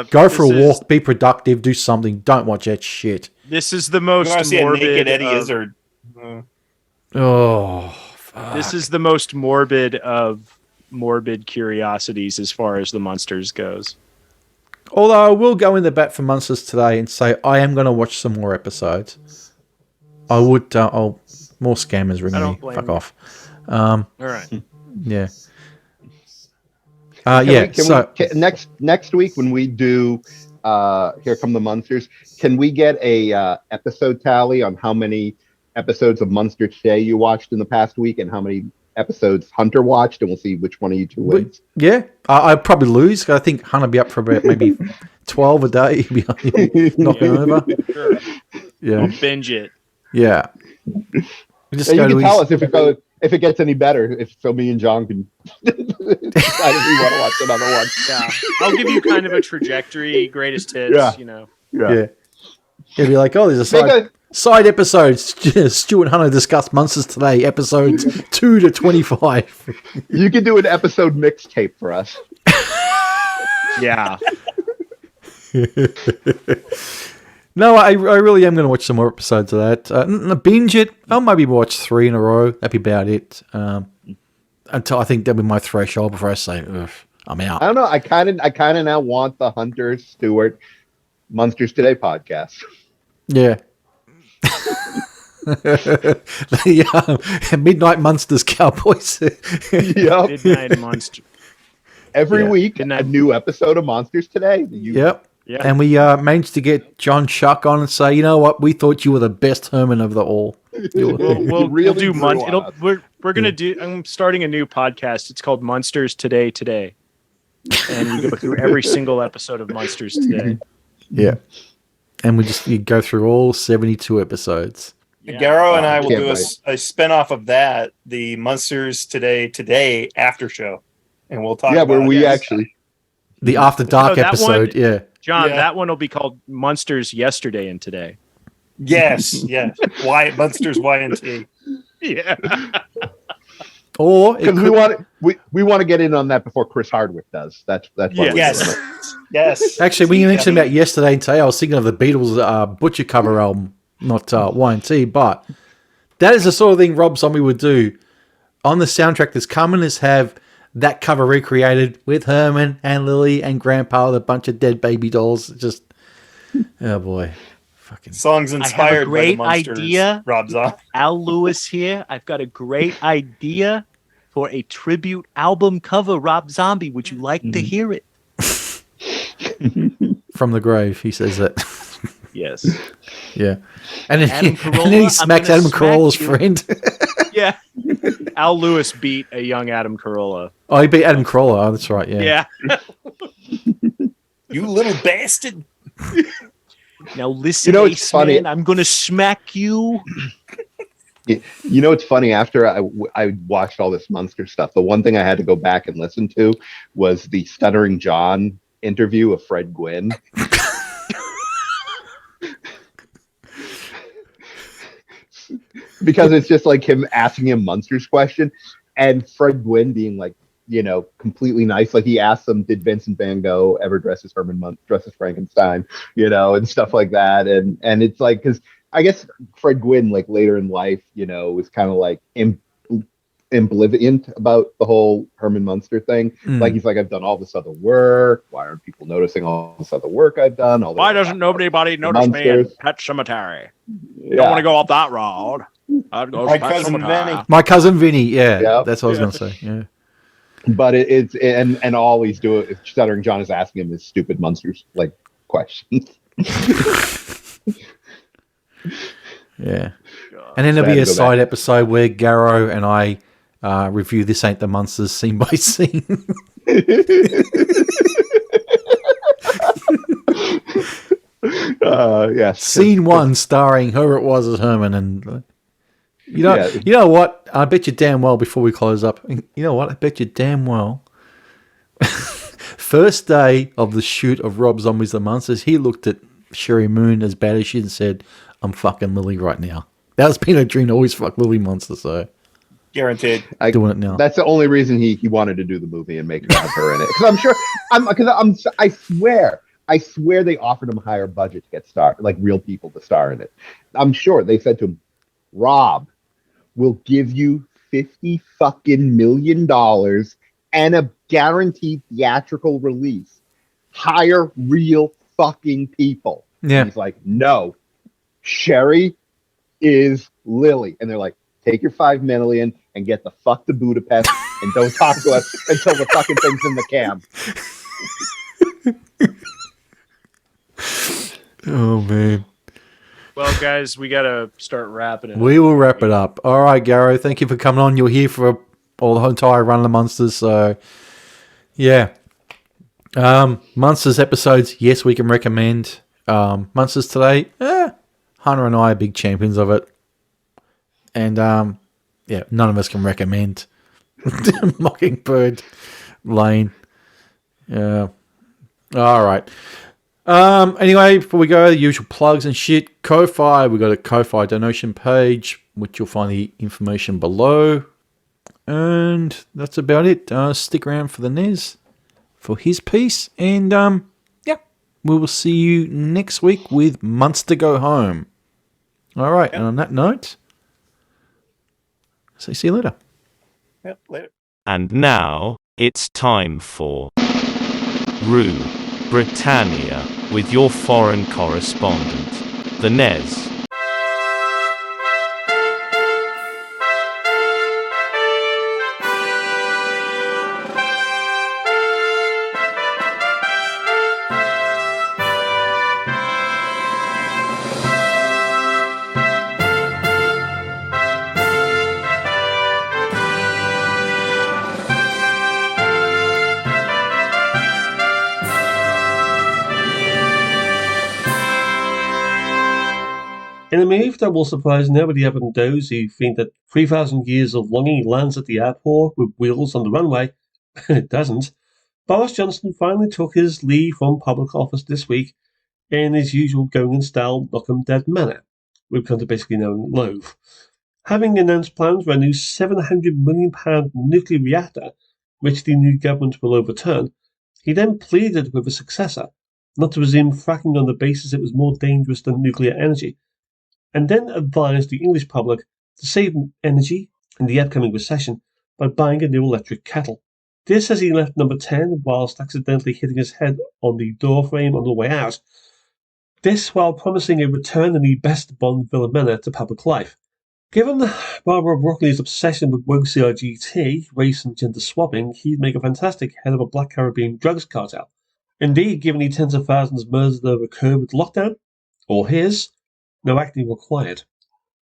Go for a walk, be productive, do something. Don't watch that shit. This is the most morbid. Naked Eddie Izzard. Fuck. This is the most morbid of morbid curiosities as far as the Munsters goes. Although I will go in the bat for Munsters today and say I am going to watch some more episodes. I would. More scammers ring me. Fuck off. All right. Yeah. Next week when we do Here Come the Munsters, can we get a episode tally on how many episodes of Munster Today you watched in the past week and how many episodes Hunter watched, and we'll see which one of you two wins. Yeah, I'd probably lose. I think Hunter be up for about maybe 12 a day. He'd be knocking over. Sure. Yeah, we'll binge it. Yeah. You can tell us if it gets any better. If so, me and John can decide if we want to watch another one. Yeah, I'll give you kind of a trajectory, greatest hits. Yeah. Yeah. It'd be like, there's a side episodes. Stu and Hunter discuss Munsters Today, episodes 2 to 25. You can do an episode mixtape for us. Yeah. No, I really am going to watch some more episodes of that. Binge it. I'll maybe watch 3 in a row. That'd be about it. Until I think that'll be my threshold before I say, I'm out. I don't know. I kind of now want the Hunter Stewart Munsters Today podcast. Yeah. Midnight Munsters Cowboys. Yep. Midnight Munster. Every week, a new episode of Munsters Today. Yep. Yeah. And we managed to get John Shuck on and say, you know what, we thought you were the best Herman of the all. We'll do we're gonna do. I'm starting a new podcast. It's called Munsters Today, and we go through every single episode of Munsters Today. Yeah. and you go through all 72 episodes. Yeah. Garo and I will can't do wait. a spin-off of that, the Munsters Today after show. And we'll talk Yeah, about where it. we Yes. actually. The After Dark that episode, one- yeah. John, Yeah. that one will be called Munsters Yesterday and Today. Yes. Munsters Y&T. Yeah. Or it Because could, we want to get in on that before Chris Hardwick does. That's why we're doing Yes. it. Yes. actually, when you mentioned about yesterday and today, I was thinking of the Beatles Butcher cover album, not Y&T, but that is the sort of thing Rob Zombie would do. On the soundtrack that's coming is have that cover recreated with Herman and Lily and Grandpa with a bunch of dead baby dolls. Just, oh boy. Fucking. Songs inspired by the great Munsters. idea. Rob Zombie. Al Lewis here. I've got a great idea for a tribute album cover, Rob Zombie. Would you like to hear it? From the grave, he says that. Yes. Yeah. And then, Adam and Carolla, then he I'm smacks gonna Adam smack Carolla's you. friend. Yeah. Al Lewis beat a young Adam Carolla. Oh, he beat Adam Carolla. Oh, that's right. Yeah. Yeah. You little bastard. Now listen, You know, it's Ace funny. Man, I'm going to smack you. You know, it's funny. After I watched all this Munster stuff, the one thing I had to go back and listen to was the Stuttering John interview of Fred Gwynn. Because it's just like him asking him Munster's question, and Fred Gwynn being like, you know, completely nice. Like he asked him, did Vincent Van Gogh ever dress as dress as Frankenstein, you know, and stuff like that. And it's like, because I guess Fred Gwynn, like later in life, you know, was kind of like ambivalent about the whole Herman Munster thing. Like he's like, I've done all this other work. Why aren't people noticing all this other work I've done? Why doesn't nobody notice me in Munsters. Pet Cemetery? Yeah. Don't want to go up that road. I'd go My Pet cousin Cemetery. Vinny. My cousin Vinny. Yeah. Yeah. That's what I was going to say. Yeah. But it's and all he's doing, Stuttering John is asking him is stupid Munsters like questions. Yeah. And then there'll be Sad a to go side episode where Garo and I review This Ain't the Munsters scene by scene. Yes. Scene 1 starring Whoever It Was as Herman. And you know, Yeah. you know what? I bet you damn well before we close up. You know what? I bet you damn well. First day of the shoot of Rob Zombie's The Munsters, he looked at Sherry Moon as bad as she and said, I'm fucking Lily right now. That's been a dream to always fuck Lily Munster, so Guaranteed. doing it now. That's the only reason he wanted to do the movie and make it have her in it. Because I'm sure, I swear they offered him a higher budget to get like real people to star in it. I'm sure they said to him, Rob, we'll give you $50 fucking million and a guaranteed theatrical release. Hire real fucking people. Yeah. And he's like, no, Sherry is Lily. And they're like, take your $5 million and get the fuck to Budapest and don't talk to us until the fucking thing's in the cam. Oh, man. Well, guys, we got to start wrapping it up. We will wrap it up. All right, Garo, thank you for coming on. You're here for all the entire run of the Munsters, so yeah. Munsters episodes, yes, we can recommend. Munsters Today, Hunter and I are big champions of it. And yeah, none of us can recommend Mockingbird Lane. Yeah. All right. Anyway, before we go, the usual plugs and shit. Ko-Fi, we've got a Ko-Fi donation page, which you'll find the information below. And that's about it. Stick around for the Nez for his piece. And yeah, we will see you next week with Munster Go Home. All right. And on that note, see you later. Yep, later. And now, it's time for Rue Britannia with your foreign correspondent, the Nez. In a move that will surprise nobody other than those who think that 3,000 years of longing lands at the airport with wheels on the runway, it doesn't, Boris Johnson finally took his leave from public office this week in his usual going-in-style knock-'em-dead manner, we've come to basically know and loathe. Having announced plans for a new £700 million nuclear reactor, which the new government will overturn, he then pleaded with his successor not to resume fracking on the basis it was more dangerous than nuclear energy, and then advised the English public to save energy in the upcoming recession by buying a new electric kettle. This as he left number 10 whilst accidentally hitting his head on the doorframe on the way out. This while promising a return in the best Bond villain manner to public life. Given Barbara Broccoli's obsession with woke CRGT, race and gender swapping, he'd make a fantastic head of a Black Caribbean drugs cartel. Indeed, given the tens of thousands murdered over COVID lockdown, or his, no acting required.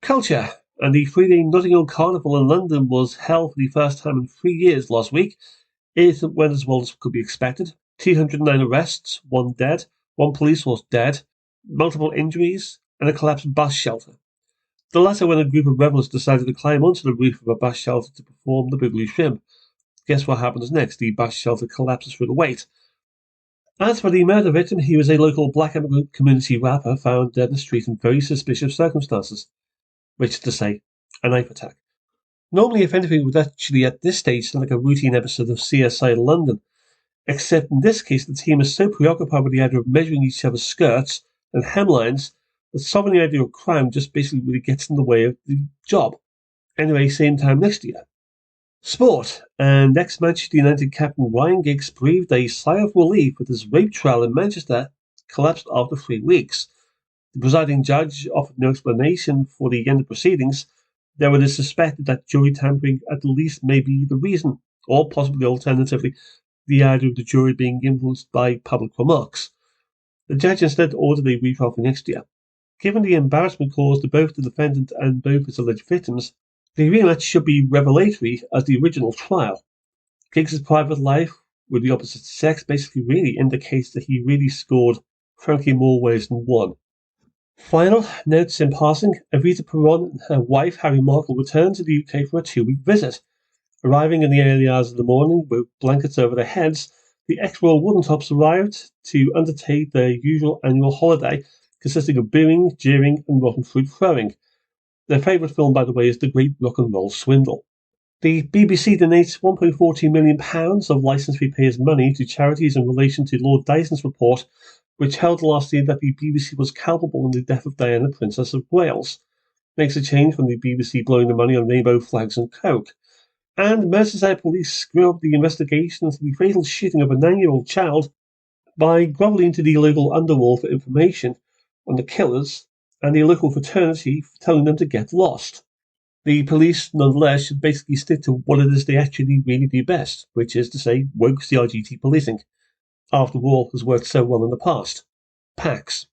Culture, and the 3-day Notting Hill Carnival in London was held for the first time in 3 years last week. It went as well as could be expected. 209 arrests, 1 dead, 1 police was dead, multiple injuries, and a collapsed bus shelter. The latter when a group of rebels decided to climb onto the roof of a bus shelter to perform the Boogaloo Shrimp. Guess what happens next? The bus shelter collapses through the weight. As for the murder victim, he was a local black immigrant community rapper found dead in the street in very suspicious circumstances. Which is to say, a knife attack. Normally, if anything, would actually at this stage sound like a routine episode of CSI London, except in this case the team is so preoccupied with the idea of measuring each other's skirts and hemlines that solving the idea of crime just basically really gets in the way of the job. Anyway, same time next year. Sport, and ex-Manchester United captain Ryan Giggs breathed a sigh of relief with his rape trial in Manchester collapsed after 3 weeks. The presiding judge offered no explanation for the end of proceedings, though it is suspected that jury tampering at least may be the reason, or possibly alternatively, the idea of the jury being influenced by public remarks. The judge instead ordered a retrial for next year. Given the embarrassment caused to both the defendant and both his alleged victims, the rematch should be revelatory as the original trial. Giggs' private life with the opposite sex basically really indicates that he really scored, frankly, more ways than one. Final notes in passing, Evita Peron and her wife Harry Markle returned to the UK for a 2-week visit. Arriving in the early hours of the morning with blankets over their heads, the ex-Royal Woodentops arrived to undertake their usual annual holiday, consisting of booing, jeering and rotten fruit throwing. Their favourite film, by the way, is The Great Rock and Roll Swindle. The BBC donates £1.42 million of licence fee payers' money to charities in relation to Lord Dyson's report, which held last year that the BBC was culpable in the death of Diana, Princess of Wales. Makes a change from the BBC blowing the money on rainbow flags and coke. And Merseyside police screw up the investigation into the fatal shooting of a 9-year-old child by grovelling to the local underworld for information on the killers and the local fraternity for telling them to get lost. The police, nonetheless, should basically stick to what it is they actually really do best, which is to say, woke CRGT policing. After all, has worked so well in the past. PAX.